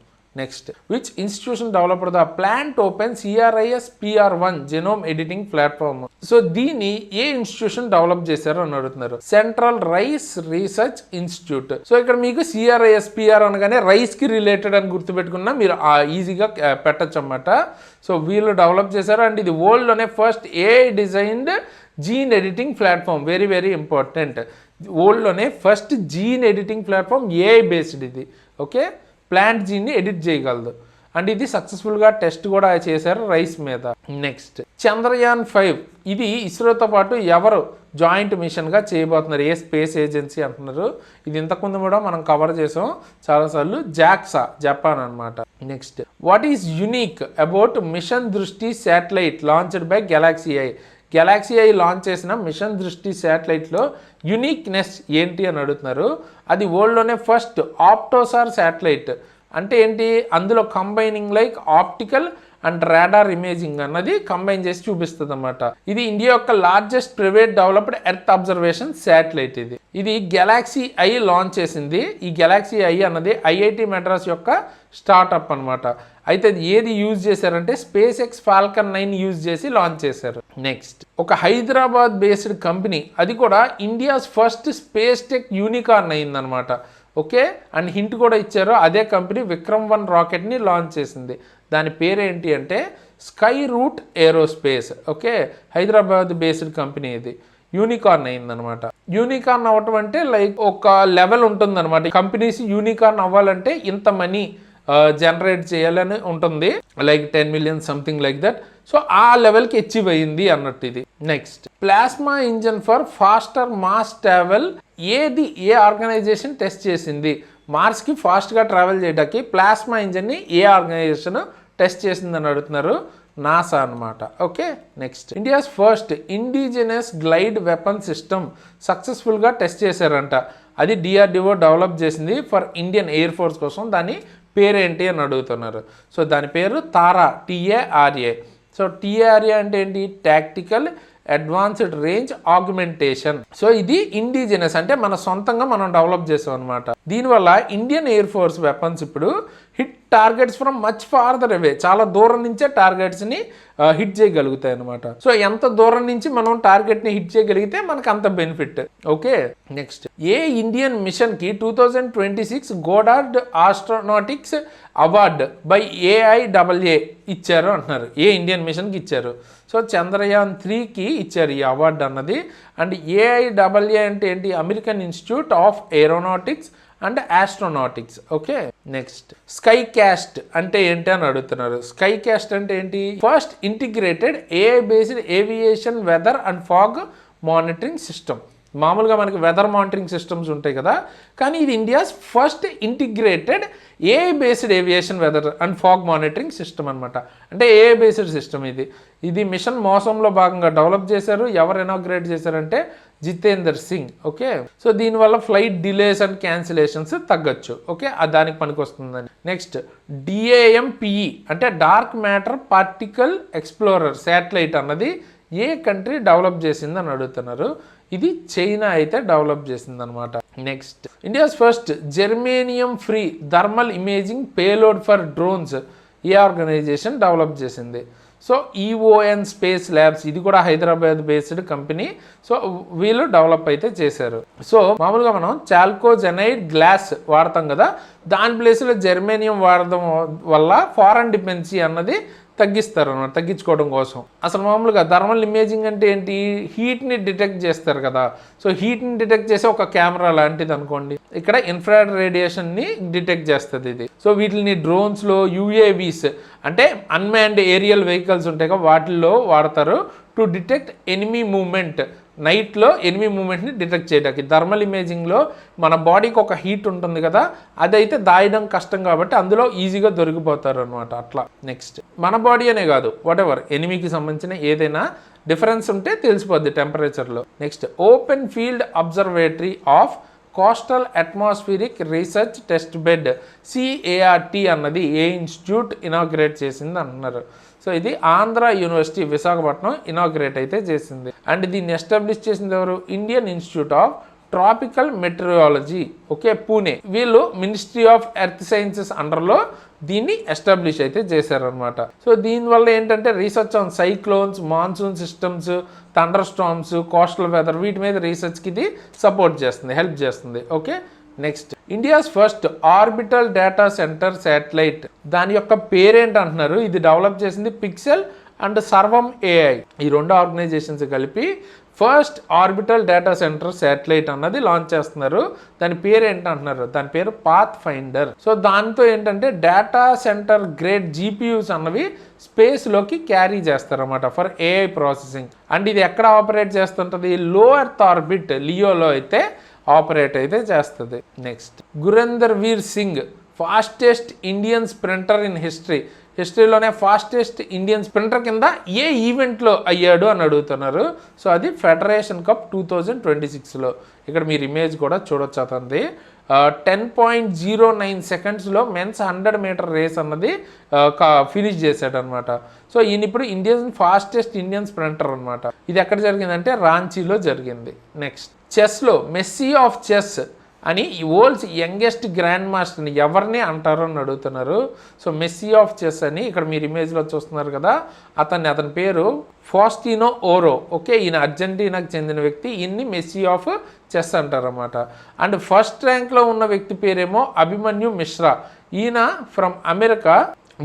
A: Next which institution developed the plan to open CRISPR1 genome editing platform. So దీన్ని ఏ ఇన్స్టిట్యూషన్ డెవలప్ చేశారు అని అడుగుతున్నారు. Central rice research institute. So ఇక్కడ మీకు CRISPR అనగానే రైస్ కి రిలేటెడ్ అని గుర్తుపెట్టుకున్నా మీరు ఈజీగా పెట్టచ్చు అన్నమాట. సో వీళ్ళు డెవలప్ చేశారు అండ్ ఇది వరల్డ్ లోనే first AI designed gene editing platform. Very very important. వరల్డ్లోనే first gene editing platform AI based ఇది. ఓకే, ప్లాంట్ జీన్ని ఎడిట్ చేయగలదు అండ్ ఇది సక్సెస్ఫుల్గా టెస్ట్ కూడా చేశారు రైస్ మీద. నెక్స్ట్ చంద్రయాన్ 5. ఇది ఇస్రోతో పాటు ఎవరు జాయింట్ మిషన్గా చేయబోతున్నారు, ఏ స్పేస్ ఏజెన్సీ అంటున్నారు. ఇది ఇంతకుముందు కూడా మనం కవర్ చేసాం చాలాసార్లు. జాక్సా, జపాన్ అనమాట. Next what is unique about mission Drishti satellite launched by GalaxEye. GalaxEye launch చేసిన మిషన్ దృష్టి శాటిలైట్లో యునిక్నెస్ ఏంటి అని అడుగుతున్నారు. అది వరల్డ్లోనే ఫస్ట్ ఆప్టోసార్ శాటిలైట్. అంటే ఏంటి, అందులో combining like optical and radar imaging అన్నది కంబైన్ చేసి చూపిస్తుంది అన్నమాట. ఇది ఇండియా యొక్క largest private developed earth observation satellite. ఇది గెలాక్సీ ఐ లాంచ్ చేసింది. ఈ గెలాక్సీ ఐ అన్నది IIT మెడ్రాస్ యొక్క స్టార్ట్అప్ అనమాట. అయితే అది ఏది యూజ్ చేశారంటే SpaceX Falcon 9 యూజ్ చేసి లాంచ్ చేశారు. నెక్స్ట్ ఒక హైదరాబాద్ బేస్డ్ కంపెనీ, అది కూడా India's first space tech unicorn అయిందనమాట. ఓకే, అండ్ హింట్ కూడా ఇచ్చారు. అదే కంపెనీ విక్రమ్-1 రాకెట్ని లాంచ్ చేసింది. దాని పేరేంటి అంటే Skyroot Aerospace. Okay, Hyderabad based company ఇది. యూనికార్న్ అయిందనమాట. యూనికార్న్ అవ్వటం అంటే లైక్ ఒక లెవెల్ ఉంటుందన్నమాట. కంపెనీస్ యూనికార్న్ అవ్వాలంటే ఇంత మనీ జనరేట్ చేయాలని ఉంటుంది, like 10 million something like that. So ఆ లెవెల్కి అచీవ్ అయ్యింది అన్నట్టు ఇది. Next plasma engine for faster Mars travel. ఏ ఆర్గనైజేషన్ టెస్ట్ చేసింది? మార్స్కి ఫాస్ట్గా ట్రావెల్ చేయడానికి ప్లాస్మా ఇంజన్ని ఏ ఆర్గనైజేషన్ టెస్ట్ చేసిందని అడుగుతున్నారు. నాసా అనమాట. Okay, next India's first indigenous glide weapon system సక్సెస్ఫుల్గా టెస్ట్ చేశారంట. అది DRDO డెవలప్ చేసింది ఫర్ ఇండియన్ ఎయిర్ ఫోర్స్ కోసం. దాని పేరేంటి అని అడుగుతున్నారు. సో దాని పేరు తారా, TARA. సో TARA అంటే ఏంటి, tactical advanced range augmentation. So ఇది ఇండిజినస్ అంటే మన సొంతంగా మనం డెవలప్ చేసాం అనమాట. దీనివల్ల ఇండియన్ ఎయిర్ ఫోర్స్ వెపన్స్ ఇప్పుడు hit targets from much farther away, చాలా దూరం నుంచే టార్గెట్స్ని హిట్ చేయగలుగుతాయి అనమాట. సో ఎంత దూరం నుంచి మనం టార్గెట్ని హిట్ చేయగలిగితే మనకు అంత బెనిఫిట్. ఓకే, నెక్స్ట్ ఏ ఇండియన్ మిషన్కి 2026 Goddard astronautics award by AIAA ఇచ్చారు అంటున్నారు. ఏ ఇండియన్ మిషన్కి ఇచ్చారు? సో చంద్రయాన్ 3కి ఇచ్చారు ఈ అవార్డు అన్నది. అండ్ AIAA అంటే ఏంటి, American Institute of Aeronautics and Astronautics. Okay, next SkyCast అంటే ఏంటి అని అడుగుతున్నారు. స్కై క్యాస్ట్ అంటే ఏంటి, first integrated AI based aviation weather and fog monitoring system. మామూలుగా మనకి వెదర్ మానిటరింగ్ సిస్టమ్స్ ఉంటాయి కదా, కానీ ఇది India's first integrated AI based aviation weather and fog monitoring system అనమాట. అంటే AI బేస్డ్ సిస్టమ్ ఇది మిషన్ మోసంలో భాగంగా డెవలప్ చేశారు. ఎవరు ఇనాగ్రేట్ చేశారంటే జితేందర్ సింగ్. ఓకే, సో దీనివల్ల ఫ్లైట్ డిలేస్ అండ్ క్యాన్సిలేషన్స్ తగ్గచ్చు. ఓకే, దానికి పనికి వస్తుందని. నెక్స్ట్ DAMPE అంటే dark matter particle explorer satellite అన్నది ఏ కంట్రీ డెవలప్ చేసింది అని అడుగుతున్నారు. ఇది చైనా అయితే డెవలప్ చేసింది అనమాట. Next India's first germanium free thermal imaging payload for drones ఏ ఆర్గనైజేషన్ డెవలప్ చేసింది? సో EON స్పేస్ ల్యాబ్స్, ఇది కూడా హైదరాబాద్ బేస్డ్ కంపెనీ. సో వీళ్ళు డెవలప్ అయితే చేశారు. సో మామూలుగా మనం చాల్కోజెనైడ్ గ్లాస్ వాడతాం కదా, దాని ప్లేస్లో జెర్మేనియం వాడడం వల్ల ఫారెన్ డిపెండెన్సీ అన్నది తగ్గిస్తారు అన్నమాట, తగ్గించుకోవడం కోసం. అసలు మామూలుగా థర్మల్ ఇమేజింగ్ అంటే ఏంటి, హీట్ని డిటెక్ట్ చేస్తారు కదా. సో హీట్ని డిటెక్ట్ చేసే ఒక కెమెరా లాంటిది అనుకోండి. ఇక్కడ ఇన్ఫ్రారెడ్ రేడియేషన్ని డిటెక్ట్ చేస్తుంది ఇది. సో వీటిని డ్రోన్స్లో UAVs అంటే అన్మాన్డ్ ఏరియల్ వెహికల్స్ ఉంటాయి కదా, వాటిల్లో వాడతారు టు డిటెక్ట్ ఎనిమీ మూవ్మెంట్. నైట్లో ఎనిమీ మూవ్మెంట్ని డిటెక్ట్ చేయడానికి. థర్మల్ ఇమేజింగ్లో మన బాడీకి ఒక హీట్ ఉంటుంది కదా, అదైతే దాయడం కష్టం కాబట్టి అందులో ఈజీగా దొరికిపోతారు అనమాట అట్లా. నెక్స్ట్ మన బాడీ అనే కాదు, వాటెవర్ ఎనిమీకి సంబంధించిన ఏదైనా డిఫరెన్స్ ఉంటే తెలిసిపోద్ది టెంపరేచర్లో. Next open field observatory of coastal atmospheric research test bed CART అన్నది ఏ ఇన్స్టిట్యూట్ ఇనాగ్రేట్ చేసింది అంటున్నారు. సో ఇది ఆంధ్ర యూనివర్సిటీ విశాఖపట్నం ఇనాగ్రేట్ అయితే చేసింది. అండ్ దీన్ని ఎస్టాబ్లిష్ చేసింది ఎవరు? Indian Institute of Tropical Meteorology. Okay, Pune. వీళ్ళు మినిస్ట్రీ ఆఫ్ ఎర్త్ సైన్సెస్ అండర్లో దీన్ని ఎస్టాబ్లిష్ అయితే చేశారనమాట. సో దీనివల్ల ఏంటంటే research on cyclones, monsoon systems, thunderstorms, coastal weather, వీటి మీద రీసెర్చ్కి ఇది సపోర్ట్ చేస్తుంది, హెల్ప్ చేస్తుంది. Okay, next India's first orbital data centre satellite, దాని యొక్క పేరేంటి అంటున్నారు. ఇది డెవలప్ చేసింది పిక్సెల్ అండ్ సర్వం ఏఐ, ఈ రెండు ఆర్గనైజేషన్స్ కలిపి first orbital data centre satellite అన్నది లాంచ్ చేస్తున్నారు. దాని పేరు ఏంటంటున్నారు, దాని పేరు పాత్ ఫైండర్. సో దాంతో ఏంటంటే డేటా సెంటర్ గ్రేడ్ జీపీయూస్ అన్నవి స్పేస్లోకి క్యారీ చేస్తారన్నమాట ఫర్ ఏఐ ప్రాసెసింగ్. అండ్ ఇది ఎక్కడ ఆపరేట్ చేస్తుంటుంది, లో ఎర్త్ ఆర్బిట్ లియోలో అయితే ఆపరేట్ అయితే చేస్తుంది. Next Gurindervir Singh fastest Indian sprinter in హిస్టరీలోనే ఫాస్టెస్ట్ ఇండియన్ స్ప్రింటర్ కింద ఏ ఈవెంట్లో అయ్యాడు అని అడుగుతున్నారు. సో అది ఫెడరేషన్ కప్ 2026లో. ఇక్కడ మీరు ఇమేజ్ కూడా చూడొచ్చు. అతనిది 10.09 సెకండ్స్లో మెన్స్ 100 మీటర్ రేస్ అన్నది ఫినిష్ చేశాడు అనమాట. సో ఈయన ఇప్పుడు ఫాస్టెస్ట్ ఇండియన్ స్ప్రింటర్ అనమాట. ఇది ఎక్కడ జరిగిందంటే రాంచీలో జరిగింది. నెక్స్ట్ చెస్లో మెస్సీ ఆఫ్ చెస్ అని ఈ వరల్డ్స్ యంగెస్ట్ గ్రాండ్ మాస్టర్ని ఎవరిని అంటారు అని అడుగుతున్నారు. సో మెస్సీ ఆఫ్ చెస్ అని ఇక్కడ మీరు ఇమేజ్లో చూస్తున్నారు కదా, అతని పేరు ఫాస్టినో ఓరో. ఓకే, ఈయన అర్జెంటీనాకు చెందిన వ్యక్తి. ఈయన్ని మెస్సీ ఆఫ్ చెస్ అంటారన్నమాట. అండ్ ఫస్ట్ ర్యాంక్లో ఉన్న వ్యక్తి పేరేమో అభిమన్యు మిశ్రా. ఈయన from America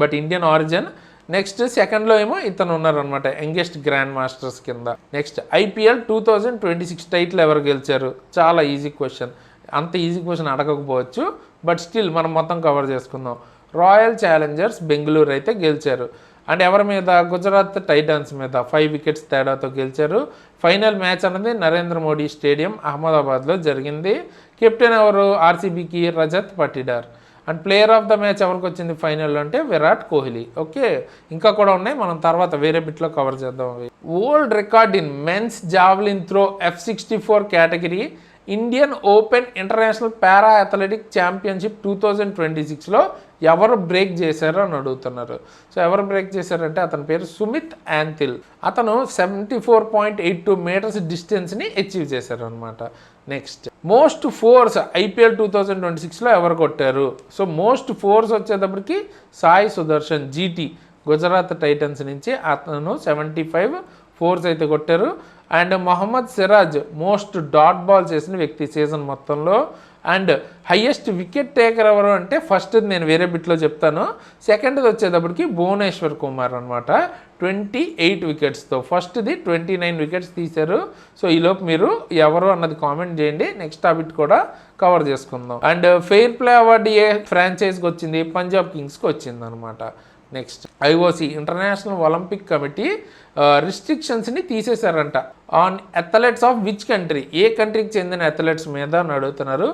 A: but Indian origin. Next సెకండ్లో ఏమో ఇతను ఉన్నారనమాట యంగెస్ట్ గ్రాండ్ మాస్టర్స్ కింద. నెక్స్ట్ ఐపీఎల్ 2026 టైటిల్ ఎవరు గెలిచారు, చాలా ఈజీ క్వశ్చన్. అంత ఈజీ క్వశ్చన్ అడగకపోవచ్చు, బట్ స్టిల్ మనం మొత్తం కవర్ చేసుకుందాం. రాయల్ ఛాలెంజర్స్ బెంగళూరు అయితే గెలిచారు. అండ్ ఎవరి మీద, గుజరాత్ టైటాన్స్ మీద 5 వికెట్స్ తేడాతో గెలిచారు. ఫైనల్ మ్యాచ్ అన్నది నరేంద్ర మోడీ స్టేడియం అహ్మదాబాద్లో జరిగింది. కెప్టెన్ ఎవరు, ఆర్సీబీకి Rajat Patidar. And player of the match ఎవరికి వచ్చింది ఫైనల్లో అంటే విరాట్ కోహ్లీ. ఓకే, ఇంకా కూడా ఉన్నాయి, మనం తర్వాత వేరే బిట్లో కవర్ చేద్దాం. World record in men's javelin throw F64 category Indian Open International Para Athletic Championship 2026లో ఎవరు బ్రేక్ చేశారో అని అడుగుతున్నారు. సో ఎవరు బ్రేక్ చేశారంటే అతని పేరు సుమిత్ యాంతిల్. అతను 74.82 మీటర్స్ డిస్టెన్స్ని అచీవ్ చేశారు అనమాట. నెక్స్ట్ మోస్ట్ ఫోర్స్ ఐపీఎల్ 2026లో ఎవరు కొట్టారు. సో మోస్ట్ ఫోర్స్ వచ్చేటప్పటికి సాయి సుదర్శన్ జీటీ గుజరాత్ టైటన్స్ నుంచి అతను 75 ఫోర్స్ అయితే కొట్టారు. And Mohammed Siraj most dot ball చేసిన వ్యక్తి సీజన్ మొత్తంలో. అండ్ హయ్యెస్ట్ వికెట్ టేకర్ ఎవరు అంటే ఫస్ట్ నేను వేరే బిట్లో చెప్తాను, సెకండ్ది వచ్చేటప్పటికి భువనేశ్వర్ కుమార్ అనమాట 28 వికెట్స్తో. ఫస్ట్ది 29 వికెట్స్ తీశారు. సో ఈలోపు మీరు ఎవరు అన్నది కామెంట్ చేయండి, నెక్స్ట్ ఆ బిట్ కూడా కవర్ చేసుకుందాం. అండ్ ఫెయిర్ ప్లే అవార్డు ఏ ఫ్రాంచైజ్కి వచ్చింది, పంజాబ్ కింగ్స్కి వచ్చింది అనమాట. Next IOC International Olympic Committee రిస్ట్రిక్షన్స్ని తీసేశారంట on athletes of which country, ఏ కంట్రీకి చెందిన అథ్లెట్స్ మీద అని అడుగుతున్నారు.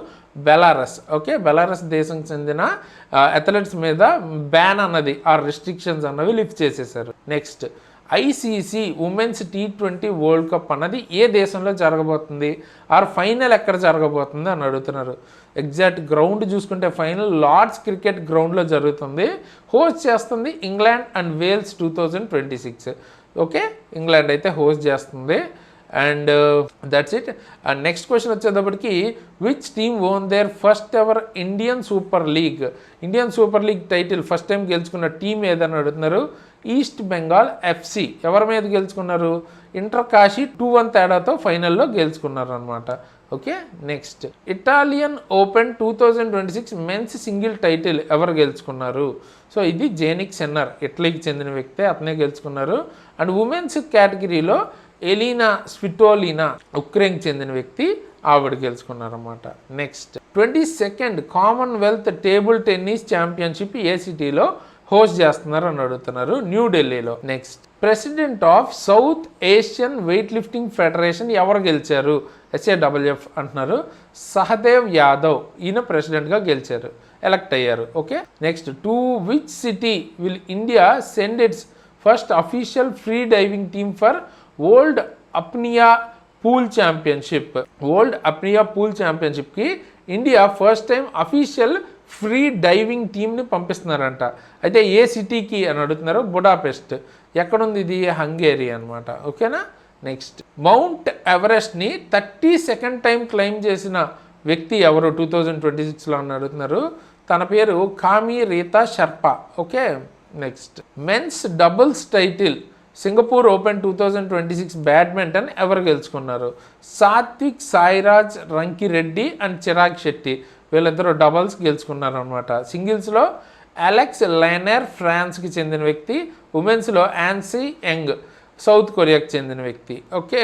A: బెలారస్. ఓకే, బెలారస్ దేశంకి చెందిన అథ్లెట్స్ మీద బ్యాన్ అన్నది ఆ రిస్ట్రిక్షన్స్ అన్నవి లిఫ్ట్ చేసేసారు. Next ICC women's T20 world cup అన్నది ఏ దేశంలో జరగబోతుంది, ఆర్ ఫైనల్ ఎక్కడ జరగబోతుంది అని అడుగుతున్నారు. ఎగ్జాక్ట్ గ్రౌండ్ చూసుకుంటే ఫైనల్ లార్డ్స్ క్రికెట్ గ్రౌండ్లో జరుగుతుంది. హోస్ట్ చేస్తుంది England and Wales 2026. Okay, England అయితే హోస్ట్ చేస్తుంది. And that's it. And next question వచ్చేటప్పటికి which team won their first ever Indian Super League title first time గెలుచుకున్న టీం ఏదని అడుగుతున్నారు. ఈస్ట్ బెంగాల్ FC. ఎవరి మీద గెలుచుకున్నారు, ఇంటర్ కాశీ 2-1 తేడాతో ఫైనల్లో గెలుచుకున్నారు అనమాట. Okay, next Italian Open 2026 men's single title ఎవరు గెలుచుకున్నారు. సో ఇది జేనిక్ సెన్నర్, ఇటలీకి చెందిన వ్యక్తే, అతనే గెలుచుకున్నారు. అండ్ ఉమెన్స్ కేటగిరీలో ఎలీనా స్విటోలినా ఉక్రెయిన్కి చెందిన వ్యక్తి, ఆవిడ గెలుచుకున్నారన్నమాట. Next 22nd Commonwealth table tennis championship ఏ సిటీలో హోస్ట్ చేస్తున్నారు అని అడుగుతున్నారు, న్యూఢిల్లీలో. Next president of South Asian weightlifting federation ఎవరు గెలిచారు, SAWF అంటున్నారు. సహదేవ్ యాదవ్, ఈయన ప్రెసిడెంట్గా గెలిచారు, ఎలక్ట్ అయ్యారు. Okay, next to which city will India send its first official free diving team for world apnea pool ఛాంపియన్షిప్కి India first time official free diving టీమ్ని పంపిస్తున్నారంట. అయితే ఏ సిటీకి అని అడుగుతున్నారు, బుడాపెస్ట్. ఎక్కడుంది ఇది, హంగేరీ అనమాట. ఓకేనా. నెక్స్ట్ మౌంట్ ఎవరెస్ట్ని 32nd టైం క్లైమ్ చేసిన వ్యక్తి ఎవరు 2026లో అని అడుగుతున్నారు. తన పేరు Kami Rita Sherpa. Okay, next men's doubles title Singapore Open 2026 badminton ఎవరు గెలుచుకున్నారు? సాత్విక్ సాయిరాజ్ రంకిరెడ్డి అండ్ చిరాగ్ శెట్టి వీళ్ళిద్దరూ డబుల్స్ గెలుచుకున్నారు అనమాట. సింగిల్స్లో అలెక్స్ లైనర్ ఫ్రాన్స్కి చెందిన వ్యక్తి, ఉమెన్స్లో యాన్సీ యంగ్ సౌత్ కొరియాకి చెందిన వ్యక్తి. ఓకే,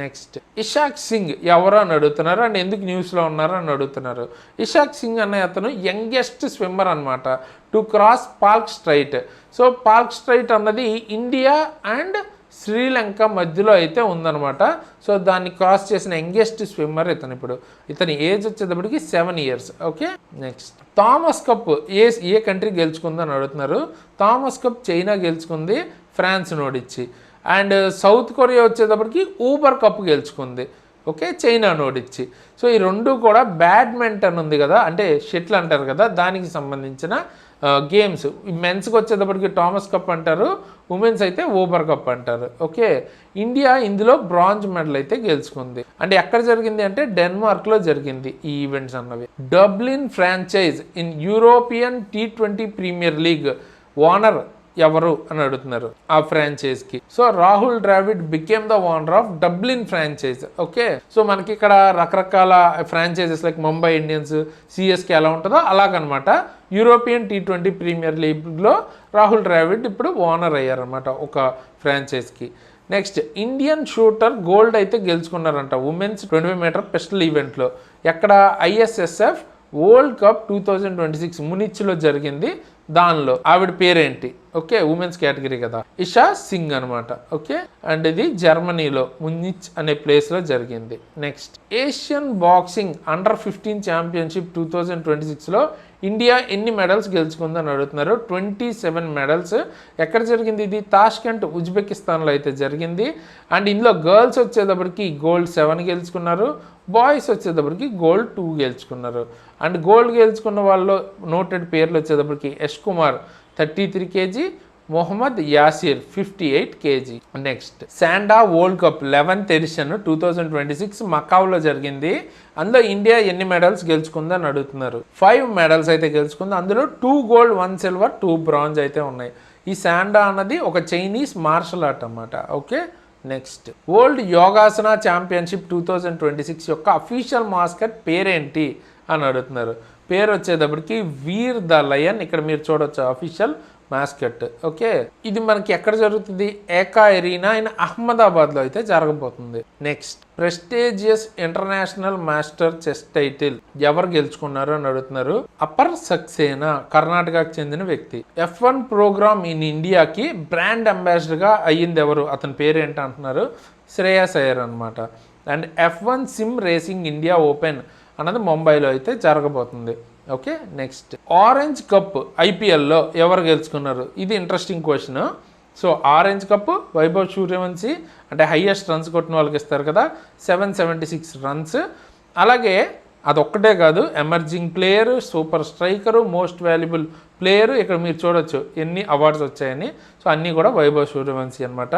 A: నెక్స్ట్ ఇషాక్ సింగ్ ఎవరు అని అడుగుతున్నారు అండ్ ఎందుకు న్యూస్లో ఉన్నారు అని అడుగుతున్నారు. ఇషాక్ సింగ్ అనే అతను యంగెస్ట్ స్విమ్మర్ అనమాట to cross Palk Strait. So Palk Strait అన్నది ఇండియా అండ్ శ్రీలంక మధ్యలో అయితే ఉందన్నమాట. సో దాన్ని క్రాస్ చేసిన యంగెస్ట్ స్విమ్మర్ ఇతను. ఇప్పుడు ఇతని ఏజ్ వచ్చేటప్పటికి 7 years. Okay, next Thomas Cup ఏ కంట్రీ గెలుచుకుందని అడుగుతున్నారు. థామస్ కప్ చైనా గెలుచుకుంది ఫ్రాన్స్ నోడిచ్చి. అండ్ సౌత్ కొరియా వచ్చేటప్పటికి ఊబర్ కప్ గెలుచుకుంది. ఓకే, చైనా నోడిచ్చి. సో ఈ రెండు కూడా బ్యాడ్మింటన్ ఉంది కదా, అంటే షటిల్ అంటారు కదా, దానికి సంబంధించిన గేమ్స్. మెన్స్కి వచ్చేటప్పటికి థామస్ కప్ అంటారు, ఉమెన్స్ అయితే ఊబర్ కప్ అంటారు. ఓకే, ఇండియా ఇందులో బ్రాంజ్ మెడల్ అయితే గెలుచుకుంది. అంటే ఎక్కడ జరిగింది అంటే డెన్మార్క్లో జరిగింది ఈ ఈవెంట్స్ అన్నవి. Dublin franchise in European T20 premier league owner ఎవరు అని అడుగుతున్నారు ఆ ఫ్రాంచైజ్కి. So Rahul Dravid became the owner of Dublin franchise. Okay, so మనకి ఇక్కడ రకరకాల franchises like Mumbai Indians, CSK ఎలా ఉంటుందో అలాగనమాట. యూరోపియన్ T20 ప్రీమియర్ లీగ్లో రాహుల్ ద్రావిడ్ ఇప్పుడు ఓనర్ అయ్యారనమాట ఒక ఫ్రాంచైజ్కి. నెక్స్ట్ ఇండియన్ షూటర్ గోల్డ్ అయితే గెలుచుకున్నారంట ఉమెన్స్ 25 మీటర్ పిస్టల్ ఈవెంట్లో. ఎక్కడ? ISSF వరల్డ్ కప్ 2026 మునిచ్లో జరిగింది. దానిలో ఆవిడ పేరేంటి? ఓకే, ఉమెన్స్ కేటగిరీ కదా, ఇషా సింగ్ అనమాట. ఓకే, అండ్ ఇది జర్మనీలో మునిచ్ అనే ప్లేస్లో జరిగింది. Next Asian boxing under fifteen championship 2026లో ఇండియా ఎన్ని మెడల్స్ గెలుచుకుందని అడుగుతున్నారు. 27 మెడల్స్. ఎక్కడ జరిగింది ఇది? తాష్కెంట్ ఉజ్బెకిస్తాన్లో అయితే జరిగింది. అండ్ ఇందులో గర్ల్స్ వచ్చేటప్పటికి గోల్డ్ 7 గెలుచుకున్నారు, బాయ్స్ వచ్చేటప్పటికి గోల్డ్ 2 గెలుచుకున్నారు. అండ్ గోల్డ్ గెలుచుకున్న వాళ్ళు నోటెడ్ పేర్లు వచ్చేటప్పటికి Yash Kumar 33 kg, Mohammad Yasir 58 kg. Next Sanda world cup 11th edition 2026 మకావ్లో జరిగింది. అందులో ఇండియా ఎన్ని మెడల్స్ గెలుచుకుందని అడుగుతున్నారు. 5 మెడల్స్ అయితే గెలుచుకుంది. అందులో 2 గోల్డ్ 1 సిల్వర్ 2 బ్రాంజ్ అయితే ఉన్నాయి. ఈ శాండా అన్నది ఒక చైనీస్ మార్షల్ ఆర్ట్ అన్నమాట. Okay, next world yogasana championship 2026 యొక్క అఫీషియల్ మాస్కట్ పేరేంటి అని అడుగుతున్నారు. పేరు వచ్చేటప్పటికి వీర్ ద లయన్. ఇక్కడ మీరు చూడొచ్చు అఫీషియల్ మాస్కట్. ఓకే, ఇది మనకి ఎక్కడ జరుగుతుంది? ఏకా ఎరీనా ఇన్ అహ్మదాబాద్లో అయితే జరగబోతుంది. Next prestigious international master chess title ఎవరు గెలుచుకున్నారు అని అడుగుతున్నారు. అపర్ సక్సేనా కర్ణాటకకు చెందిన వ్యక్తి. F1 ప్రోగ్రామ్ ఇన్ ఇండియాకి బ్రాండ్ అంబాసిడర్గా అయ్యింది ఎవరు? అతని పేరు ఏంటి అంటున్నారు. శ్రేయస్ అయ్యర్ అనమాట. And F1 SIM racing India open అన్నది ముంబైలో అయితే జరగబోతుంది. ఓకే, నెక్స్ట్ ఆరెంజ్ కప్ IPLలో ఎవరు గెలుచుకున్నారు? ఇది interesting question. So orange cup Vaibhav Suryavanshi, అంటే హైయెస్ట్ రన్స్ కొట్టిన వాళ్ళకి ఇస్తారు కదా, 776 రన్స్. అలాగే అదొక్కటే కాదు, emerging player, super striker, most valuable player. ఇక్కడ మీరు చూడొచ్చు ఎన్ని అవార్డ్స్ వచ్చాయని. సో అన్నీ కూడా వైభవ్ సూర్యవంశీ అనమాట.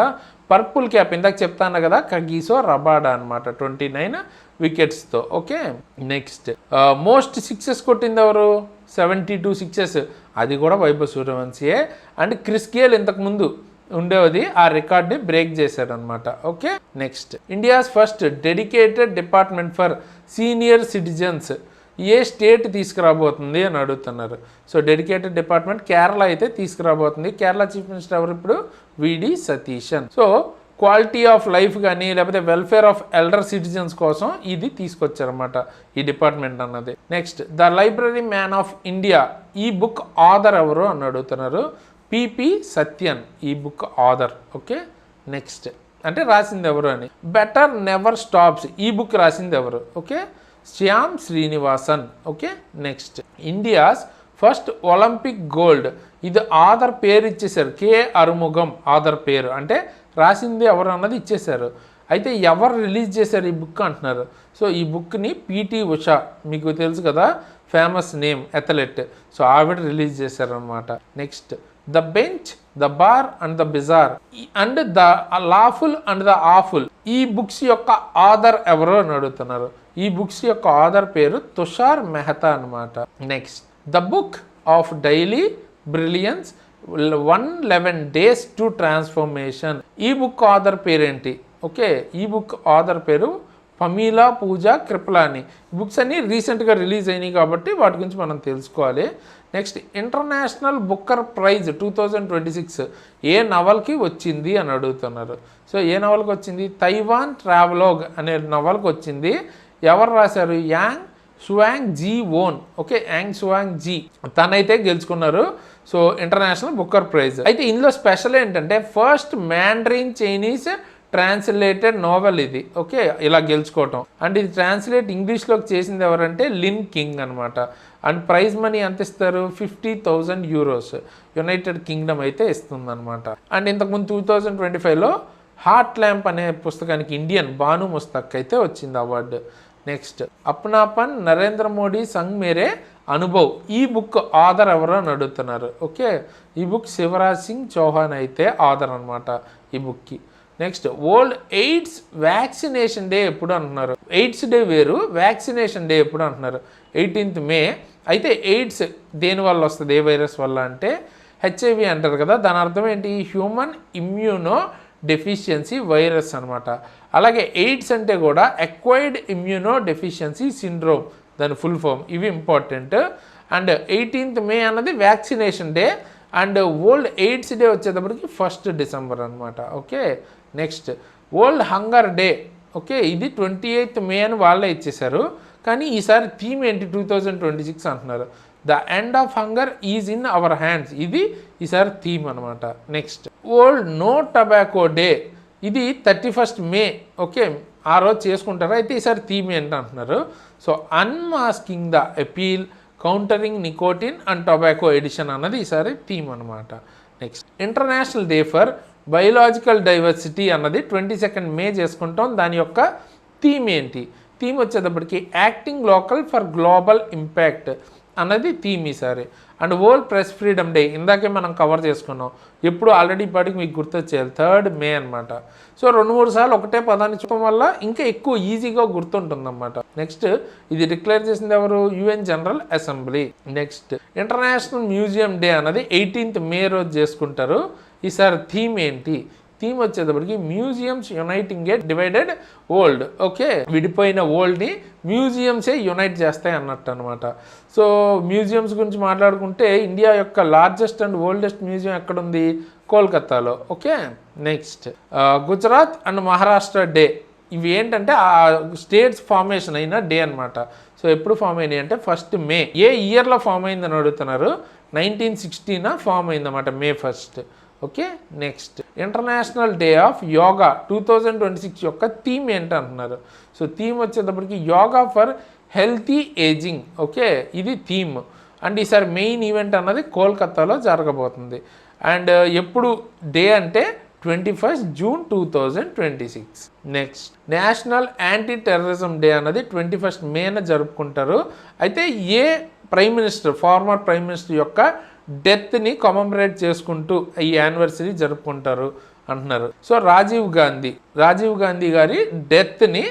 A: పర్పుల్ క్యాప్ ఇందాక చెప్తాను కదా, కగీసో రబాడా అనమాట, 29 వికెట్స్తో. ఓకే, నెక్స్ట్ మోస్ట్ సిక్సెస్ కొట్టింది ఎవరు? 72 సిక్సెస్. అది కూడా వైభవ్ సూర్యవంశీయే. అండ్ క్రిస్ గేల్ ఇంతకుముందు ఉండేది ఆ రికార్డ్ని బ్రేక్ చేశాడనమాట. Okay, next India's first dedicated department for senior citizens ఏ స్టేట్ తీసుకురాబోతుంది అని అడుగుతున్నారు. సో డెడికేటెడ్ డిపార్ట్మెంట్ కేరళ అయితే తీసుకురాబోతుంది. కేరళ చీఫ్ మినిస్టర్ ఎవరు ఇప్పుడు? VD Satheesan. So quality of life కానీ లేకపోతే వెల్ఫేర్ ఆఫ్ ఎల్డర్ సిటిజన్స్ కోసం ఇది తీసుకొచ్చారన్నమాట ఈ డిపార్ట్మెంట్ అన్నది. Next the library man of India ఈ బుక్ ఆథర్ ఎవరు అని అడుగుతున్నారు. PP సత్యన్ ఈ బుక్ ఆథర్. ఓకే, నెక్స్ట్ అంటే రాసింది ఎవరు అని. బెటర్ నెవర్ స్టాప్స్ ఈ బుక్ రాసింది ఎవరు? Okay, Shyam Srinivasan. Okay, next India's first Olympic gold ఇది ఆథర్ పేరు ఇచ్చేసారు. K అరుముగం ఆథర్ పేరు, అంటే రాసింది ఎవరు అన్నది ఇచ్చేశారు. అయితే ఎవరు రిలీజ్ చేశారు ఈ బుక్ అంటున్నారు. సో ఈ బుక్ని PT ఉషా, మీకు తెలుసు కదా, ఫేమస్ నేమ్ అథ్లెట్. సో ఆవిడ రిలీజ్ చేశారనమాట. Next the bench, the bar and the bizarre and the lawful and the awful ఈ బుక్స్ యొక్క ఆథర్ ఎవరో అని అడుగుతున్నారు. ఈ బుక్స్ యొక్క ఆథర్ పేరు తుషార్ మెహతా అనమాట. Next the book of daily brilliance 111 days to transformation. ఈ బుక్ ఆథర్ పేరేంటి? ఓకే, ఈ బుక్ ఆథర్ పేరు పమీలా పూజా కృపలాని. బుక్స్ అన్నీ రీసెంట్గా రిలీజ్ అయినాయి కాబట్టి వాటి గురించి మనం తెలుసుకోవాలి. నెక్స్ట్, ఇంటర్నేషనల్ బుక్కర్ ప్రైజ్ 2026 ఏ నవల్కి వచ్చింది అని అడుగుతున్నారు. సో ఏ నవల్కి వచ్చింది? తైవాన్ ట్రావెలాగ్ అనే నవల్కి వచ్చింది. ఎవరు రాశారు? Yang Shuang Zi won. Okay, Yang Shuang Zi తనైతే గెలుచుకున్నారు. So international Booker prize. అయితే ఇందులో స్పెషల్ ఏంటంటే first Mandarin Chinese translated novel ఇది. ఓకే, ఇలా గెలుచుకోవటం. అండ్ ఇది ట్రాన్స్లేట్ ఇంగ్లీష్లోకి చేసింది ఎవరంటే లిన్ కింగ్ అనమాట. అండ్ ప్రైజ్ మనీ ఎంత ఇస్తారు? 50,000 euros యునైటెడ్ కింగ్డమ్ అయితే ఇస్తుందన్నమాట. అండ్ ఇంతకుముందు 2025లో హార్ట్ ల్యాంప్ అనే పుస్తకానికి ఇండియన్ బాను ముస్తక్ అయితే వచ్చింది అవార్డు. నెక్స్ట్, అప్నాపన్ నరేంద్ర మోడీ సంగ్ మేరే అనుభవ్. ఈ బుక్ ఆథర్ ఎవరు అని అడుగుతున్నారు. ఓకే, ఈ బుక్ శివరాజ్ సింగ్ చౌహాన్ అయితే ఆథర్ అనమాట ఈ బుక్కి. Next, world AIDS vaccination day ఎప్పుడు అంటున్నారు? ఎయిడ్స్ డే వేరు, వ్యాక్సినేషన్ డే ఎప్పుడు అంటున్నారు? 18th May. అయితే ఎయిడ్స్ దేనివల్ల వస్తుంది? ఏ వైరస్ వల్ల అంటే హెచ్ఐవి అంటారు కదా, దాని అర్థం ఏంటి? హ్యూమన్ ఇమ్యూనో డెఫిషియన్సీ వైరస్ అనమాట. అలాగే ఎయిడ్స్ అంటే కూడా అక్వైర్డ్ ఇమ్యూనో డెఫిషియన్సీ సిండ్రోమ్, దాని ఫుల్ ఫామ్. ఇవి ఇంపార్టెంట్. అండ్ 18th May అన్నది vaccination day. And world AIDS day వచ్చేటప్పటికి 1st December అనమాట. Okay, next, world hunger day. Okay, ఇది 28th May అని వాళ్ళే ఇచ్చేశారు. కానీ ఈసారి థీమ్ ఏంటి? 2026 అంటున్నారు. The end of hunger is in our hands. ఇది ఈసారి థీమ్ అనమాట. Next, World No Tobacco Day. ఇది 31st May. ఓకే, ఆ రోజు చేసుకుంటారు. అయితే ఈసారి థీమ్ ఏంటి అంటున్నారు? So unmasking the appeal countering nicotine and tobacco edition అన్నది ఈసారి థీమ్ అనమాట. Next, international day for biological diversity అన్నది 22nd May చేసుకుంటాం. దాని యొక్క థీమ్ ఏంటి? థీమ్ వచ్చేటప్పటికి acting local for global impact అన్నది థీమ్ ఈసారి. And world press freedom day ఇందాకే మనం కవర్ చేసుకున్నాం. ఎప్పుడు ఆల్రెడీ ఇప్పటికి మీకు గుర్తొచ్చేయాలి 3rd May అనమాట. సో 2-3 సార్లు ఒకటే పదాన్ని చెప్పడం వల్ల ఇంకా ఎక్కువ ఈజీగా గుర్తుంటుందన్నమాట. నెక్స్ట్, ఇది డిక్లేర్ చేసింది ఎవరు? UN general assembly. Next, international museum day అన్నది 18th May రోజు చేసుకుంటారు. ఈసారి థీమ్ ఏంటి? థీమ్ వచ్చేటప్పటికి మ్యూజియంస్ యునైటింగ్ ఏ డివైడెడ్ వరల్డ్. ఓకే, విడిపోయిన వరల్డ్ని మ్యూజియంసే యునైట్ చేస్తాయి అన్నట్టు అనమాట. సో మ్యూజియంస్ గురించి మాట్లాడుకుంటే ఇండియా యొక్క లార్జెస్ట్ అండ్ ఓల్డెస్ట్ మ్యూజియం ఎక్కడుంది? కోల్కతాలో. Okay, next, Gujarat and Maharashtra day. ఇవి ఏంటంటే ఆ స్టేట్స్ ఫార్మేషన్ అయిన డే అనమాట. సో ఎప్పుడు ఫామ్ అయినాయి అంటే 1st May. ఏ ఇయర్లో ఫామ్ అయిందని అడుగుతున్నారు? 1916 ఫామ్ అయిందన్నమాట, May 1st. Okay, next, international day of yoga 2026 యొక్క థీమ్ ఏంటి అంటున్నారు? సో థీమ్ వచ్చేటప్పటికి yoga for healthy ageing. Okay, ఇది థీమ్. అండ్ ఈసారి మెయిన్ ఈవెంట్ అన్నది కోల్కతాలో జరగబోతుంది. అండ్ ఎప్పుడు డే అంటే 21st June 2026. Next, national anti terrorism day అన్నది 21st May జరుపుకుంటారు. అయితే ఏ prime minister, former prime minister యొక్క డెత్ని కమమరేట్ చేసుకుంటూ ఈ యానివర్సరీ జరుపుకుంటారు అంటున్నారు. సో రాజీవ్ గాంధీ గారి డెత్ని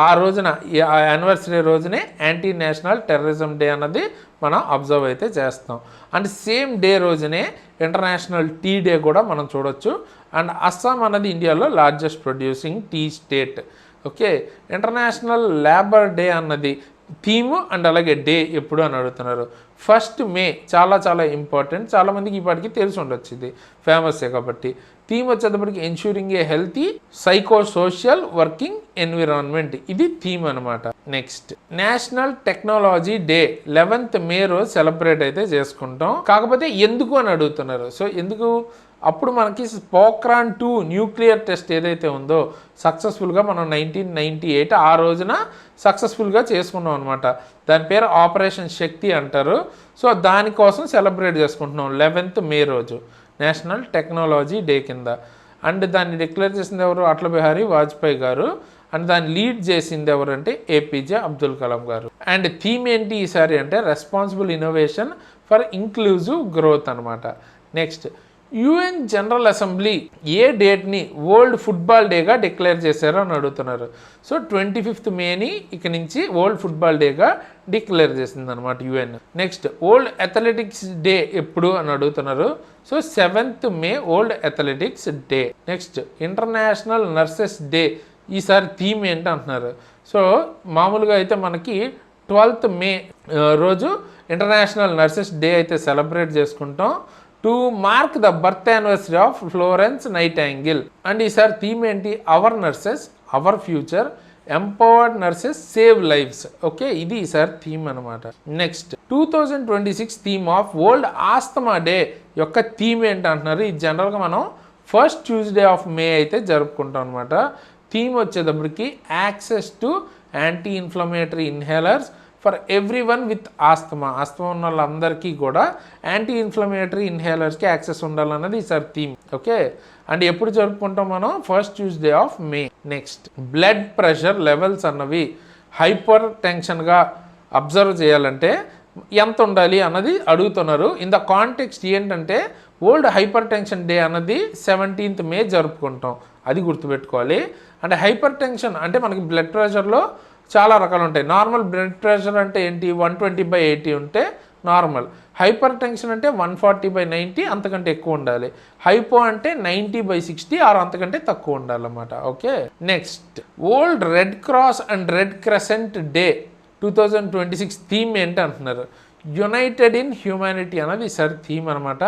A: ఆ రోజున, ఆ యానివర్సరీ రోజునే యాంటీ నేషనల్ టెర్రరిజం డే అన్నది మనం అబ్జర్వ్ అయితే చేస్తాం. అండ్ సేమ్ డే రోజునే ఇంటర్నేషనల్ టీ డే కూడా మనం చూడొచ్చు. అండ్ అస్సాం అన్నది ఇండియాలో largest producing tea state. Okay, international labour day అన్నది థీము అండ్ అలాగే డే ఎప్పుడు అని అడుగుతున్నారు. 1st May చాలా చాలా ఇంపార్టెంట్. చాలామందికి ఇప్పటికీ తెలిసి ఉండొచ్చు, ఇది ఫేమసే కాబట్టి. థీమ్ వచ్చేటప్పటికి ensuring a healthy psycho social working environment, ఇది థీమ్ అనమాట. Next, national technology day 11th May రోజు సెలబ్రేట్ అయితే చేసుకుంటాం. కాకపోతే ఎందుకు అని అడుగుతున్నారు. సో ఎందుకు? అప్పుడు మనకి పోఖ్రాన్ 2 న్యూక్లియర్ టెస్ట్ ఏదైతే ఉందో సక్సెస్ఫుల్గా మనం 1998 ఆ రోజున సక్సెస్ఫుల్గా చేసుకున్నాం అనమాట. దాని పేరు ఆపరేషన్ శక్తి అంటారు. సో దానికోసం సెలబ్రేట్ చేసుకుంటున్నాం 11th May రోజు నేషనల్ టెక్నాలజీ డే కింద. అండ్ దాన్ని డిక్లేర్ చేసింది ఎవరు? అటల్ బిహారీ వాజ్పేయి గారు. అండ్ దాన్ని లీడ్ చేసింది ఎవరంటే ఏపీజే అబ్దుల్ కలాం గారు. అండ్ థీమ్ ఏంటి ఈసారి అంటే responsible innovation for inclusive growth అనమాట. నెక్స్ట్, యుఎన్ జనరల్ అసెంబ్లీ ఏ డేట్ని వరల్డ్ ఫుట్బాల్ డేగా డిక్లేర్ చేశారో అని అడుగుతున్నారు. సో 25th మేని ఇక నుంచి వరల్డ్ ఫుట్బాల్ డేగా డిక్లేర్ చేసింది అనమాట UN. Next world athletics day ఎప్పుడు అని అడుగుతున్నారు. So 7th May world athletics day. Next international nurses day ఈసారి థీమ్ ఏంటి అంటున్నారు. సో మామూలుగా అయితే మనకి 12th మే రోజు ఇంటర్నేషనల్ నర్సెస్ డే అయితే సెలబ్రేట్ చేసుకుంటాం to mark the birth anniversary of Florence Nightingale. And ఈసారి థీమ్ ఏంటి? Our nurses our future, empowered nurses save lives. Okay, ఇది ఈసారి థీమ్ అనమాట. Next 2026 theme of world asthma day యొక్క theme ఏంటి అంటున్నారు. ఇది జనరల్గా మనం ఫస్ట్ ట్యూస్డే ఆఫ్ మే అయితే జరుపుకుంటాం అనమాట. థీమ్ వచ్చేటప్పటికి access to anti inflammatory inhalers for every one with asthma. Asthma ఉన్న వాళ్ళందరికీ కూడా యాంటీ ఇన్ఫ్లమేటరీ ఇన్హేలర్స్కి యాక్సెస్ ఉండాలన్నది ఈసారి థీమ్. ఓకే, అండ్ ఎప్పుడు జరుపుకుంటాం మనం? First Tuesday of May. Next blood pressure levels అన్నవి హైపర్ టెన్షన్గా అబ్జర్వ్ చేయాలంటే ఎంత ఉండాలి అన్నది అడుగుతున్నారు. ఇన్ ద కాంటెక్స్ట్ ఏంటంటే వరల్డ్ హైపర్ టెన్షన్ డే అన్నది 17th మే జరుపుకుంటాం, అది గుర్తుపెట్టుకోవాలి. అంటే హైపర్ టెన్షన్ అంటే మనకి బ్లడ్ ప్రెషర్లో చాలా రకాలు ఉంటాయి. నార్మల్ బ్లడ్ ప్రెషర్ అంటే ఏంటి? 120/80 ఉంటే నార్మల్. హైపర్ టెన్షన్ అంటే 140/90 అంతకంటే ఎక్కువ ఉండాలి. హైపో అంటే 90/60 ఆర్ అంతకంటే తక్కువ ఉండాలన్నమాట. Okay, next world red cross and red crescent day 2026 theme ఏంటి అంటున్నారు. యునైటెడ్ ఇన్ హ్యూమానిటీ అన్నది ఈసారి థీమ్ అనమాట.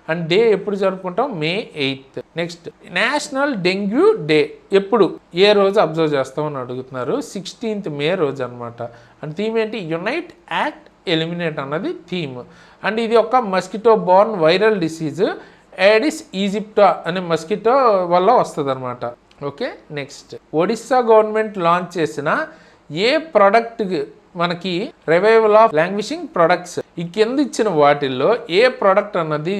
A: అండ్ డే ఎప్పుడు జరుపుకుంటాం? May 8th. Next national dengue day ఎప్పుడు, ఏ రోజు అబ్జర్వ్ చేస్తామని అడుగుతున్నారు. 16th మే రోజు అనమాట. అండ్ థీమ్ ఏంటి? యునైట్, యాక్ట్, ఎలిమినేట్ అన్నది థీమ్. అండ్ ఇది ఒక mosquito borne viral disease, Aedes aegypti అనే మస్కిటో వల్ల వస్తుంది అనమాట. Okay, next Odisha government launch చేసిన ఏ ప్రోడక్ట్ మనకి రివైవల్ ఆఫ్ లాంగ్విషింగ్ ప్రొడక్ట్స్, ఈ కింద ఇచ్చిన వాటిల్లో ఏ ప్రోడక్ట్ అన్నది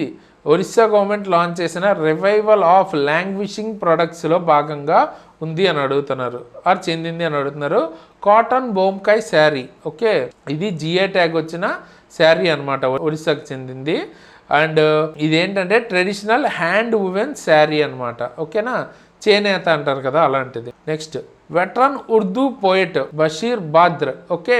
A: ఒరిస్సా గవర్నమెంట్ లాంచ్ చేసిన రివైవల్ ఆఫ్ లాంగ్విషింగ్ ప్రొడక్ట్స్లో భాగంగా ఉంది అని అడుగుతున్నారు, ఆర్ చెందింది అని అడుగుతున్నారు. కాటన్ బొంకాయ్ శారీ. ఓకే, ఇది జిఐ ట్యాగ్ వచ్చిన శారీ అనమాట, ఒరిస్సాకి చెందింది. అండ్ ఇదేంటంటే ట్రెడిషనల్ హ్యాండ్ వువెన్ శారీ అనమాట. ఓకేనా, చేనేత అంటారు కదా అలాంటిది. Next veteran Urdu poet Bashir Badr. Okay,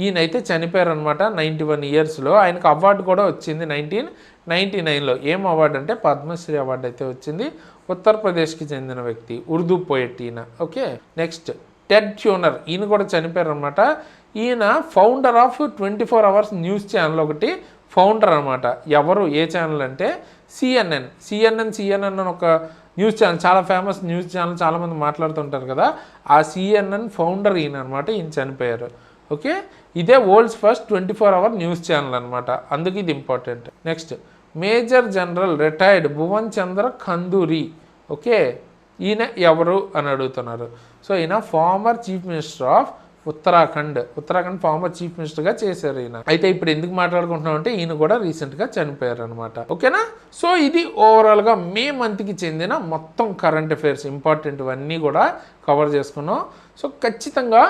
A: ఈయనైతే చనిపోయారు అనమాట 91 yearsలో. ఆయనకు అవార్డు కూడా వచ్చింది 1999లో. ఏం అవార్డు అంటే పద్మశ్రీ అవార్డు అయితే వచ్చింది. ఉత్తరప్రదేశ్కి చెందిన వ్యక్తి, ఉర్దూ పోయెట్ ఈయన. ఓకే, నెక్స్ట్ టెడ్ ట్యూనర్, ఈయన కూడా చనిపోయారు అనమాట. ఈయన founder of 24 hours news channel ఒకటి ఫౌండర్ అనమాట. ఎవరు, ఏ ఛానల్ అంటే సిఎన్ఎన్ అని ఒక న్యూస్ ఛానల్, చాలా ఫేమస్ న్యూస్ ఛానల్, చాలామంది మాట్లాడుతుంటారు కదా, ఆ సిఎన్ఎన్ ఫౌండర్ ఈయన అనమాట. ఈయన చనిపోయారు. ఓకే, ఇదే world's first 24 hour news channel అనమాట, అందుకు ఇది important. Next major general retired Bhuvan Chandra Khanduri. Okay, ఈయన ఎవరు అని అడుగుతున్నారు. సో ఈయన former chief minister of Uttarakhand former chief మినిస్టర్గా చేశారు ఈయన. అయితే ఇప్పుడు ఎందుకు మాట్లాడుకుంటున్నాం అంటే ఈయన కూడా రీసెంట్గా చనిపోయారు అనమాట. ఓకేనా, సో ఇది ఓవరాల్గా మే మంత్కి చెందిన మొత్తం కరెంట్ అఫైర్స్ ఇంపార్టెంట్ ఇవన్నీ కూడా కవర్ చేసుకున్నాం. సో ఖచ్చితంగా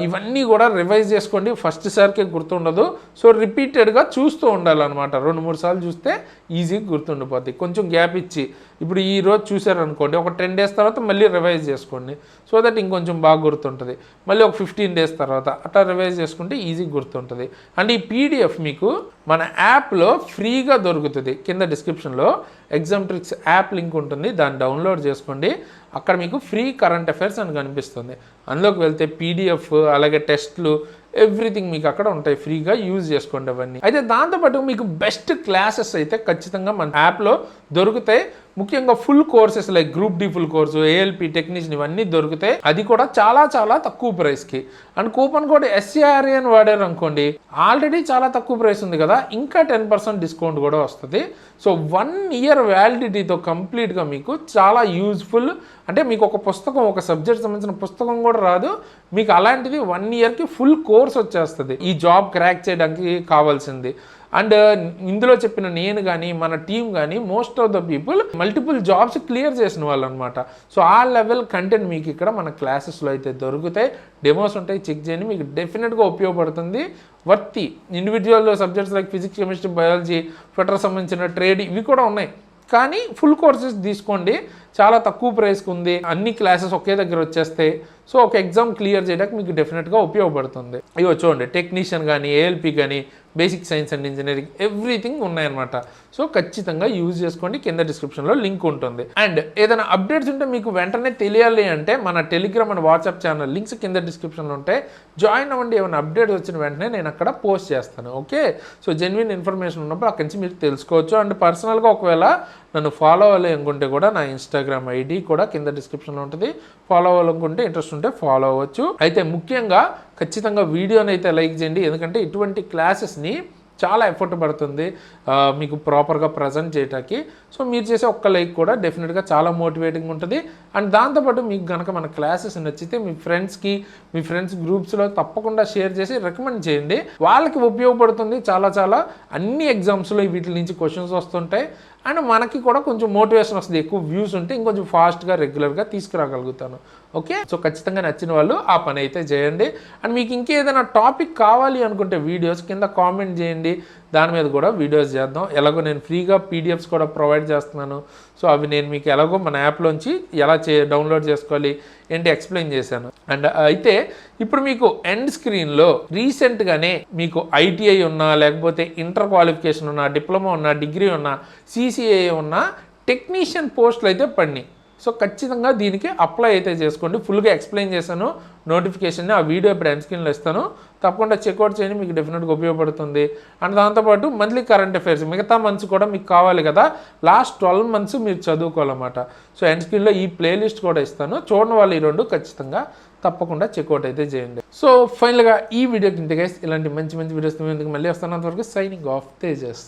A: ఇవన్నీ కూడా రివైజ్ చేసుకోండి, ఫస్ట్ సార్కే గుర్తుండదు. సో రిపీటెడ్గా చూస్తూ ఉండాలన్నమాట, 2-3 సార్లు చూస్తే ఈజీగా గుర్తుండిపోద్ది. కొంచెం గ్యాప్ ఇచ్చి ఇప్పుడు ఈ రోజు చూసారనుకోండి, ఒక 10 days తర్వాత మళ్ళీ రివైజ్ చేసుకోండి, సో దట్ ఇంకొంచెం బాగా గుర్తుంటుంది. మళ్ళీ ఒక 15 days తర్వాత అట్లా రివైజ్ చేసుకుంటే ఈజీగా గుర్తుంటుంది. అండ్ ఈ పీడిఎఫ్ మీకు మన యాప్లో ఫ్రీగా దొరుకుతుంది. కింద డిస్క్రిప్షన్లో ఎగ్జామ్ ట్రిక్స్ యాప్ లింక్ ఉంటుంది, దాన్ని డౌన్లోడ్ చేసుకోండి. అక్కడ మీకు ఫ్రీ కరెంట్ అఫైర్స్ అని కనిపిస్తుంది. అందులోకి వెళ్తే పీడిఎఫ్ అలాగే టెస్ట్లు ఎవ్రీథింగ్ మీకు అక్కడ ఉంటాయి, ఫ్రీగా యూజ్ చేసుకోండి అవన్నీ. అయితే దాంతోపాటు మీకు బెస్ట్ క్లాసెస్ అయితే ఖచ్చితంగా మన యాప్లో దొరుకుతాయి. ముఖ్యంగా full courses like group D full course, ALP technician ఇవన్నీ దొరుకుతాయి, అది కూడా చాలా చాలా తక్కువ ప్రైస్కి. అండ్ కూపన్ కోడ్ SCRA అని వాడారు అనుకోండి, ఆల్రెడీ చాలా తక్కువ ప్రైస్ ఉంది కదా, ఇంకా 10% డిస్కౌంట్ కూడా వస్తుంది. సో 1 year వ్యాలిడిటీతో కంప్లీట్గా మీకు చాలా యూజ్ఫుల్. అంటే మీకు ఒక పుస్తకం, ఒక సబ్జెక్ట్ సంబంధించిన పుస్తకం కూడా రాదు మీకు, అలాంటిది 1 yearకి ఫుల్ కోర్స్ వచ్చేస్తుంది ఈ జాబ్ క్రాక్ చేయడానికి కావాల్సింది. అండ్ ఇందులో చెప్పిన నేను కానీ మన టీం కానీ most of the people multiple jobs clear చేసిన వాళ్ళు అనమాట. సో ఆ లెవెల్ కంటెంట్ మీకు ఇక్కడ మన క్లాసెస్లో అయితే దొరుకుతాయి, డెమోస్ ఉంటాయి, చెక్ చేయండి, మీకు డెఫినెట్గా ఉపయోగపడుతుంది. వర్తి individual subjects like physics, chemistry, biology, ఫెటర్ సంబంధించిన ట్రేడ్ ఇవి కూడా ఉన్నాయి. కానీ ఫుల్ కోర్సెస్ తీసుకోండి, చాలా తక్కువ ప్రైస్కి ఉంది, అన్ని క్లాసెస్ ఒకే దగ్గర వచ్చేస్తాయి. సో ఒక ఎగ్జామ్ క్లియర్ చేయడానికి మీకు డెఫినెట్గా ఉపయోగపడుతుంది. ఇవి చూడండి, టెక్నీషియన్ కానీ, ఏఎల్పి కానీ, basic science and engineering everything ఉన్నాయన్నమాట. సో ఖచ్చితంగా యూజ్ చేసుకోండి, కింద డిస్క్రిప్షన్లో లింక్ ఉంటుంది. అండ్ ఏదైనా అప్డేట్స్ ఉంటే మీకు వెంటనే తెలియాలి అంటే మన Telegram and WhatsApp channel links కింద డిస్క్రిప్షన్లో ఉంటాయి, జాయిన్ అవ్వండి. ఏమైనా అప్డేట్స్ వచ్చిన వెంటనే నేను అక్కడ పోస్ట్ చేస్తాను. ఓకే, సో జెన్యున్ ఇన్ఫర్మేషన్ ఉన్నప్పుడు అక్కడి నుంచి మీరు తెలుసుకోవచ్చు. అండ్ పర్సనల్గా ఒకవేళ నన్ను ఫాలో అవ్వాలి అనుకుంటే కూడా నా ఇన్స్టాగ్రామ్ ఐడి కూడా కింద డిస్క్రిప్షన్లో ఉంటుంది, ఫాలో అవ్వాలనుకుంటే ఇంట్రెస్ట్ ఉంటే ఫాలో అవ్వచ్చు. అయితే ముఖ్యంగా ఖచ్చితంగా వీడియోని అయితే లైక్ చేయండి, ఎందుకంటే ఇటువంటి క్లాసెస్ని చాలా ఎఫర్ట్ పడుతుంది మీకు ప్రాపర్గా ప్రజెంట్ చేయడానికి. సో మీరు చేసే ఒక్క లైక్ కూడా డెఫినెట్గా చాలా మోటివేటింగ్ ఉంటుంది. అండ్ దాంతోపాటు మీకు కనుక మన క్లాసెస్ నచ్చితే మీ ఫ్రెండ్స్కి, మీ ఫ్రెండ్స్ గ్రూప్స్లో తప్పకుండా షేర్ చేసి రికమెండ్ చేయండి, వాళ్ళకి ఉపయోగపడుతుంది. చాలా అన్ని ఎగ్జామ్స్లో వీటి నుంచి క్వశ్చన్స్ వస్తుంటాయి, అండ్ మనకి కూడా కొంచెం మోటివేషన్ వస్తుంది. ఎక్కువ వ్యూస్ ఉంటే ఇంకొంచెం ఫాస్ట్గా రెగ్యులర్గా తీసుకురాగలుగుతాను. ఓకే, సో ఖచ్చితంగా నచ్చిన వాళ్ళు ఆ పని అయితే చేయండి. అండ్ మీకు ఇంకేదైనా టాపిక్ కావాలి అనుకుంటే వీడియోస్ కింద కామెంట్ చేయండి, దాని మీద కూడా వీడియోస్ చేద్దాం. ఎలాగో నేను ఫ్రీగా పీడిఎఫ్స్ కూడా ప్రొవైడ్ చేస్తున్నాను. సో అవి నేను మీకు ఎలాగో మన యాప్లోంచి ఎలా డౌన్లోడ్ చేసుకోవాలి ఏంటి ఎక్స్ప్లెయిన్ చేశాను. అండ్ అయితే ఇప్పుడు మీకు ఎండ్ స్క్రీన్లో రీసెంట్గానే మీకు ఐటీఐ ఉన్నా, లేకపోతే ఇంటర్ క్వాలిఫికేషన్ ఉన్నా, డిప్లొమా ఉన్నా, డిగ్రీ ఉన్నా, సిసిఏ ఉన్నా టెక్నీషియన్ పోస్టులు అయితే పడినాయి. సో ఖచ్చితంగా దీనికి అప్లై అయితే చేసుకోండి. ఫుల్గా ఎక్స్ప్లెయిన్ చేశాను నోటిఫికేషన్ని, ఆ వీడియో ఇప్పుడు ఎండ్ స్క్రీన్లో ఇస్తాను, తప్పకుండా చెక్అవుట్ చేయండి, మీకు డెఫినెట్గా ఉపయోగపడుతుంది. అండ్ దాంతోపాటు మంత్లీ కరెంట్ అఫైర్స్ మిగతా మంత్స్ కూడా మీకు కావాలి కదా, లాస్ట్ 12 months మీరు చదువుకోవాలన్నమాట. సో ఎండ్ స్క్రీన్లో ఈ ప్లేలిస్ట్ కూడా ఇస్తాను, చూడని వాళ్ళు ఈ రెండు ఖచ్చితంగా తప్పకుండా చెక్అవుట్ అయితే చేయండి. సో ఫైనల్గా ఈ వీడియోకి ఇంతే గైస్, ఇలాంటి మంచి వీడియోస్ మళ్ళీ వస్తాను. అంతవరకు సైనింగ్ ఆఫ్ తేజస్.